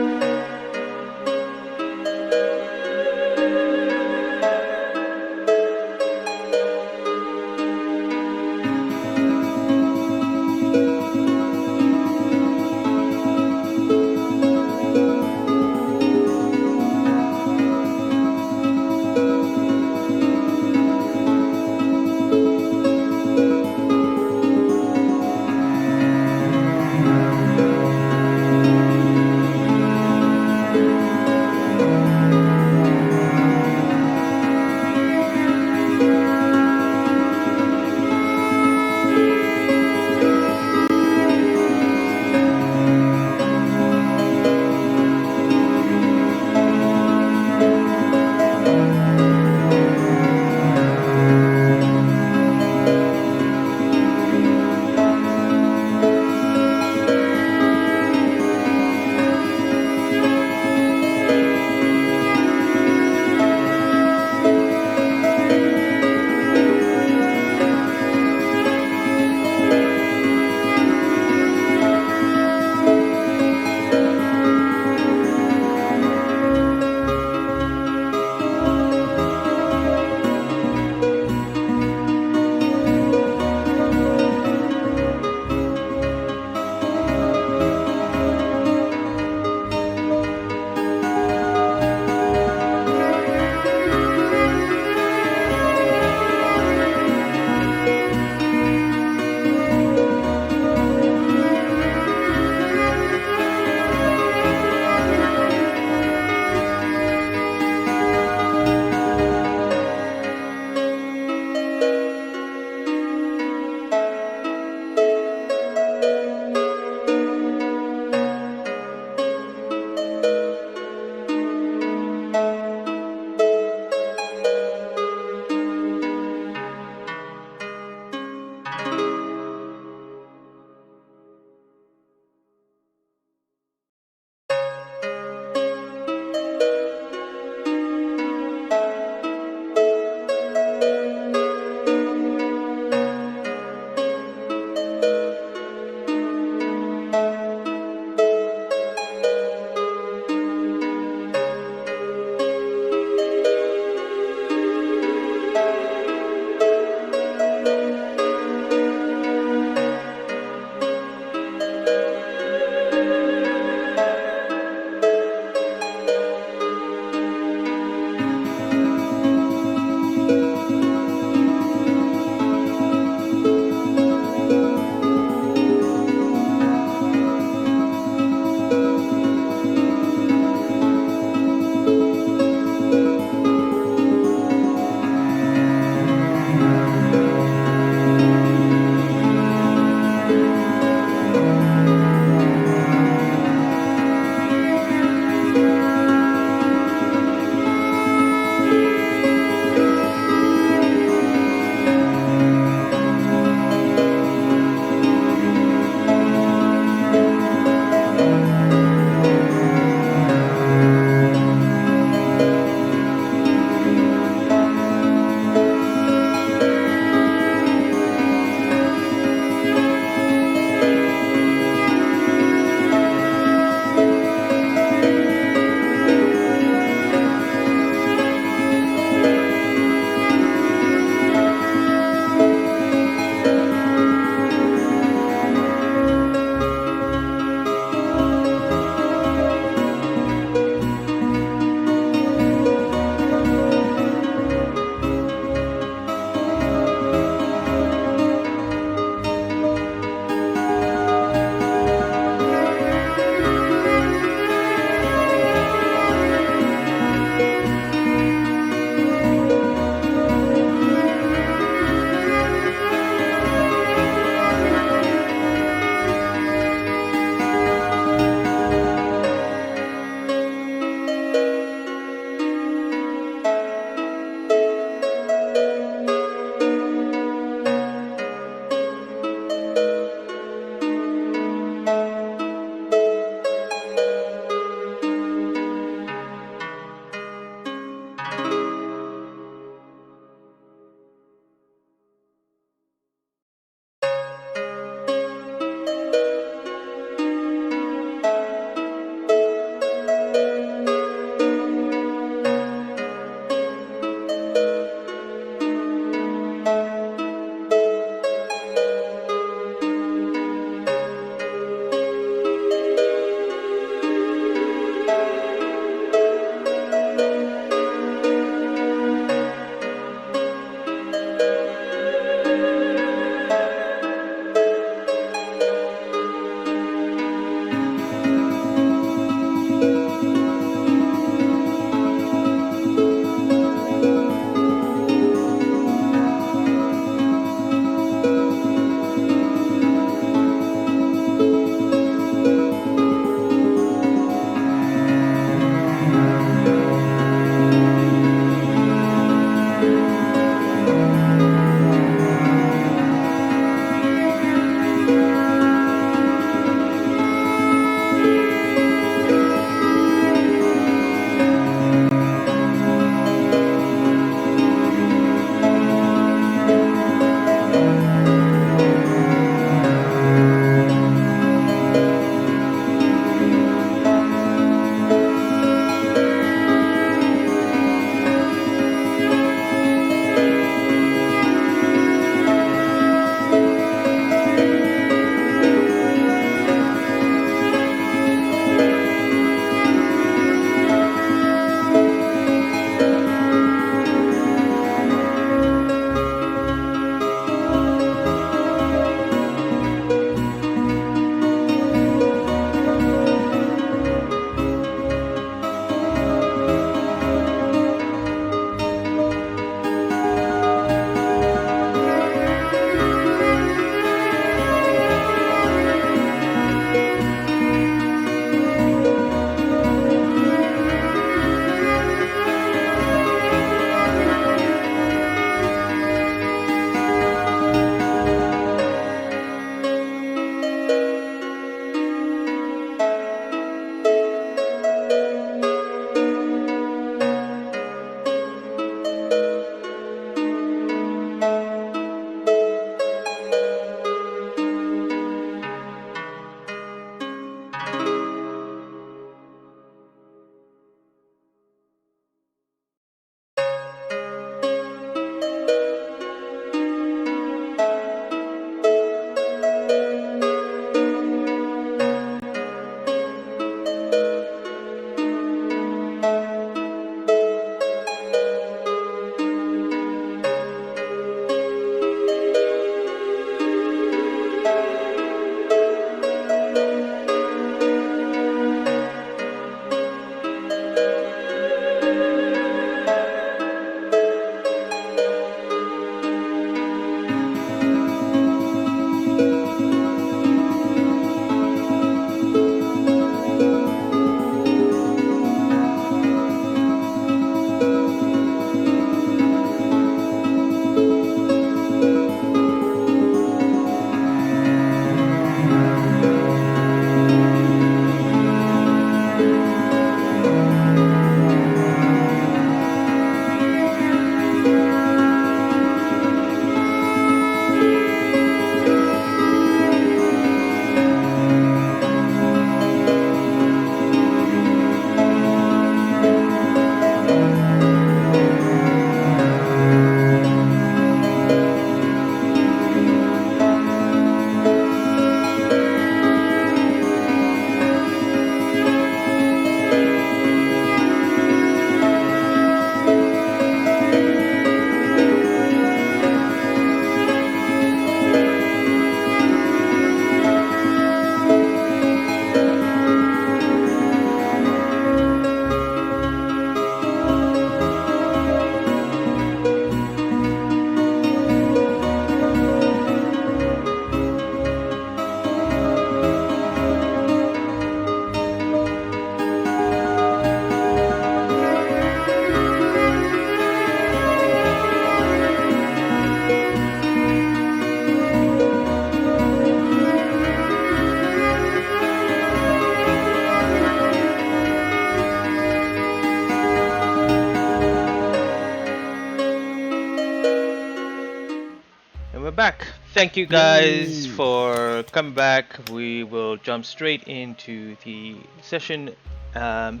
back. Thank you guys for coming back. We will jump straight into the session. All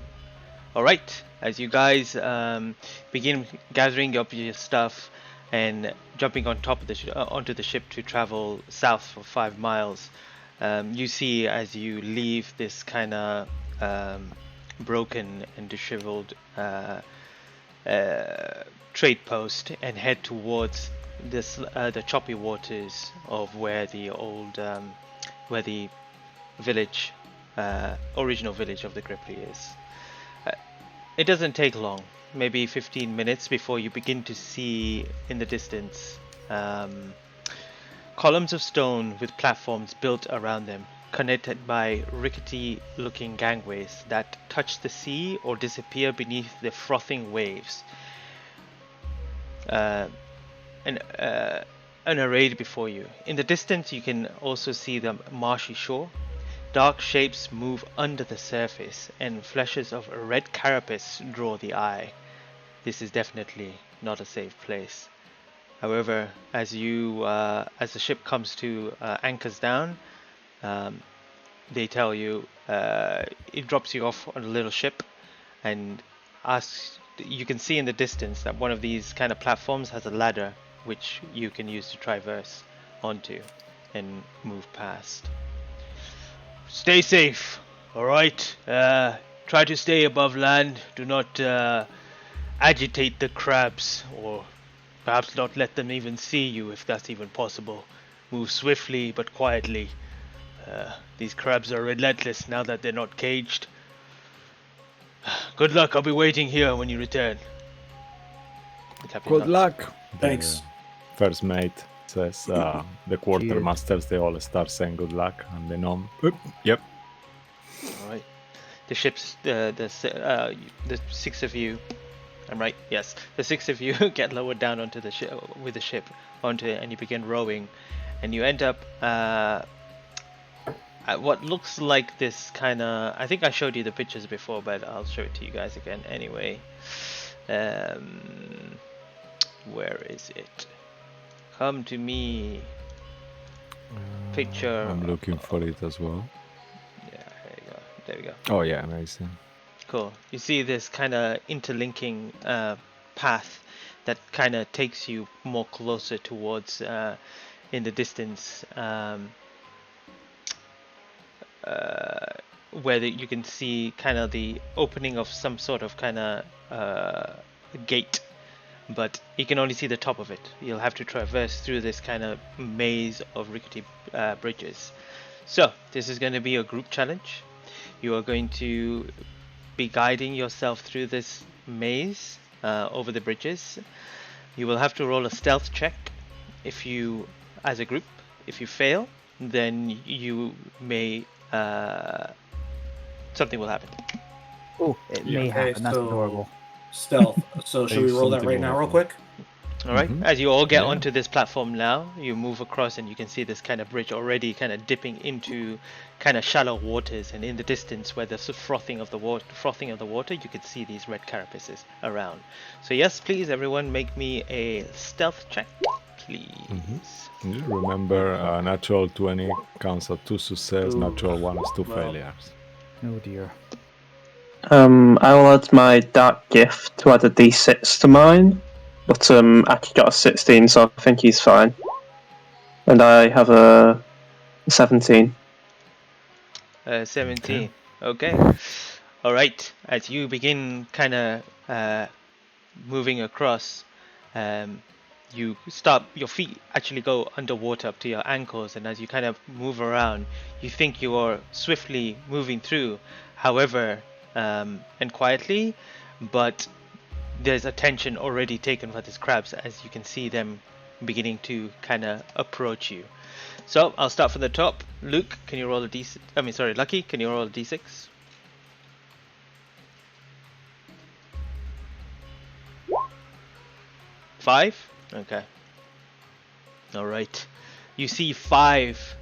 right, as you guys begin gathering up your stuff and jumping on top of the onto the ship to travel south for 5 miles, you see as you leave this kind of broken and disheveled trade post and head towards this the choppy waters of where the old where the village original village of the Gripply is. It doesn't take long, maybe 15 minutes before you begin to see in the distance columns of stone with platforms built around them, connected by rickety looking gangways that touch the sea or disappear beneath the frothing waves. And arrayed before you. In the distance you can also see the marshy shore. Dark shapes move under the surface and flashes of a red carapace draw the eye. This is definitely not a safe place. However, as the ship comes to anchors down, they tell you it drops you off on a little ship and asks. You can see in the distance that one of these kind of platforms has a ladder which you can use to traverse onto and move past. Stay safe, alright? Try to stay above land. Do not agitate the crabs, or perhaps not let them even see you if that's even possible. Move swiftly but quietly. These crabs are relentless now that they're not caged. Good luck, I'll be waiting here when you return. Good luck. Thanks. The first mate says the quartermasters, they all start saying good luck, and the gnome, yep. Alright. The ship's, the 6 of you, I'm right, yes. The 6 of you get lowered down onto the ship, with the ship, onto it, and you begin rowing. And you end up at what looks like this kind of, I think I showed you the pictures before, but I'll show it to you guys again anyway. Where is it? Come to me. Picture. I'm looking for it as well. Yeah, there you go. There we go. Oh yeah, amazing. Cool. You see this kind of interlinking path that kind of takes you more closer towards, in the distance, where you can see kind of the opening of some sort of kind of gate, but you can only see the top of it. You'll have to traverse through this kind of maze of rickety bridges. So this is going to be a group challenge. You are going to be guiding yourself through this maze over the bridges. You will have to roll a stealth check if you, as a group. If you fail, then you may something will happen. Oh, it may happen. That's adorable. Stealth. So should we roll that right now real quick? Alright, as you all get onto this platform now, you move across and you can see this kind of bridge already kind of dipping into kind of shallow waters, and in the distance where there's the frothing of the water, you can see these red carapaces around. So yes, please everyone make me a stealth check, please. Remember, natural 20 counts as 2 success, natural 1 is 2 failures. Oh dear. I will add my dark gift to add a d6 to mine, but Aki got a 16, so I think he's fine. And I have a 17. 17. Okay. Alright, as you begin kind of moving across, you stop, your feet actually go underwater up to your ankles, and as you kind of move around, you think you are swiftly moving through, however, and quietly, but there's attention already taken by these crabs as you can see them beginning to kind of approach you. So I'll start from the top. Luke, can you roll a d6? I mean, sorry, Lucky, can you roll a d6? 5? Okay. Alright. You see 5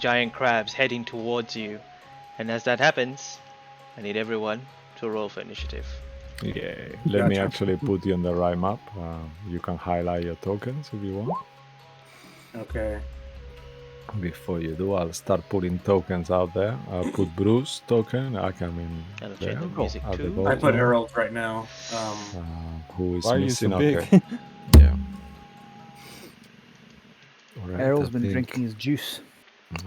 giant crabs heading towards you. And as that happens, I need everyone to roll for initiative. Yeah, let me actually put you on the right map. You can highlight your tokens if you want. Okay. Before you do, I'll start putting tokens out there. I'll put Bruce token. I come in I'll there change the music at the too. I put bottom. Errol's right now. Who is Why are you so missing? big? Okay. Yeah. Alright, Errol's I been think, drinking his juice.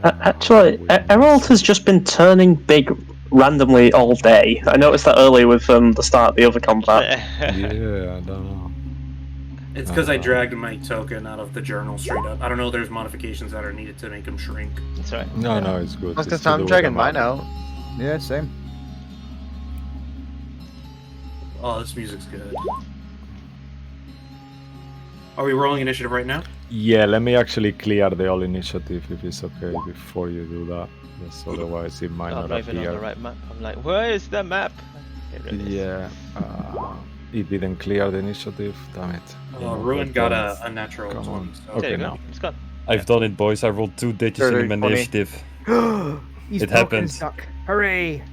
Actually, we Emerald miss- has just been turning big randomly all day. I noticed that earlier with the start of the other combat. Yeah, I don't know. It's because I dragged my token out of the journal straight up. I don't know if there's modifications that are needed to make him shrink. That's right. No, no, it's good. I was gonna It's say to I'm do with dragging the mine map. out. Yeah, same. Oh, this music's good. Are we rolling initiative right now? Yeah, let me actually clear the all initiative if it's okay before you do that. Yes, otherwise it might I'm not not even on appear. the right map. I'm like, where is the map? Here it is. Yeah, it didn't clear the initiative. Damn it. Ruin got a natural Come 20. on. So. There Okay, you go. now. It's gone. I've done it, boys. I rolled 2 digits in Dirty my 20. initiative. He's It broken happened. his duck. Hooray!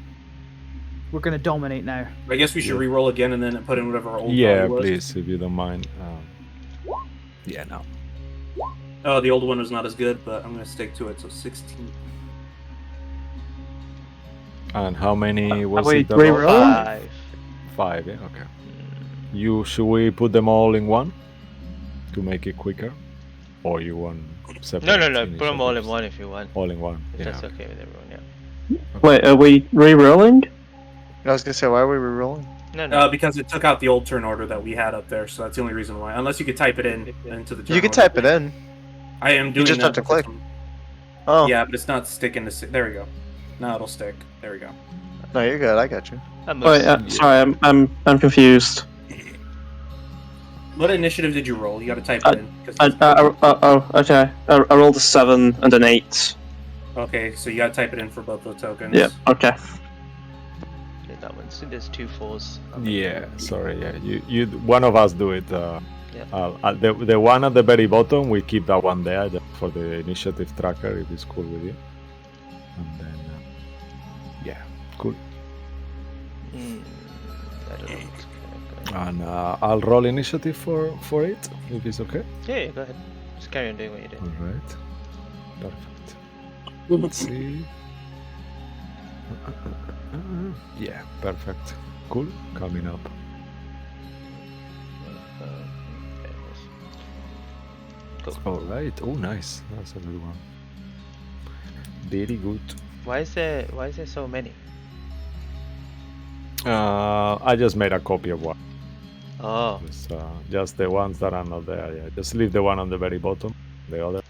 We're gonna dominate now. I guess we should Yeah. re-roll again and then put in whatever our old Yeah, value was. please, if you don't mind. Yeah, no. Oh, the old one was not as good, but I'm going to stick to it. So 16. And how many was we it? re-roll? about? 5. 5, yeah, okay. Should we put them all in one to make it quicker, or you want separate? No. Put them all in initiatives? one if you want. All in one. If Yeah. that's okay with everyone, yeah. Wait, are we re-rolling? I was gonna say, why are we re-rolling? No. Because it took out the old turn order that we had up there, so that's the only reason why. Unless you could type it into the turn You can order. type it in. I am doing just that. have to but for click. some- Oh, Yeah, but it's not sticking to... There we go. Now it'll stick. There we go. no, you're good. I got you. Wait, sorry, I'm confused. What initiative did you roll? You got to type it in. 'cause Okay. I rolled a 7 and an 8. okay, so you got to type it in for both those tokens. Yeah. Okay. Yeah, that one. So there's 2 4s. Yeah. Sorry. Yeah. You. One of us do it. Yeah. The one at the very bottom, we keep that one there for the initiative tracker if it's cool with you. And then, yeah, cool. I don't know what's going on. And I'll roll initiative for it if it's okay. Yeah, go ahead. Just carry on doing what you did. All right. Perfect. Let's see. Yeah, perfect. Cool. Coming up. Okay, yes. Cool. All right. Oh, nice. That's a good one. Very good. Why is there so many? I just made a copy of one. Oh, Just the ones that are not there. Yeah, just leave the one on the very bottom. The other.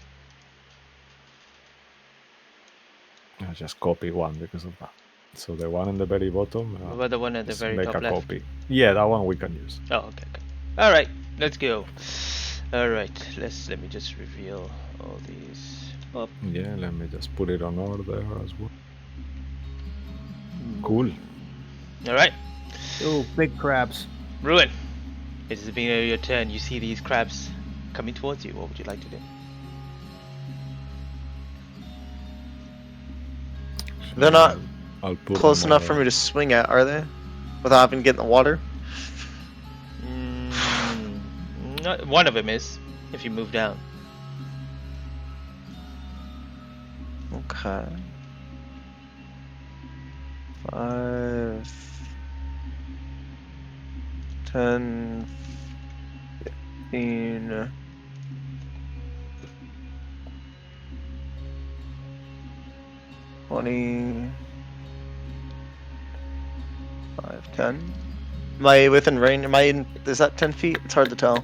I just copy one because of that. So the one on the very bottom. what about the one at the just very make top a left? copy. Yeah, that one we can use. Oh, okay. All right, let's go. All right, let me just reveal all these up. Yeah, let me just put it on order as well. Cool. All right, Oh, big crabs. Ruin. It is the beginning of your turn. You see these crabs coming towards you. What would you like to do? They're not I'll put close them enough all- for me to swing at, are they? Without having to get in the water? Not one of them is. If you move down. Okay. 5, 10, 15, 20, 5, 10. Am I within range? Is that 10 feet? It's hard to tell.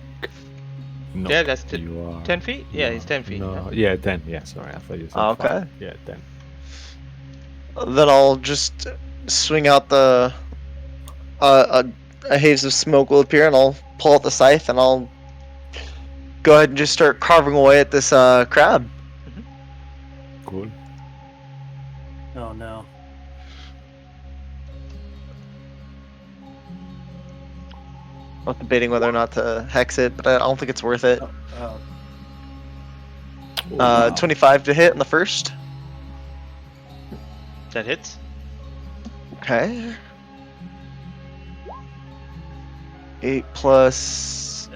No, Yeah, that's you are, 10 feet? Yeah, you it's are- 10 feet. No, yeah, 10. Yeah, sorry, I thought you said Okay. 5. Yeah, 10. Then I'll just swing out the a haze of smoke will appear, and I'll pull out the scythe, and I'll go ahead and just start carving away at this crab. Cool. Oh, no. I'm debating whether or not to hex it, but I don't think it's worth it. Oh. Wow. 25 to hit in the first. That hits. Okay. 8 plus.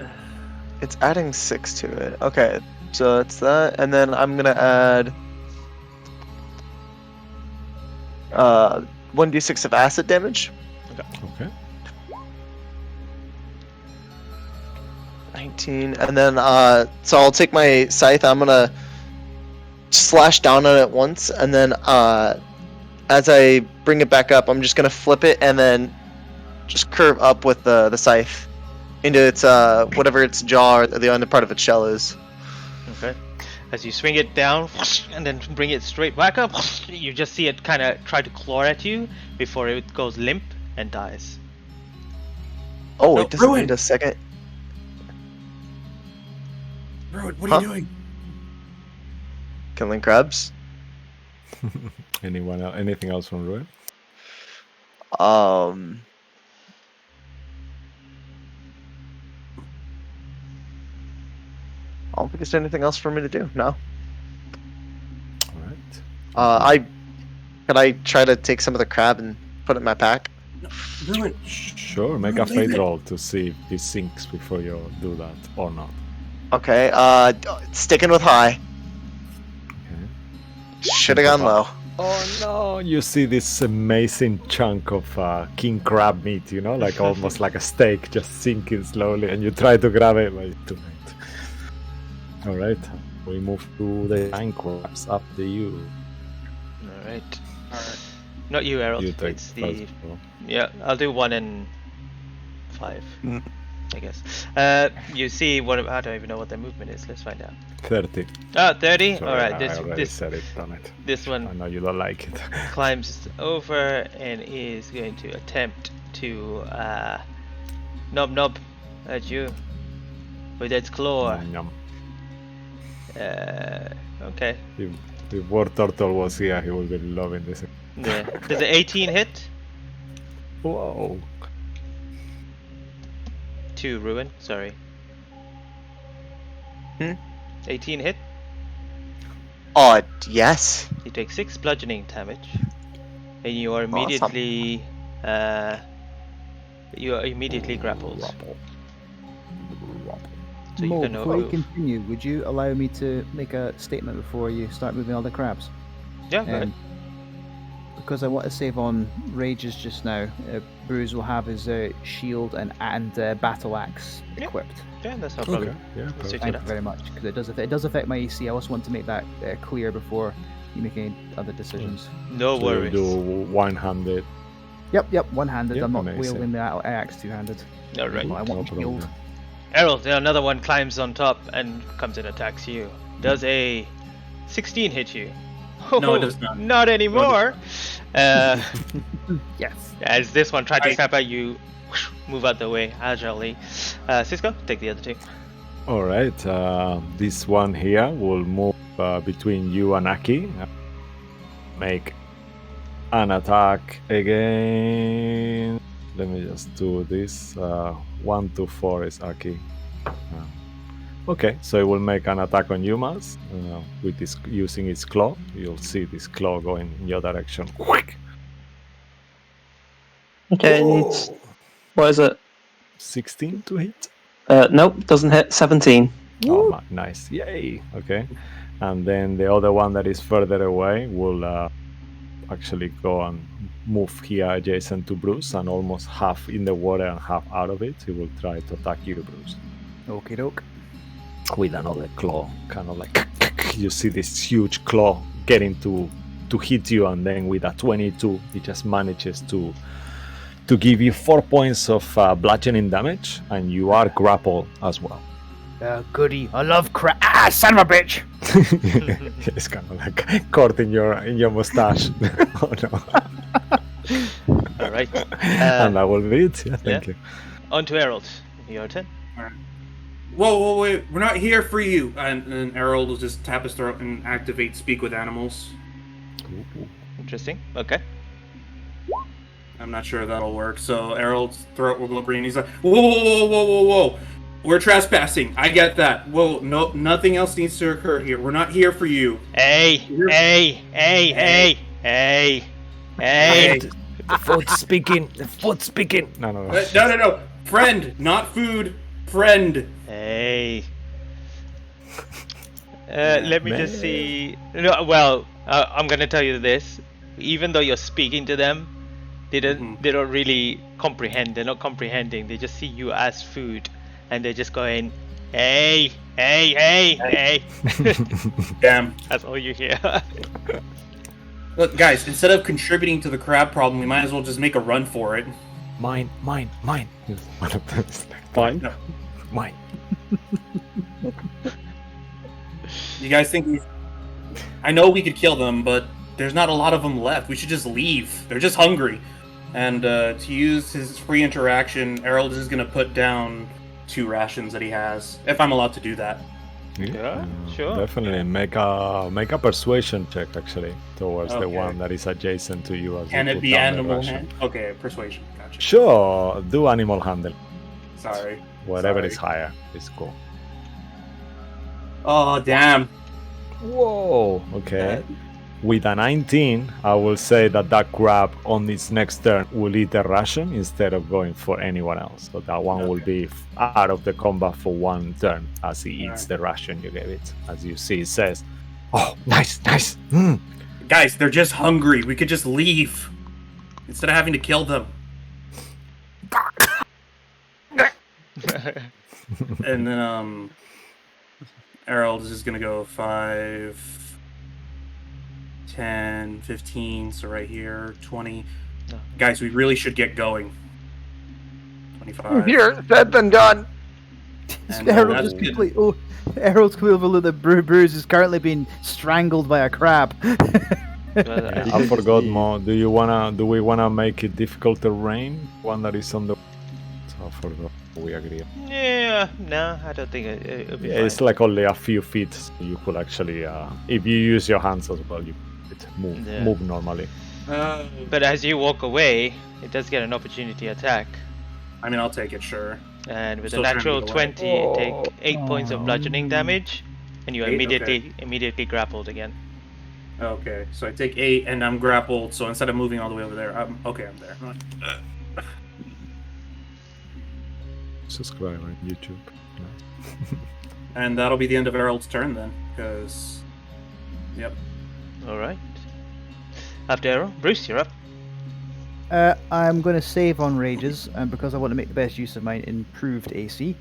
It's adding 6 to it. Okay. So that's that, and then I'm gonna add 1d6 of acid damage. Okay. 19, and then so I'll take my scythe. I'm gonna slash down on it once, and then as I bring it back up, I'm just gonna flip it and then just curve up with the scythe into its whatever its jaw or the under part of its shell is. Okay. As you swing it down and then bring it straight back up, you just see it kind of try to claw at you before it goes limp and dies. Oh, No, it doesn't Ruin! need a second. Bro, what Huh? are you doing? Killing crabs. Anyone else? Anything else from Ruin? I don't think there's anything else for me to do. No. All right. Could I try to take some of the crab and put it in my pack? Ruin. Sure. Make a Leave fate it. roll to see if he sinks before you do that or not. Okay. Sticking with high. Okay. Should have gone low. Oh no! You see this amazing chunk of king crab meat, you know, like almost like a steak, just sinking slowly, and you try to grab it, but it's too late. All right, we move to the giant crabs. Up to you. All right. Not you, Errol. You take It's the first roll. yeah. I'll do 1 and 5, Mm. I guess. You see what? I don't even know what their movement is. Let's find out. 30. Ah, 30. Sorry, All right. I already This said it. Damn it. this I one know you don't like it. climbs over and is going to attempt to knob at you with its claw. Yum. Okay. If War Turtle was here, he would be loving this. Yeah. Does it 18 hit? Whoa. 2 ruin. Sorry. Hmm? 18 hit. Yes. You take 6 bludgeoning damage, and you are immediately grappled. So you Mo, can before you move. continue, would you allow me to make a statement before you start moving all the crabs? Yeah, go ahead. Because I want to save on rages just now, Bruce will have his shield and battle axe Yeah. equipped. Yeah, that's no Okay. problem. Yeah. Let's Perfect. switch Thank it you up. very much, because it does affect my AC. I also want to make that clear before you make any other decisions. No So worries. you do one-handed. Yep, one-handed. Yep, I'm not amazing. wielding the axe two-handed. All right. Well, I No want the shield. problem. Errol, another one climbs on top and comes and attacks you. Does a 16 hit you? No, it does not. Not anymore. Yes. As this one tried to I- snap at you, move out the way agilely. Cisco, take the other 2. All right. This one here will move between you and Aki. Make an attack again. Let me just do this. 1 to 4 is Aki. Okay, so it will make an attack on you, Mas, with this using its claw. You'll see this claw going in your direction. Okay, it needs. What is it? 16 to hit. Nope, doesn't hit. 17. Oh, nice. Yay. Okay. And then the other one that is further away will actually go and move here adjacent to Bruce and almost half in the water and half out of it. He will try to attack you, Bruce. Okie doke. With another claw. Kind of like you see this huge claw getting to hit you, and then with a 22, he just manages to give you 4 points of bludgeoning damage, and you are grappled as well. Goody. I love crab. Ah, son of a bitch! It's kind of like caught in your mustache. Oh no! All right. And that will be it. Yeah, thank you. On to Errol. Your turn. Whoa, wait, we're not here for you. And Errol will just tap his throat and activate Speak with Animals. Interesting. Okay. I'm not sure if that'll work. So Errol's throat will go green. He's like, whoa. We're trespassing. I get that. Whoa, no, nothing else needs to occur here. We're not here for you. Hey. The foot's speaking. No. No. Friend, not food. Friend. Hey. Let me just see. No, well, I'm gonna tell you this. Even though you're speaking to them, they don't really comprehend. They're not comprehending. They just see you as food, and they're just going, "Hey, hey, hey, hey." Damn. That's all you hear. Look, guys, instead of contributing to the crab problem, we might as well just make a run for it. Mine. One of them is like, Fine. No. mine. You guys think I know we could kill them, but there's not a lot of them left. We should just leave. They're just hungry. And to use his free interaction, Errol is going to put down 2 rations that he has, if I'm allowed to do that. Yeah, sure. Definitely make a persuasion check actually towards the Okay. one that is adjacent to you. As Can you it put be down the animal ration. hand? Okay, persuasion. Gotcha. Sure, do animal handle. Sorry. Whatever Sorry. is higher is cool. Oh, damn. Whoa. Okay. With a 19, I will say that crab on its next turn will eat the ration instead of going for anyone else. So that one will be out of the combat for 1 turn as he eats the ration you gave it. As you see, it says, "Oh, nice. Guys, they're just hungry. We could just leave. Instead of having to kill them. And then, Errol is just gonna go 5, 10, 15, so right here, 20. No. Guys, we really should get going. 25. Here, said than done. And, Errol that's just good. complete. Oh, Errol's come over look that Bruce is currently being strangled by a crab. Yeah, I forgot more. Do we wanna make it difficult terrain? One that is on the. So I forgot. We agree. Yeah, no, I don't think it'll be Yeah, fine. it's like only a few feet. So you could actually, if you use your hands as well, you could move normally. But as you walk away, it does get an opportunity attack. I mean, I'll take it, sure. And with Still a trying to natural get away. 20, you take 8 points of bludgeoning damage, and you are 8? Okay. immediately grappled again. Okay, so I take 8, and I'm grappled, so instead of moving all the way over there, I'm there. Subscribe on YouTube. And that'll be the end of Errol's turn then, because... Yep. Alright. After Arrow, Bruce, you're up. I'm going to save on rages, because I want to make the best use of my improved AC.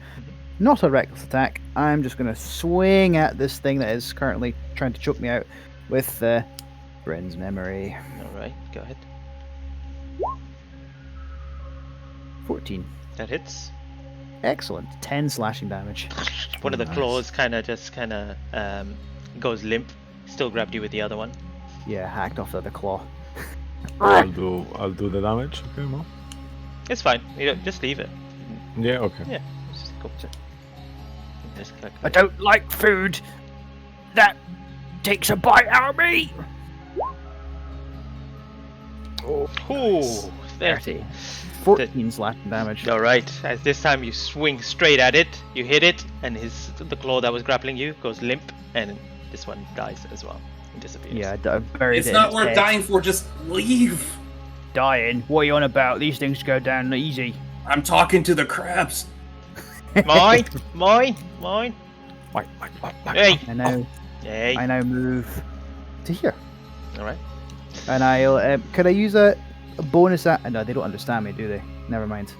Not a reckless attack. I'm just going to swing at this thing that is currently trying to choke me out with Bren's memory. Alright, go ahead. 14. That hits. Excellent. 10 slashing damage. One of the Nice. claws kind of goes limp. Still grabbed you with the other one. Yeah, hacked off the other claw. I'll do the damage. Okay, Mo. It's fine. You don't, just leave it. Yeah. Okay. Yeah, it's just cool. Just click. I don't like food that takes a bite out of me. Ooh, there. 30. 14 slashing damage. All right. As this time you swing straight at it, you hit it, and the claw that was grappling you goes limp, and this one dies as well. It disappears. Yeah, I buried It's it in not its worth head. dying for, just leave! Dying? What are you on about? These things go down easy. I'm talking to the crabs. Mine, mine, mine. Hey, hey. I now move to here. All right. And I'll. Could I use a bonus? No, they don't understand me, do they? Never mind.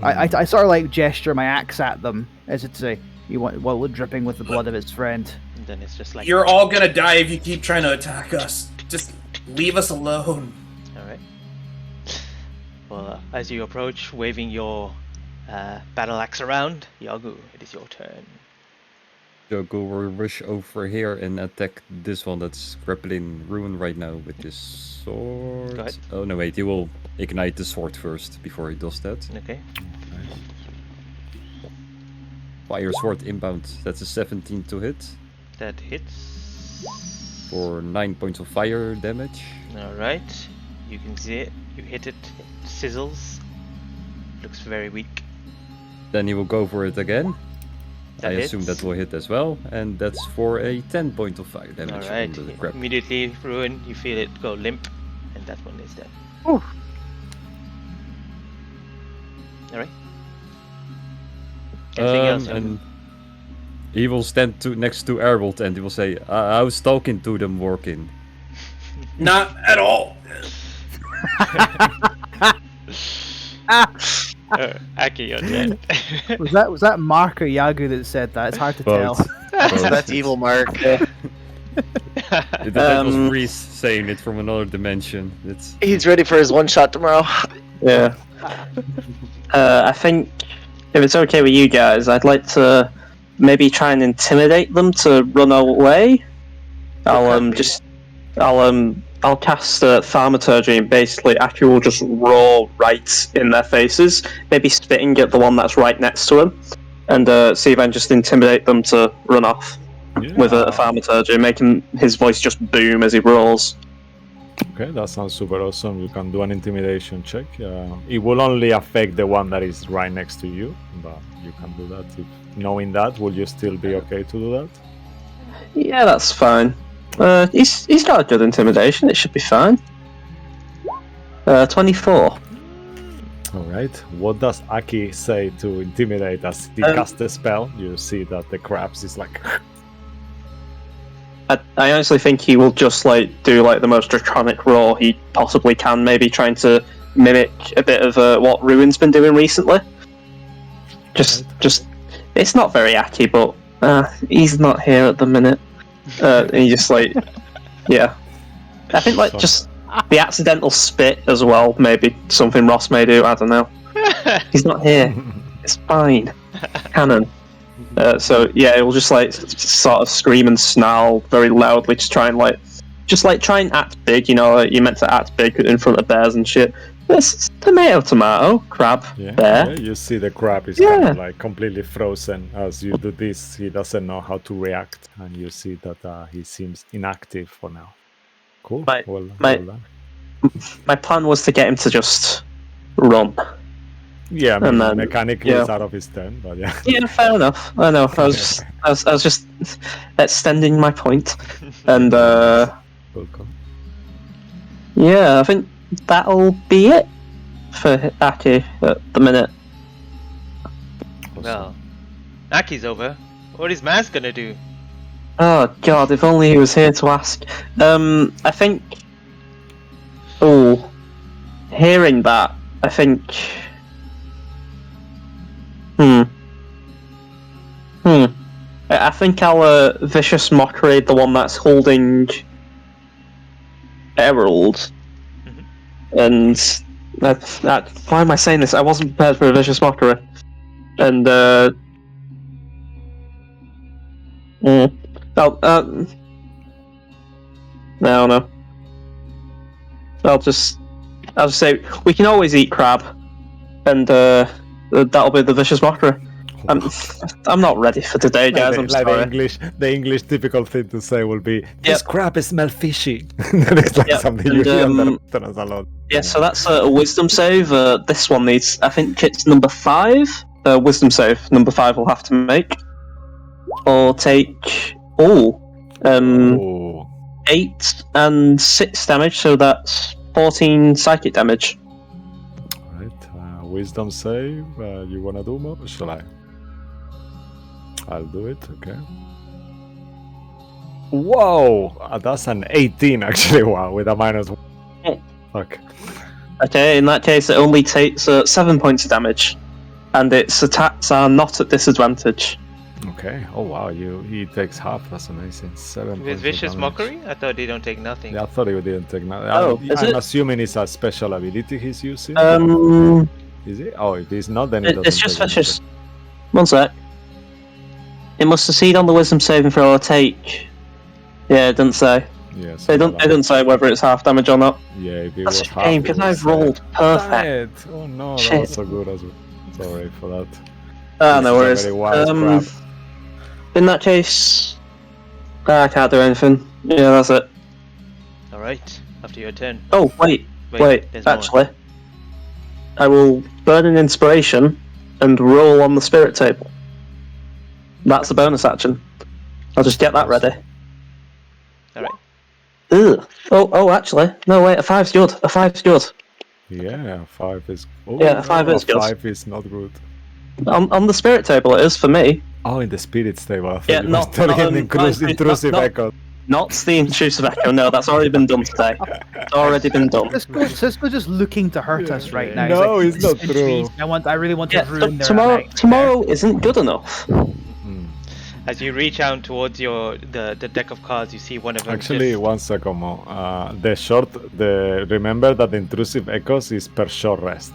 I sort of like gesture my axe at them as it's say, "You want well, dripping with the blood of its friend." And then it's just like. You're all gonna die if you keep trying to attack us. Just leave us alone. All right. Well, as you approach, waving your battle axe around, Yagu, it is your turn. Yagu will rush over here and attack this one that's grappling Ruin right now with his sword. Go ahead. Oh no, wait, he will ignite the sword first before he does that. Okay. Fire sword inbound. That's a 17 to hit That hits. for 9 points of fire damage. All right. You can see it. You hit it. It sizzles. Looks very weak. Then he will go for it again. That I assume hits. that will hit as well, and that's for a 10 point of fire damage. All right. From the grab. Immediately, Ruin. You feel it go limp, and that one is dead. Oof. All right. Anything else? And He will stand next to Errol and he will say, I was talking to them working. Not at all. Aki, you're dead. Was that Mark or Yagu that said that? It's hard to tell. Both. So that's evil, Mark. That was Reese saying it from another dimension. It's He's ready for his one shot tomorrow. Yeah. I think if it's okay with you guys, I'd like to maybe try and intimidate them to run away. I'll cast Thaumaturgy and basically Aki will just roar right in their faces, maybe spitting at the one that's right next to him, and see if I can just intimidate them to run off with a Thaumaturgy, making his voice just boom as he roars. Okay, that sounds super awesome. You can do an intimidation check. It will only affect the one that is right next to you, but you can do that. Knowing that, will you still be okay to do that? Yeah, that's fine. He's got a good intimidation. It should be fine. 24. Alright, what does Aki say to intimidate as he casts the spell? You see that the crabs is like... I honestly think he will just do the most draconic roar he possibly can, maybe trying to mimic a bit of what Ruin's been doing recently. Just it's not very Aki, but he's not here at the minute. And he just yeah. I think just the accidental spit as well, maybe something Ross may do, I don't know. He's not here. It's fine. Canon. So yeah, it will just sort of scream and snarl very loudly to try and try and act big, you're meant to act big in front of bears and shit. This tomato, crab, bear. Yeah, you see the crab is kind of completely frozen. As you do this, he doesn't know how to react, and you see that he seems inactive for now. Cool. Well done. My plan was to get him to just run. Yeah, I mean, mechanically it's out of his turn, but yeah. Yeah, fair enough. I know. I was just extending my point, and Welcome. yeah, I think that'll be it for Aki at the minute. Well, Aki's over. What is Maz gonna do? Oh god, if only he was here to ask. I think. Oh, hearing that, I think. I think I'll vicious mockery the one that's holding Herald. And why am I saying this? I wasn't prepared for a vicious mockery. And no. I'll just say we can always eat crab, and that'll be the vicious mockery. I'm not ready for today, guys. I'm sorry. The English typical thing to say will be, "This crab smell fishy." That is something you hear a lot. Yeah, so that's a wisdom save. This one needs, I think it's number 5. Wisdom save number 5 will have to make, or take 8 and 6 damage. So that's 14 psychic damage. Alright, wisdom save. You wanna do more? Or shall I? I'll do it, okay. Whoa! That's an 18 actually, wow, with a -1. Fuck. Okay, in that case it only takes 7 points of damage, and its attacks are not at disadvantage. Okay, oh wow, he takes half, that's amazing. 7 With points of vicious damage. mockery? I thought they don't take nothing. Yeah, I thought he didn't take nothing. I'm assuming it's a special ability he's using. Is it? Oh, if it's not, then it's just vicious. One sec. It must succeed on the wisdom saving throw or take. Yeah, it doesn't say. Yes. It doesn't say whether it's half damage or not. Yeah, if it That's was a half, shame because I've rolled perfect. Oh no, that Shit. was so good as well. Sorry for that. No worries. Very wild crap. In that case, I can't do anything. Yeah, that's it. Alright, after your turn. Oh wait. there's more. Actually, I will burn an inspiration and roll on the spirit table. That's a bonus action. I'll just get that ready. Alright. Ugh. Oh, actually, no wait. A 5's good. A 5's good. Yeah, 5 is. Oh, Yeah, 5 is good. 5 is not good. On the spirit table, it is for me. Oh, in the spirits table. I thought Yeah, you not- were telling not- him not- intrusive not- echo. Not the intrusive echo. No, that's already been done today. It's already been done. Cisco's just looking to hurt us right now. He's No, like, it's not "Centuries, true. I really want to Yeah, ruin their tomorrow. night." Tomorrow isn't good enough. As you reach out towards the deck of cards, you see one of them. Actually, 1 second more. Remember that the intrusive echoes is per short rest.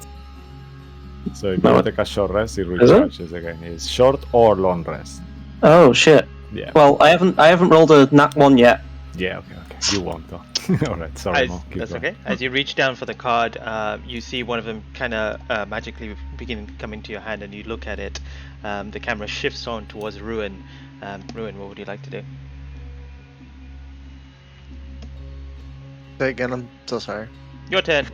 So if you No. take a short rest, it Is it? recharges again. It's short or long rest. Oh shit. Yeah. Well, I haven't rolled a nat one yet. Yeah. Okay. You won't though. All right. Sorry, As, Mo. Keep that's going. okay. As you reach down for the card, you see one of them kind of magically begin coming to your hand, and you look at it. The camera shifts on towards Ruin. Ruin, what would you like to do? Say again, I'm so sorry. Your turn.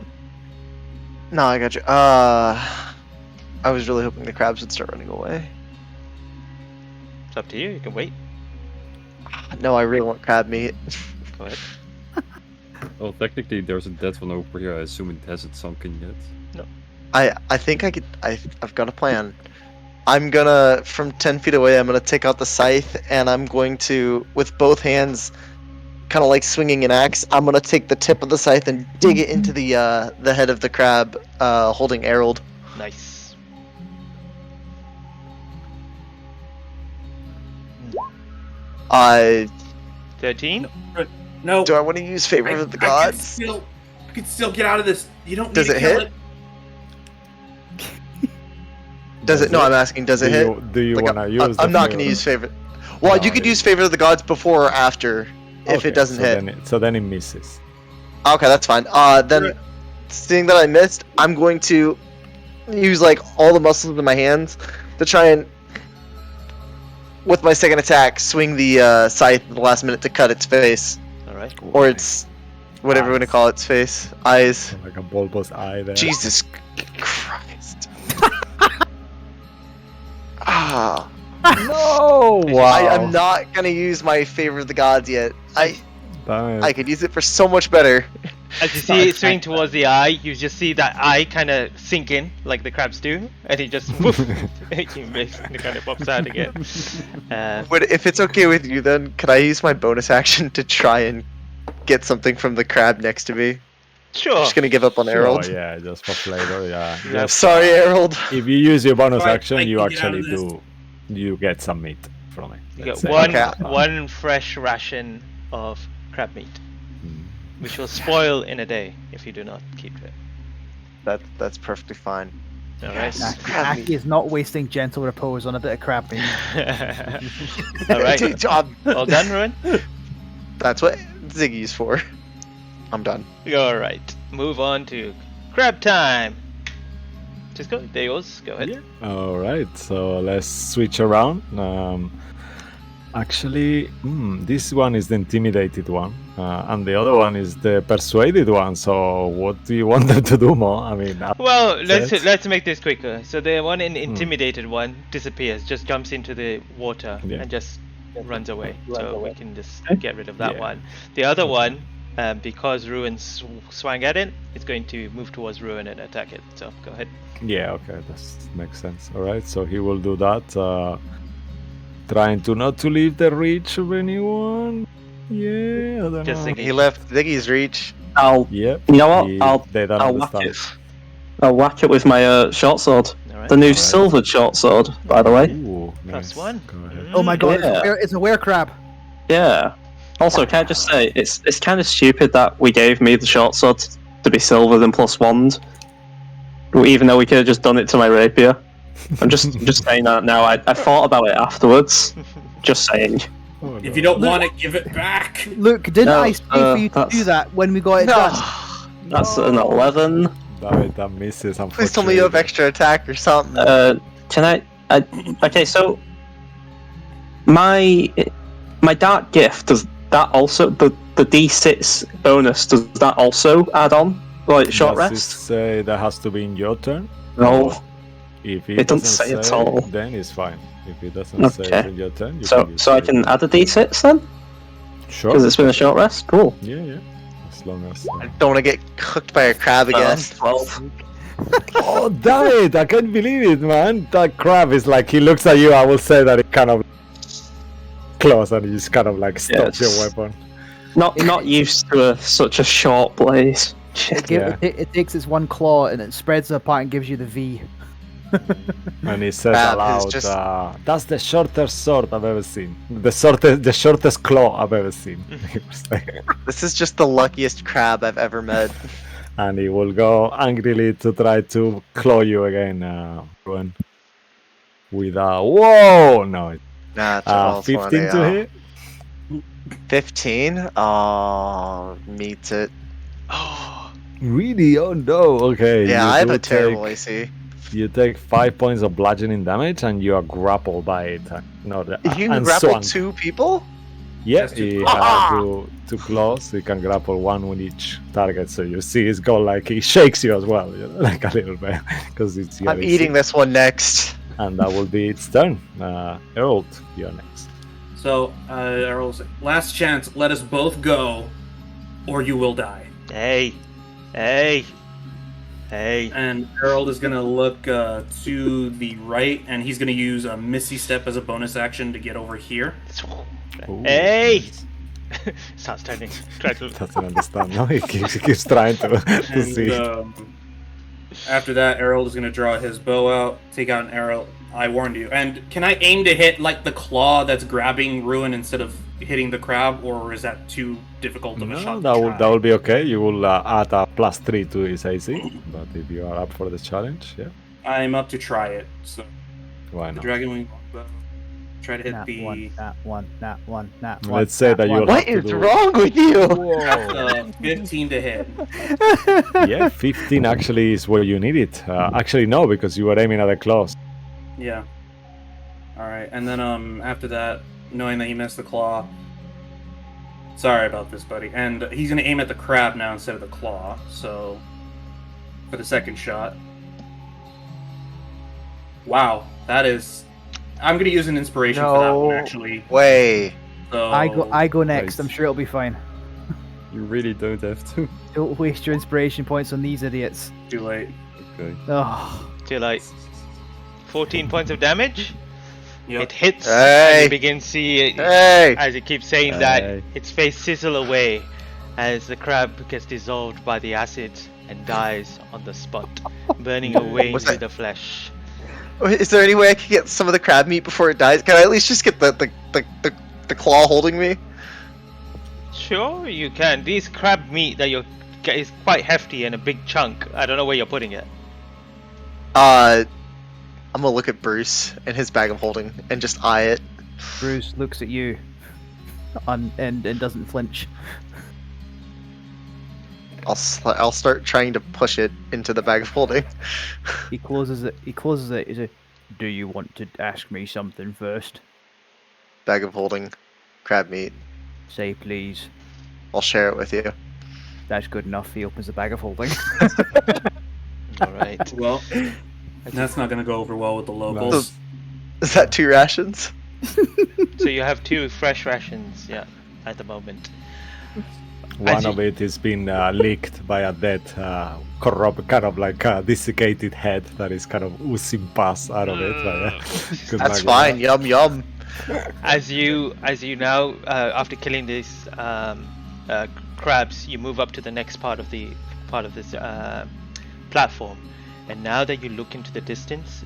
No, I got you. I was really hoping the crabs would start running away. It's up to you. You can wait. No, I really want crab meat. Go ahead. Well, technically, there's a dead one over here. I assume it hasn't sunken yet. I think I could. I've got a plan. I'm gonna, from 10 feet away, I'm gonna take out the scythe, and I'm going to, with both hands, kind of like swinging an axe, I'm gonna take the tip of the scythe and dig it into the head of the crab, holding Harold. Nice. I 13. No. do I want to use favor of the gods? I can still get out of this. You don't. Does need it to kill hit? Does it? No, I'm asking. Does it hit? Do you Like, want to use? I'm not gonna use favor. Well, No, you could it- use favor of the gods before or after, if Okay, it doesn't so hit. Then it misses. Okay, that's fine. Then, seeing that I missed, I'm going to use like all the muscles in my hands to try and, with my second attack, swing the scythe at the last minute to cut its face, All right. or its whatever you want to call its face, eyes. Like a bulbous eye there. Jesus Christ! Ah, No! Wow. I'm not gonna use my favor of the gods yet. Damn it. I could use it for so much better. As you see it swing towards the eye, you just see that eye kind of sink in, like the crabs do, and he just woof, he makes it kind of pops out again. But if it's okay with you, then could I use my bonus action to try and get something from the crab next to me? Sure. Just gonna give up on Sure, Harold. yeah, just for flavor, yeah. Yeah. Just, Sorry, Harold. if you use your bonus Alright, action, I you can get out actually of this. do. You get some meat from it. You let's get say. one fresh ration of crab meat, which will spoil in a day if you do not keep it. That's perfectly fine. All right. Crab meat. Aki is not wasting gentle repose on a bit of crab meat. All right. Good job. All done, Ruin? That's what Ziggy's for. I'm done. All right. Move on to crab time. Just go. There yours. Go ahead. All right, so let's switch around. Actually, this one is the intimidated one, and the other one is the persuaded one. So, what do you want them to do, Mo? I mean, Well, Set. let's make this quicker. So the one in intimidated one disappears, just jumps into the water Yeah. and just runs away. So we can just get rid of that Yeah. one. The other one, because Ruin swang at it, it's going to move towards Ruin and attack it. So go ahead. yeah, okay, that makes sense. All right, so he will do that, trying to not to leave the reach of anyone. Yeah, I don't Just know. thinking. He left Ziggy's reach. I'll. Yep. You know what? They don't I'll whack understand. it. I'll whack it with my short sword. All right. The new Alright. silvered short sword, by the way. Ooh, Plus nice. one. Go ahead. Oh my god, Yeah. it's a were crab. Yeah. Also, can I just say it's kind of stupid that we gave me the short sword to be silvered and plus wand, even though we could have just done it to my rapier. I'm just saying that now. I thought about it afterwards. Just saying. Oh, If no. you don't want it, give it back. Look, didn't No, I say for you to that's- do that when we got it No. done? That's an 11. David, that misses. Please tell me you have unfortunately. extra attack or something. Can I? Okay, so my dark gift, does that also the D6 bonus, does that also add on like short Does it rest? say that has to be in your turn? No. If It doesn't say at all. then it's fine. If it doesn't say Okay. it's in your turn, you So can use I it. can add a D6 then Sure. because it's been a short rest. Cool. Yeah, yeah. As long as. I don't want to get cooked by a crab again. 12. Oh, damn it! I can't believe it, man. That crab is like, he looks at you, I will say that it kind of close and he just kind of like stops Yes. your weapon. Not used to such a short blaze. Shit. It takes its one claw and it spreads it apart and gives you the V. And he says Crab is aloud, just- that's the shortest sword I've ever seen. The shortest claw I've ever seen. He was like- This is just the luckiest crab I've ever met. and he will go angrily to try to claw you again, Ruin. With a whoa! No, Natural 15 to 20. hit. 15? Oh, meets it. Oh, Really? Oh no. Okay. Yeah, you I have do a terrible take- AC. You take 5 points of bludgeoning damage, and you are grappled by it. No, You can and grapple swung. 2 people? Yeah, Just two he claws. has two claws. He can grapple one with each target. So you see his goal, like he shakes you as well, you know, like a little bit, because it's your I'm AC. eating this one next. And that will be its turn. Harold, you're next. So, Errol's last chance. Let us both go, or you will die. hey, hey, hey. And Harold is gonna look to the right, and he's gonna use a Misty Step as a bonus action to get over here. Ooh, Hey! nice. Starts turning. Try to. Doesn't understand. No, he keeps trying to And see. after that, Harold is gonna draw his bow out, take out an arrow. I warned you. And can I aim to hit like the claw that's grabbing Ruin instead of hitting the crab, or is that too difficult of a No, shot? that will be okay. You will add a +3 to his AC. But if you are up for the challenge, yeah, I'm up to try it. So why the not? dragon wing bow. Try to hit Nat the one, nat one, nat one, nat one. Let's say nat that one. you'll What have to is do- wrong with you? Whoa. 15 to hit. Yeah, 15 actually is where you need it. Actually, no, because you were aiming at the claws. Yeah. All right, and then after that, knowing that he missed the claw. Sorry about this, buddy. And he's gonna aim at the crab now instead of the claw. So for the second shot. Wow, that is. I'm gonna use an inspiration for that one No actually. way. So I go next. I'm Nice. sure it'll be fine. You really don't have to. Don't waste your inspiration points on these idiots. Too late. Okay. Oh, To like 14 points of damage. Yep. It hits, Hey! and you begin to see it Hey! as it keeps saying that Hey. its face sizzle away as the crab gets dissolved by the acid and dies on the spot, burning away What's into that? the flesh. Is there any way I can get some of the crab meat before it dies? Can I at least just get the claw holding me? Sure, you can. These crab meat that you get is quite hefty and a big chunk. I don't know where you're putting it. I'm gonna look at Bruce and his bag of holding and just eye it. Bruce looks at you, and doesn't flinch. I'll start trying to push it into the bag of holding. He closes it. He closes it. He says, "Do you want to ask me something first? Bag of holding, crab meat. Say please." I'll share it with you. That's good enough. He opens the bag of holding. All right. Well, that's not gonna go over well with the locals. Nice. Is that 2 rations? So you have 2 fresh rations, yeah, at the moment. One you- of it is being licked by a dead, corrupt, kind of like desiccated head that is kind of oozing pus out of it. But, good That's luck fine. with Yum yum. As you now, after killing these crabs, you move up to the next part of this platform, and now that you look into the distance,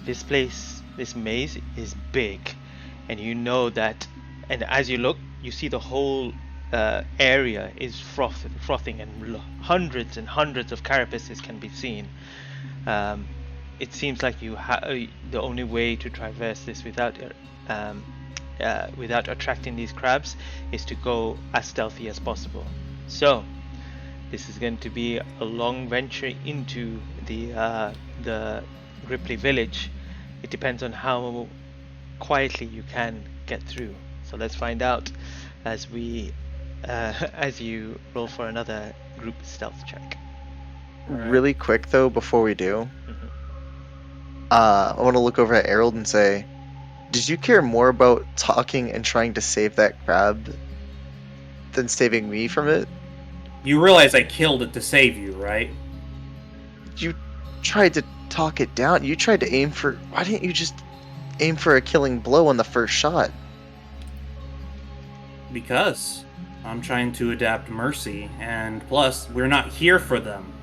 this place, this maze is big, and you know that. And as you look, you see the whole area is frothing, and hundreds and hundreds of carapaces can be seen. It seems like the only way to traverse this without attracting these crabs is to go as stealthy as possible. So this is going to be a long venture into the Ripley village. It depends on how quietly you can get through. So let's find out as you roll for another group stealth check. Really quick though, before we do, Mhm. I want to look over at Harold and say, did you care more about talking and trying to save that crab than saving me from it? You realize I killed it to save you, right? You tried to talk it down. You tried to aim for. Why didn't you just aim for a killing blow on the first shot? Because I'm trying to adapt mercy, and plus, we're not here for them.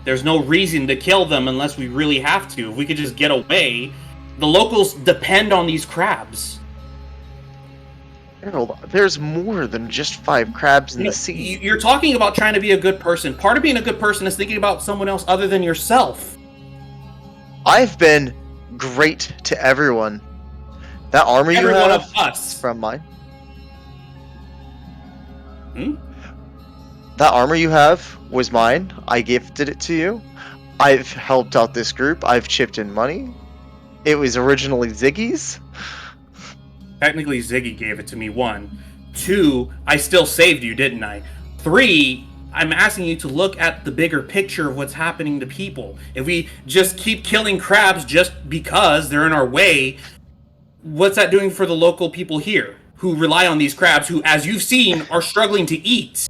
There's no reason to kill them unless we really have to. If we could just get away, the locals depend on these crabs. Harold, there's more than just 5 crabs in the sea. You're talking about trying to be a good person. Part of being a good person is thinking about someone else other than yourself. I've been great to everyone. That armor Every you have one of us. is from mine. Hmm? That armor you have was mine. I gifted it to you. I've helped out this group. I've chipped in money. It was originally Ziggy's. Technically, Ziggy gave it to me, 1. 2, I still saved you, didn't I? 3, I'm asking you to look at the bigger picture of what's happening to people. If we just keep killing crabs just because they're in our way, what's that doing for the local people here who rely on these crabs who, as you've seen, are struggling to eat?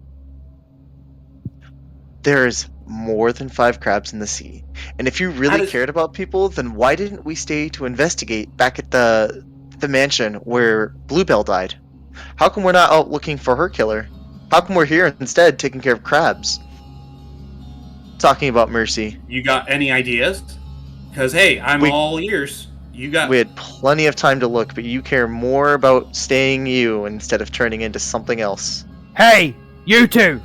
There's more than 5 crabs in the sea. And if you really cared about people, then why didn't we stay to investigate back at the mansion where Bluebell died? How come we're not out looking for her killer? How come we're here instead taking care of crabs? Talking about mercy. You got any ideas? Because, hey, I'm all ears. You got... We had plenty of time to look, but you care more about staying you instead of turning into something else. Hey, you two!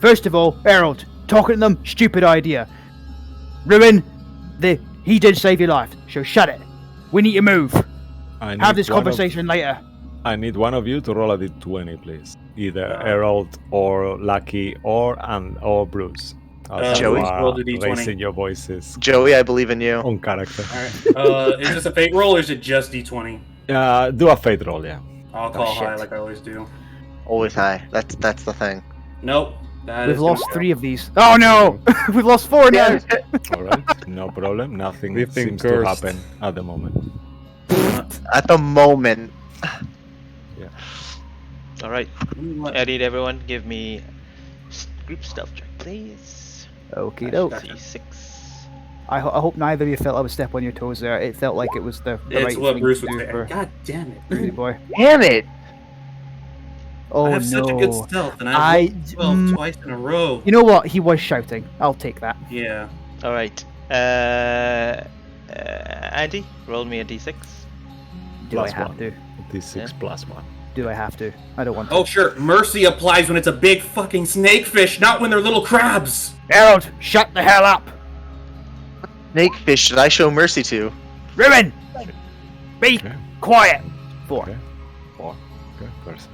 First of all, Harold, talking to them, stupid idea. Ruin, he did save your life, so shut it. We need to move. Have this conversation later. I need one of you to roll a d20, please. Either Harold or Lucky or Bruce. Joey, roll the d20. Raising your voices. Joey, I believe in you. On character. Alright. Is this a fate roll or is it just d20? Do a fate roll, yeah. I'll call high like I always do. Always high. That's the thing. Nope. We've lost 3 of these. Oh no! We've lost 4 now! Alright, no problem. Nothing We've been seems to cursed. happen at the moment. At the moment. Yeah. Alright. I need everyone give me group stealth check, please. Okie doke. C6. I hope neither of you felt I would step on your toes there. It felt like it was the It's right what thing Bruce to would do say. for God damn it. Rudy boy. Damn it! Oh I have no. such a good stealth, and I rolled 12 twice in a row. You know what? He was shouting. I'll take that. Yeah. Alright. Andy, roll me a d6. Do Plus I have 1. to? D6 Yeah. plus 1. Do I have to? I don't want to. Oh, sure. Mercy applies when it's a big fucking snakefish, not when they're little crabs. Harold, shut the hell up! Snakefish should I show mercy to? Ruin! Be Okay. quiet! 4. Okay. 4. Okay, perfect.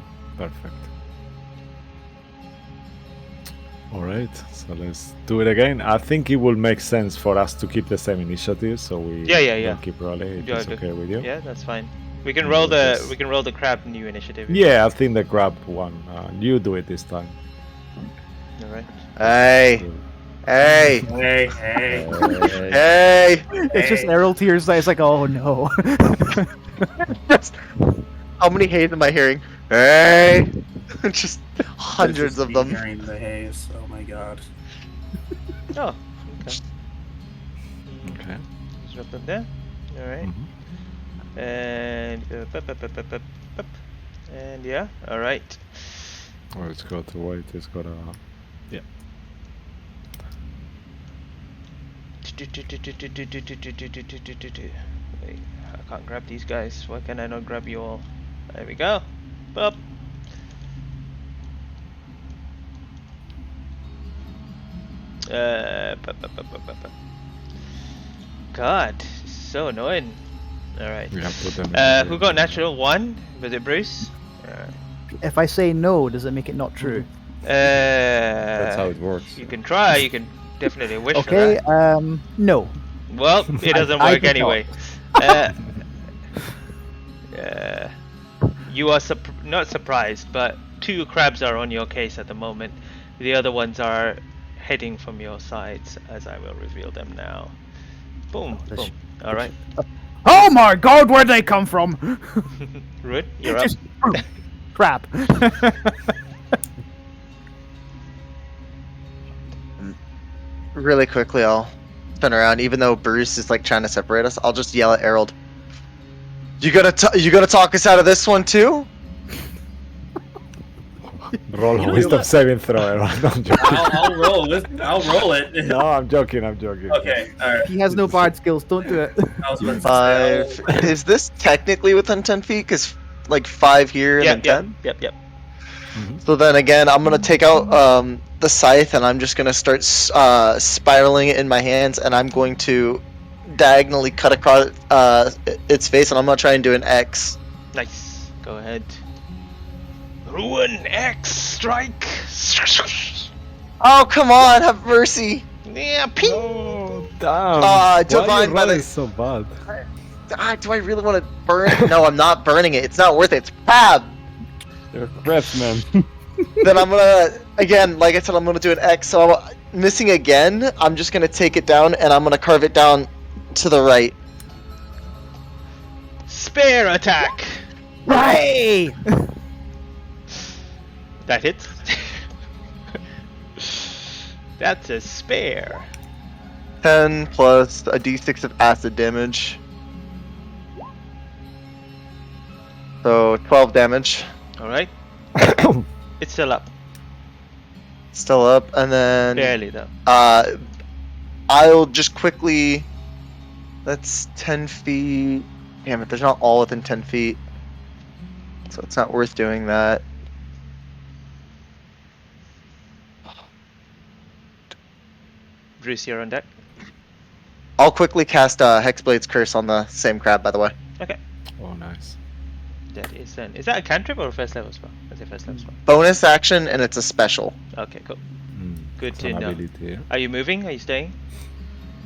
Alright, so let's do it again. I think it will make sense for us to keep the same initiative, so we Yeah. don't keep rolling if Yeah, it's okay with you. Yeah, that's fine. We Yeah, can roll because- the crab new initiative. Yeah, I think the grab one. You do it this time. Alright. Hey! Hey! Hey, hey. Hey! It's just Harold tears. It's like, oh no. How many hays am I hearing? Hey! Just hundreds Just of be them. Hearing the haze. Oh my god. Oh, okay. Okay. Just drop them there. Alright. Mhm. And and yeah, alright. Oh, it's got to wait. It's got to. Yeah. Wait, I can't grab these guys. Why can I not grab you all? There we go. Up. God, so annoying. Alright. We have put them. in Who got natural 1? Was it Bruce? If I say no, does it make it not true? That's how it works. You can try. You can definitely wish Okay, for that. no. Well, it doesn't I work did anyway. You are not surprised, but 2 crabs are on your case at the moment. The other ones are heading from your sides, as I will reveal them now. Boom, boom. All right. Oh my god, where'd they come from? Rude, you're up. Just crap. Really quickly, I'll spin around, even though Bruce is like trying to separate us. I'll just yell at Harold. You gonna talk us out of this one too? Roll You a know, wisdom you'll- saving throw. Aaron. I'm joking. I'll roll it. I'll roll it. No, I'm joking. Okay, alright. He has no bard skills. Don't do it. I was about to say, 5. Is this technically within 10 feet? Because like 5 here and then 10. Yep. So then again, I'm gonna take out the scythe and I'm just gonna start spiraling it in my hands, and I'm going to diagonally cut across its face, and I'm gonna try and do an X. Nice. Go ahead. Ruin X strike. Oh come on, have mercy! Yeah, ping. Oh, damn. Ah, Why divine are you rolling medic. so bad? Do I really want to burn it? No, I'm not burning it. It's not worth it. It's crab. You're crap, man. Then I'm gonna again, like I said, I'm gonna do an X. So I'm missing again. I'm just gonna take it down and I'm gonna carve it down to the right. Spare attack. Hey! That hits. That's a spare. 10 plus a d6 of acid damage. So 12 damage. All right. It's still up. Still up, and then Barely though. I'll just quickly. That's 10 feet. Damn it! There's not all within 10 feet, so it's not worth doing that. Bruce, you're on deck. I'll quickly cast Hexblade's Curse on the same crab, by the way. Okay. Oh, nice. That is then. Is that a cantrip or a first level spell? That's a first level spell. Bonus action, and it's a special. Okay, cool. Mm, Good it's to an know. ability, yeah. Are you moving? Are you staying?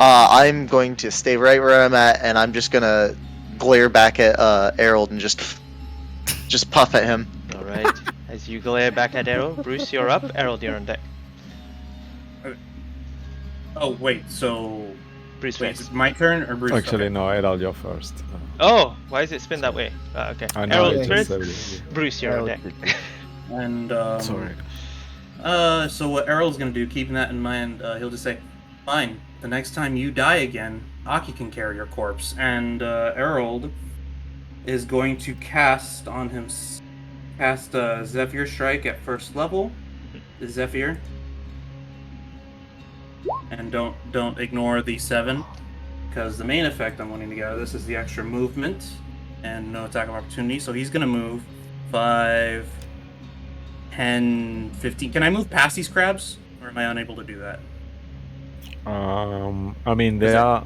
I'm going to stay right where I'm at, and I'm just gonna glare back at Harold and just puff at him. All right. As you glare back at Errol, Bruce, you're up. Errol, you're on deck. oh wait, so Bruce wait, is first. it my turn or Bruce? Actually, Okay. no, Errol, you're first. Oh, why does it spin that way? Okay. I know. Errol it's first. just Bruce, you're on deck. And Sorry. So what Errol's gonna do, keeping that in mind, he'll just say, "Fine. The next time you die again, Aki can carry your corpse." And Errol is going to cast Zephyr Strike at first level. Zephyr. And don't ignore the 7, because the main effect I'm wanting to get out of this is the extra movement and no attack of opportunity. So he's gonna move 5, 10, 15. Can I move past these crabs, or am I unable to do that? I mean, they Is are.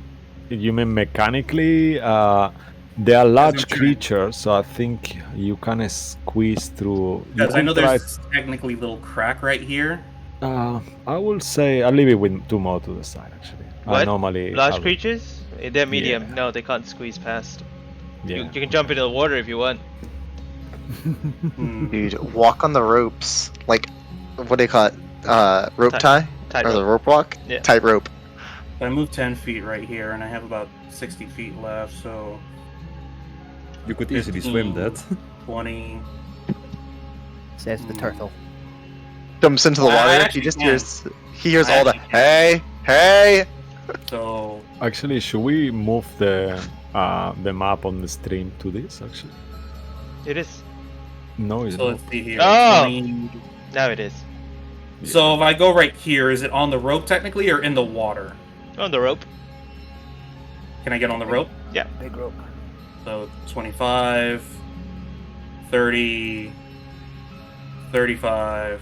You mean mechanically? They are large trying. creatures, so I think you can squeeze through. You Because I could know try- there's technically a little crack right here. I will say I'll leave it with 2 more to the side. Actually, What? normally Large I'll- creatures? They're medium. Yeah. No, they can't squeeze past. Yeah. You can jump into the water if you want. Hmm. Dude, walk on the ropes. Like, what do you call it? Rope tie? Tight Or the rope. rope walk? Yeah. Tight rope. I moved 10 feet right here, and I have about 60 feet left, so You could easily swim that. 20. Says the turtle. Jumps into the I water. He actually just can. hears I all the actually hey. So Actually, should we move the map on the stream to this? Actually, It is. no, it's so not. let's see here. Oh! 20. Now it is. So if I go right here, is it on the rope technically, or in the water? On the rope. Can I get on the rope? Big rope. So 25, 30, 35.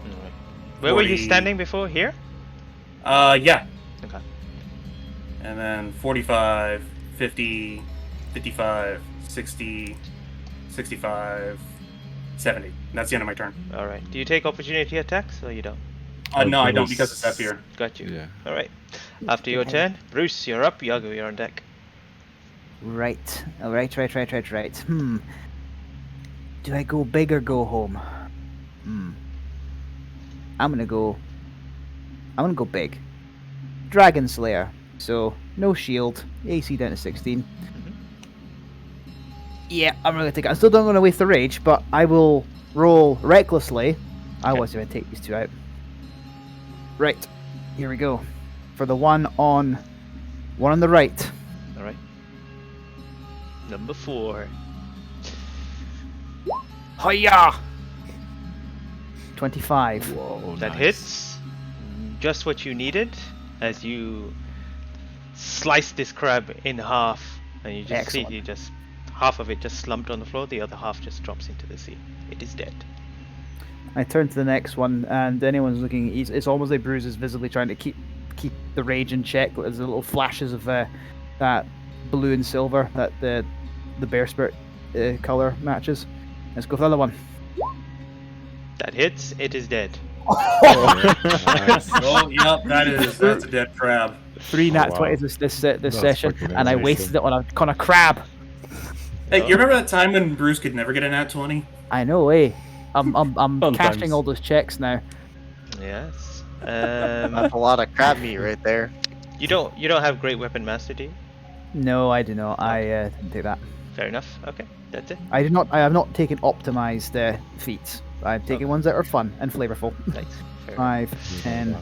Alright. Where were you 40. standing before? Here? Yeah. Okay. And then 45, 50, 55, 60, 65, 70. That's the end of my turn. Alright. Do you take opportunity attacks or you don't? No, I Okay, don't, because it's up here. Got you. Yeah. Alright. After your turn, Bruce, you're up. Yago, you're on deck. Right. Right. Do I go big or go home? I'm gonna go big. Dragon Slayer. So no shield. AC down to 16. Yeah, I'm gonna take it. I still don't want to waste the rage, but I will roll recklessly. I Okay. was gonna take these two out. Right. Here we go. For the one on One on the right. All right. Number 4. Hiya! 25. Whoa, That nice. hits. Just what you needed as you slice this crab in half, and you just Excellent. see just half of it just slumped on the floor, the other half just drops into the sea. It is dead. I turn to the next one, and anyone's looking. It's almost like Bruce is visibly trying to keep the rage in check. There's little flashes of that blue and silver that the bear spirit color matches. Let's go for the other one. That hits. It is dead. Nice. Oh, yep, that's a dead crab. 3 nat wow. 20s this That's session, fucking and I amazing. wasted it on a crab. Hey, you remember that time when Bruce could never get a nat 20? I know, eh? I'm Sometimes. cashing all those checks now. Yes. That's a lot of crab meat right there. You don't have great weapon master, do you? No, I do not. I didn't take that. Fair enough. Okay, that's it. I have not taken optimized feats. I've taken ones that are fun and flavorful. Nice. Fair enough. 5, 10,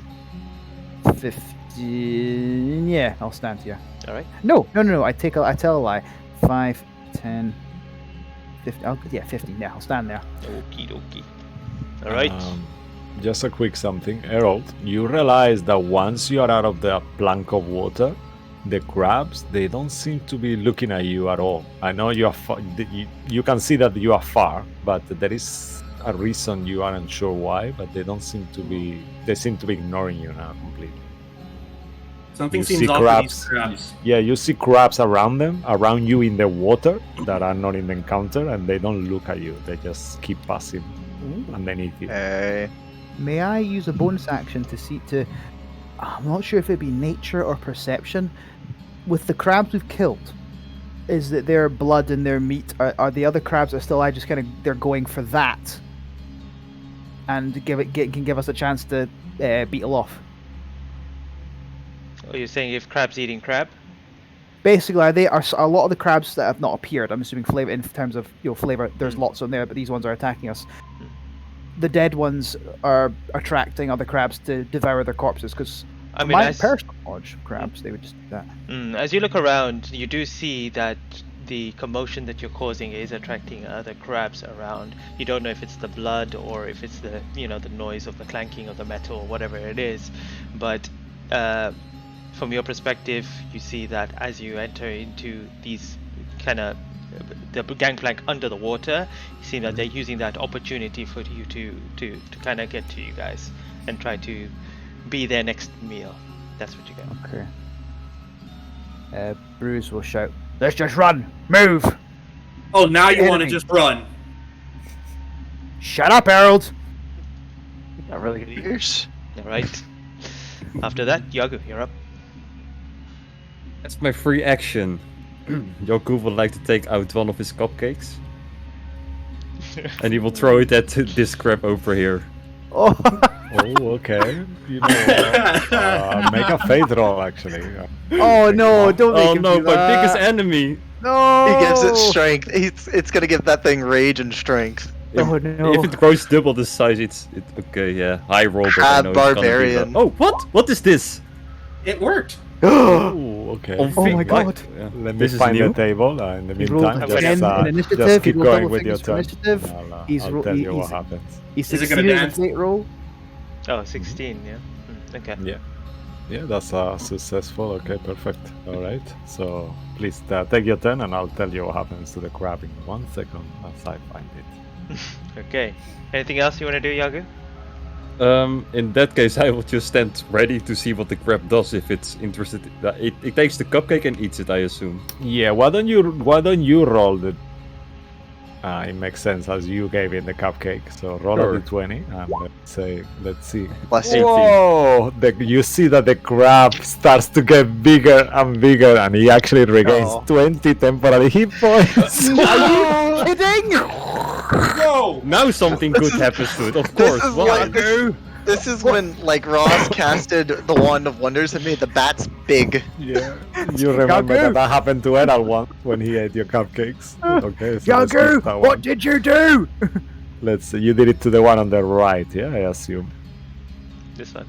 15. Yeah, I'll stand here. All right. No. I tell a lie. 5, 10, 15. Yeah, 15. Yeah, I'll stand there. Okie dokie. All right. Just a quick something, Harold. You realize that once you are out of the plank of water, the crabs, they don't seem to be looking at you at all. I know you are you can see that you are far, but there is a reason you aren't sure why, but they don't seem to be. They seem to be ignoring you now completely. Something You seems see off with these crabs. crabs. Yeah, you see crabs around you in the water that are not in the encounter, and they don't look at you. They just keep passing underneath you. May I use a bonus action to see to? I'm not sure if it'd be nature or perception. With the crabs we've killed, is that their blood and their meat are the other crabs are still? I just kind of they're going for that, and can give us a chance to beetle off. Oh, you're saying if crab's eating crab? Basically, are a lot of the crabs that have not appeared. I'm assuming flavor in terms of flavor. There's lots on there, but these ones are attacking us. The dead ones are attracting other crabs to devour their corpses because, my personal knowledge, crabs they would just do that. As you look around, you do see that the commotion that you're causing is attracting other crabs around. You don't know if it's the blood or if it's the the noise of the clanking of the metal or whatever it is, but from your perspective, you see that as you enter into these kind of the gangplank under the water, you see that they're using that opportunity for you to kind of get to you guys and try to be their next meal. That's what you get. Okay. Bruce will shout, "Let's just run! Move!" Oh, now you want to Enemy. just run. Shut up, Harold! Not really good ears. All right. After that, Yagu, you're up. That's my free action. Yoku would like to take out one of his cupcakes. And he will throw it at this crab over here. Oh, Oh, okay. Make a faith roll, actually. oh no! Don't make Oh him no, do my that. biggest enemy! No! He gives it strength. It's gonna give that thing rage and strength. Oh no! If it grows double the size, it's okay, yeah. High roll, but I Crab know it's gonna be barbarian. low. Oh, what? What is this? It worked. Oh, okay. On Oh my feet, God. Yeah. Let me This is find new. the table. In the He rolled meantime, a 10 in initiative. just He keep rolled going double with your figures for turn. initiative. I'll He's tell you what he's- happens. He Is it gonna succeeded in a dance? great roll. Oh, 16, yeah. Okay. Yeah, that's successful. Okay, perfect. All right. So please take your turn, and I'll tell you what happens to the crab in 1 second as I find it. Okay. Anything else you want to do, Yagu? In that case, I will just stand ready to see what the crab does if it's interested. It takes the cupcake and eats it, I assume. Yeah. Why don't you roll the? It makes sense as you gave it the cupcake. So roll Sure. a d20 and let's see. Bless you. Whoa! You see that the crab starts to get bigger and bigger, and he actually regains Oh. 20 temporary hit points. Are you kidding? No! Now something good happens to it, of This course. is Why? why- This is when Ross casted the Wand of Wonders and made the bats big. Yeah, you remember Yagu! that happened to Edal once when he ate your cupcakes. Okay, so let's Yagu, keep that what one. did you do? Let's see, you did it to the one on the right, yeah, I assume. This one.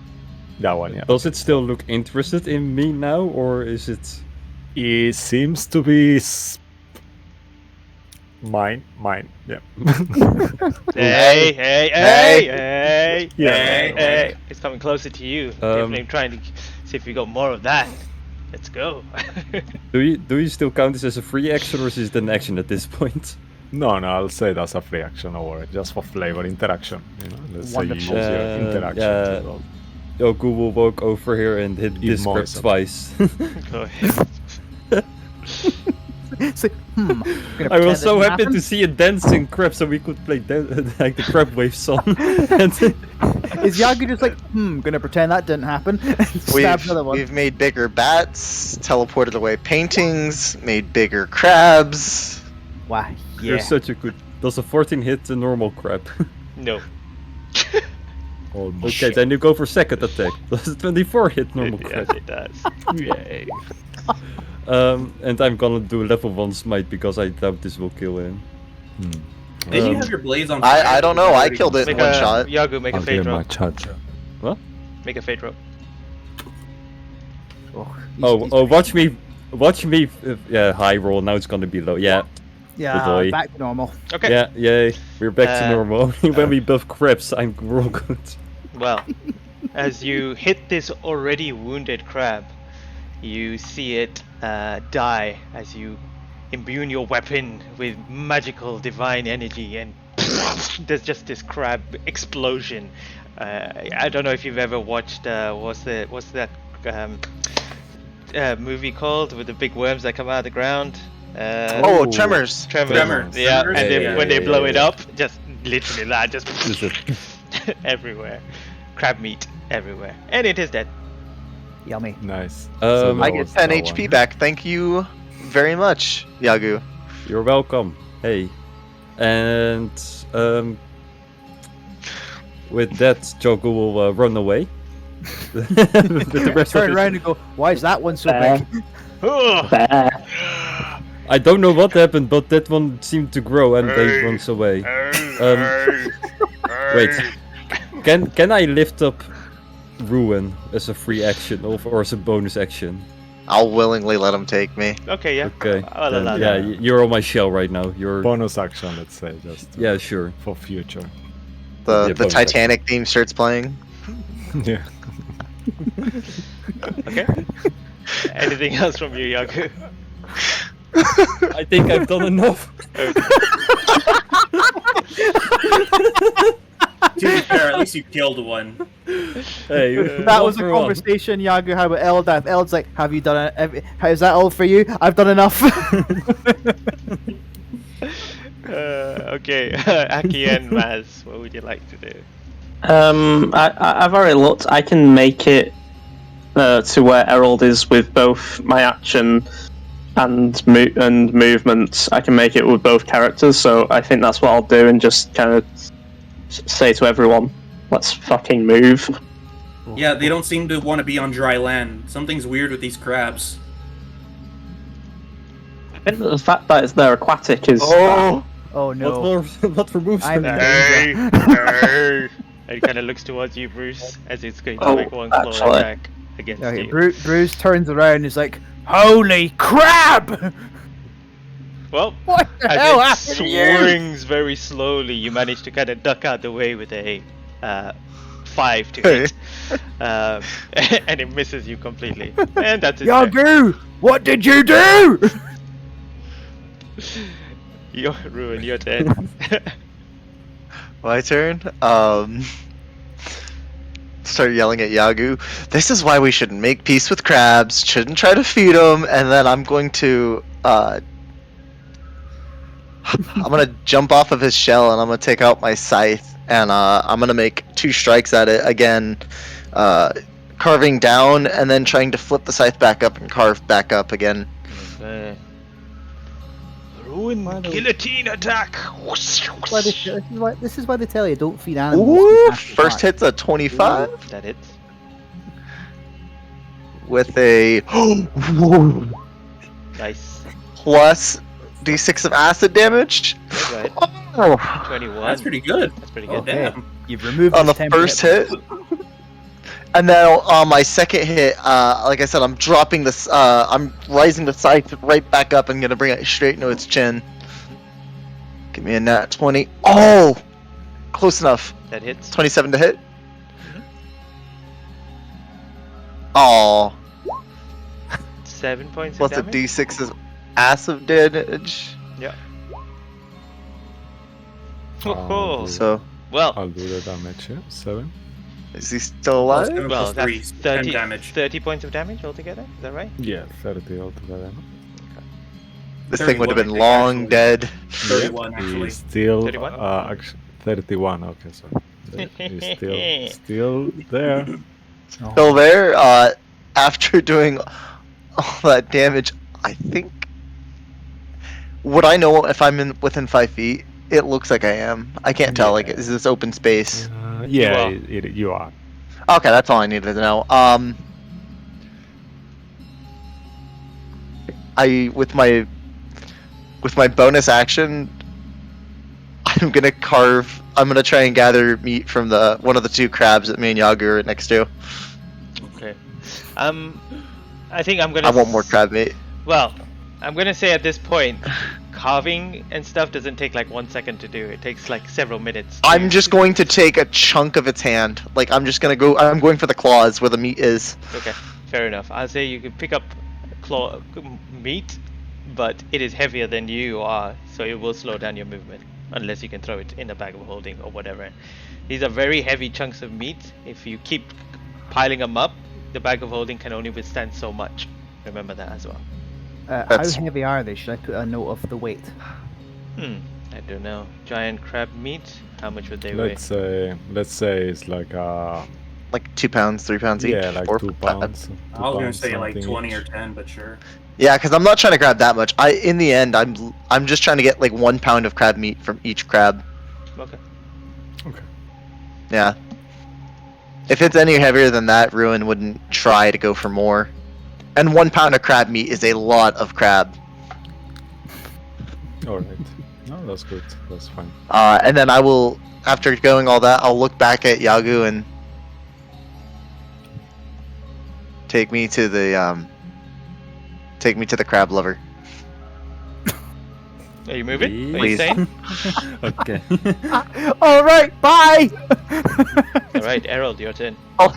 That one, yeah. Does it still look interested in me now, or is it? It seems to be mine, yeah. Hey! Yeah. It's coming closer to you. Definitely trying to see if we got more of that. Let's go. Do you still count this as a free action, or is it an action at this point? No, I'll say that's a free action over just for flavor interaction. Let's say you use Wonderful. your interaction Yeah. to roll. Yoku will walk over here and hit this crab moist. twice. Go ahead. So, gonna I pretend was it so didn't happy happen. to see a dancing crab, so we could play like the crab wave song. And Is Yagu just like, gonna pretend that didn't happen? And stab another one. We've made bigger bats, teleported away paintings, made bigger crabs. Wow, you're yeah. such a good. Does a 14 hit the normal crab? No. Almost. Okay, then you go for second attack. Does a 24 hit normal Yes, crab? it does. Yay. And I'm gonna do level 1 smite because I doubt this will kill him. Did you have your blades on fire? I don't know. I killed it in Make one a shot. Yagu, make I'll a give fade him roll. a charge. Make a fade roll. Watch me. Yeah, high roll. Now it's gonna be low. Yeah, Yeah, boy. back to normal. Okay. yeah, yay. We're back to normal. When we buff crabs, I'm real good. Well, as you hit this already wounded crab, you see it die as you imbue your weapon with magical divine energy, and there's just this crab explosion. I don't know if you've ever watched what's that movie called with the big worms that come out of the ground? Tremors. Tremors. Yeah, Tremors. and then Yeah, when yeah, they blow yeah, it yeah. up, just literally that just Is it? everywhere. Crab meat everywhere, and it is dead. Yummy. Nice. I get 10 HP back. Thank you very much, Yagu. You're welcome. Hey, and with that, Joku will run away. With the rest of Turn his- around and go, why is that one so big? I don't know what happened, but that one seemed to grow and they runs away. Wait, can I lift up Ruin as a free action or as a bonus action? I'll willingly let him take me. Okay, yeah. Okay, I'll then, allow yeah, that. you're on my shell right now. You're Bonus action, let's say, just yeah, sure. for future. The Yeah, bonus Titanic theme starts playing. Yeah. Okay. Anything else from you, Yaku? I think I've done enough. To be fair, at least you killed one. Hey, That one was a for one. conversation, Yagu. How about Eldath? Eld's like, have you done it? Is that all for you? I've done enough. Okay, Aki and Maz, what would you like to do? I've already looked. I can make it to where Errol is with both my action and movement. I can make it with both characters, so I think that's what I'll do, and just kind of say to everyone, "Let's fucking move." Yeah, they don't seem to want to be on dry land. Something's weird with these crabs. I think that the fact that they're aquatic is. oh no. What removes I'm them? in danger. It kind of looks towards you, Bruce, as it's going to Oh, make one claw actually. attack against Okay, you. Bruce turns around and is like, holy crap! Well, What the as hell it happened to you? swings very slowly, you manage to kind of duck out the way with a 5 to hit. And it misses you completely. And that's it. Yagu, what did you do? You're ruined, you're dead. My turn. Start yelling at Yagu. This is why we shouldn't make peace with crabs. Shouldn't try to feed them. And then I'm going to. I'm gonna jump off of his shell and I'm gonna take out my scythe and I'm gonna make 2 strikes at it again, carving down and then trying to flip the scythe back up and carve back up again. Ruin guillotine attack. This is why they tell you don't feed animals. Ooh, after first dark. hit's a 25 That hits. with a Nice. plus d6 of acid damage. Right. Oh. 21. That's pretty good. That's pretty good. Okay. Damn. You've removed On the his temper first hit. And then on my second hit, like I said, I'm dropping this. I'm rising the scythe right back up and gonna bring it straight into its chin. Give me a nat 20. Oh, close enough. That hits. 27 to hit. Mhm. Oh, 7 points plus of a damage. d6 is acid damage. Yeah. I'll Oh, do- So well, I'll do the damage. Yeah, 7. is he still Plus alive? 7 well, plus 3, that's 10 30, damage. 30 points of damage altogether. Is that right? Yeah, 30 altogether. This thing would have 31, been I think, long actually. dead. 31 actually. He's still 31? 31. Okay, so he's still there. Still there. After doing all that damage, I think. Would I know if I'm within 5 feet? It looks like I am. I can't tell. Like, Yeah. is this open space? Yeah, are. you are. Okay, that's all I needed to know. With my bonus action, I'm gonna carve. I'm gonna try and gather meat from the one of the 2 crabs that me and Yagu are next to. Okay. I think I'm gonna. I want more crab meat. Well, I'm gonna say at this point, carving and stuff doesn't take like 1 second to do. It takes like several minutes. I'm just going to take a chunk of its hand. Like I'm just gonna go. I'm going for the claws where the meat is. Okay, fair enough. I'll say you could pick up claw meat, but it is heavier than you are, so it will slow down your movement unless you can throw it in a bag of holding or whatever. These are very heavy chunks of meat. If you keep piling them up, the bag of holding can only withstand so much. Remember that as well. How That's- heavy are they? Should I put a note of the weight? I don't know. Giant crab meat. How much would they Let's say it's like Like 2 pounds, 3 pounds each. yeah, like 4 2 pounds. I was gonna pounds say like something 20 or each. 10, but sure. Yeah, because I'm not trying to grab that much. In the end, I'm just trying to get like 1 pound of crab meat from each crab. weigh? Okay. Okay. Yeah. If it's any heavier than that, Ruin wouldn't try to go for more. And 1 pound of crab meat is a lot of crab. All right. No, that's good. That's fine. And then I will, after going all that, I'll look back at Yagu and take me to the crab lover. Are you moving? Are you Please. staying? Okay. All right, bye. All right, Errol, your turn. I'm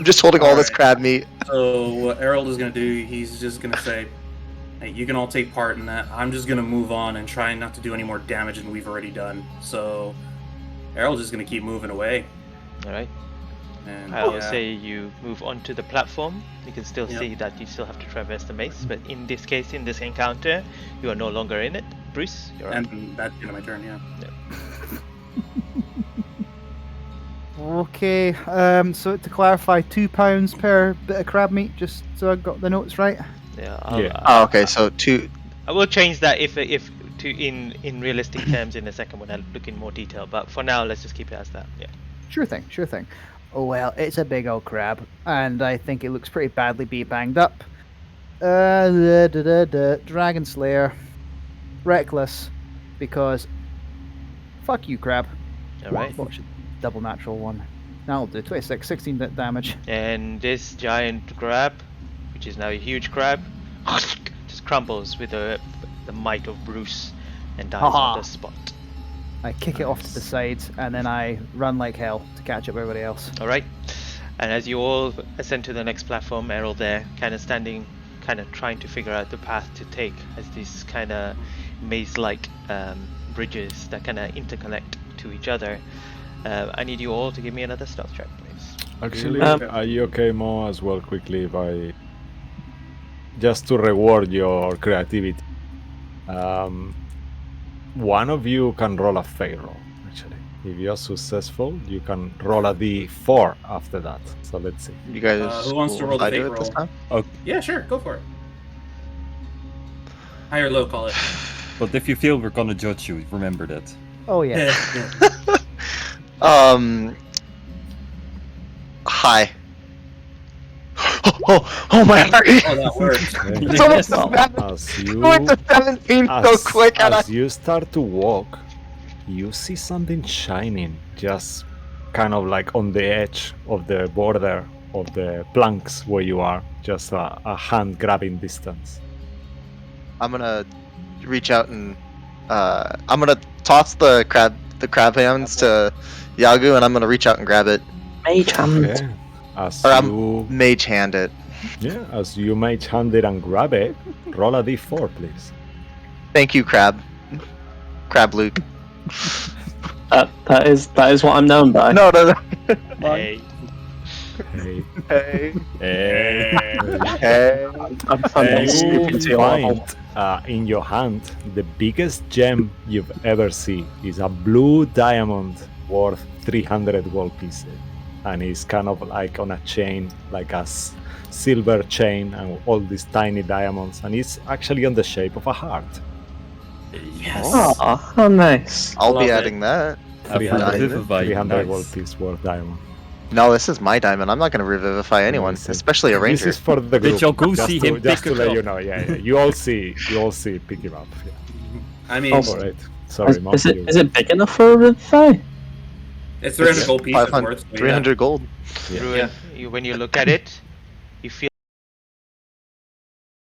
just holding all this Alright. crab meat. So what Errol is gonna do, he's just gonna say, "Hey, you can all take part in that. I'm just gonna move on and try not to do any more damage than we've already done." So Errol's just gonna keep moving away. All right. And I'll yeah. say you move onto the platform. You can still Yep. see that you still have to traverse the maze, but in this case, in this encounter, you are no longer in it. Bruce, you're up. And that's the end of my turn. Yeah. Okay. So to clarify, 2 pounds per bit of crab meat. Just so I got the notes right. Yeah. Oh, okay, so 2. I will change that if to in realistic terms in a second when I look in more detail. But for now, let's just keep it as that. Yeah. Sure thing. Sure thing. Oh well, it's a big old crab, and I think it looks pretty badly banged up. Dragon Slayer, reckless, because fuck you, crab. All right. Watch it. Double natural one. That'll do. 26, 16 damage. And this giant crab, which is now a huge crab, just crumbles with the might of Bruce and dies Haha. on the spot. I kick it off to the side, and then I run like hell to catch up everybody else. All right. And as you all ascend to the next platform, Errol there, kind of standing, kind of trying to figure out the path to take as these kind of maze-like bridges that kind of interconnect to each other. I need you all to give me another stealth check, please. Actually, Um, are you okay, Mo, as well, quickly, if I... Just to reward your creativity. One of you can roll a fail roll, actually. If you're successful, you can roll a d4 after that. So let's see. You guys. Who wants to roll the I do fate it this roll? time? Yeah, sure. Go for it. High or low, call it. But if you feel we're gonna judge you, remember that. Oh yeah. Hi. Oh my heart! Oh, that worked. It's almost Now, bad. as you, Going to 17 so quick, and as you start to walk, you see something shining just kind of like on the edge of the border of the planks where you are, just a hand grabbing distance. I'm gonna reach out and I'm gonna toss the crab hands to Yagu, and I'm gonna reach out and grab it. Mage hand. Okay. As Or you mage hand it. as you mage hand it and grab it, roll a d4, please. Thank you, Crab. Crab Luke. That is what I'm known by. No. Hey. Hey. Hey. Hey. Hey. I'm stupid You to your level. find in your hand the biggest gem you've ever seen is a blue diamond worth 300 gold pieces, and it's kind of like on a chain, like a silver chain, and all these tiny diamonds, and it's actually on the shape of a heart. Oh, how nice. I'll be Love it. adding that. I 300 revivify you, 300 gold nice. piece worth diamond. No, this is my diamond. I'm not gonna revivify anyone, Listen, especially a ranger. This is for the group. Did y'all go just see to, him just pick to it let you up? know. Yeah. You all see, pick him up. Yeah. I mean, All right. Sorry, Mom. Is it big enough for a revivify? it's 300 gold pieces 500 worth. So yeah. 300 gold. Yeah. Ruin, when you look at it, you feel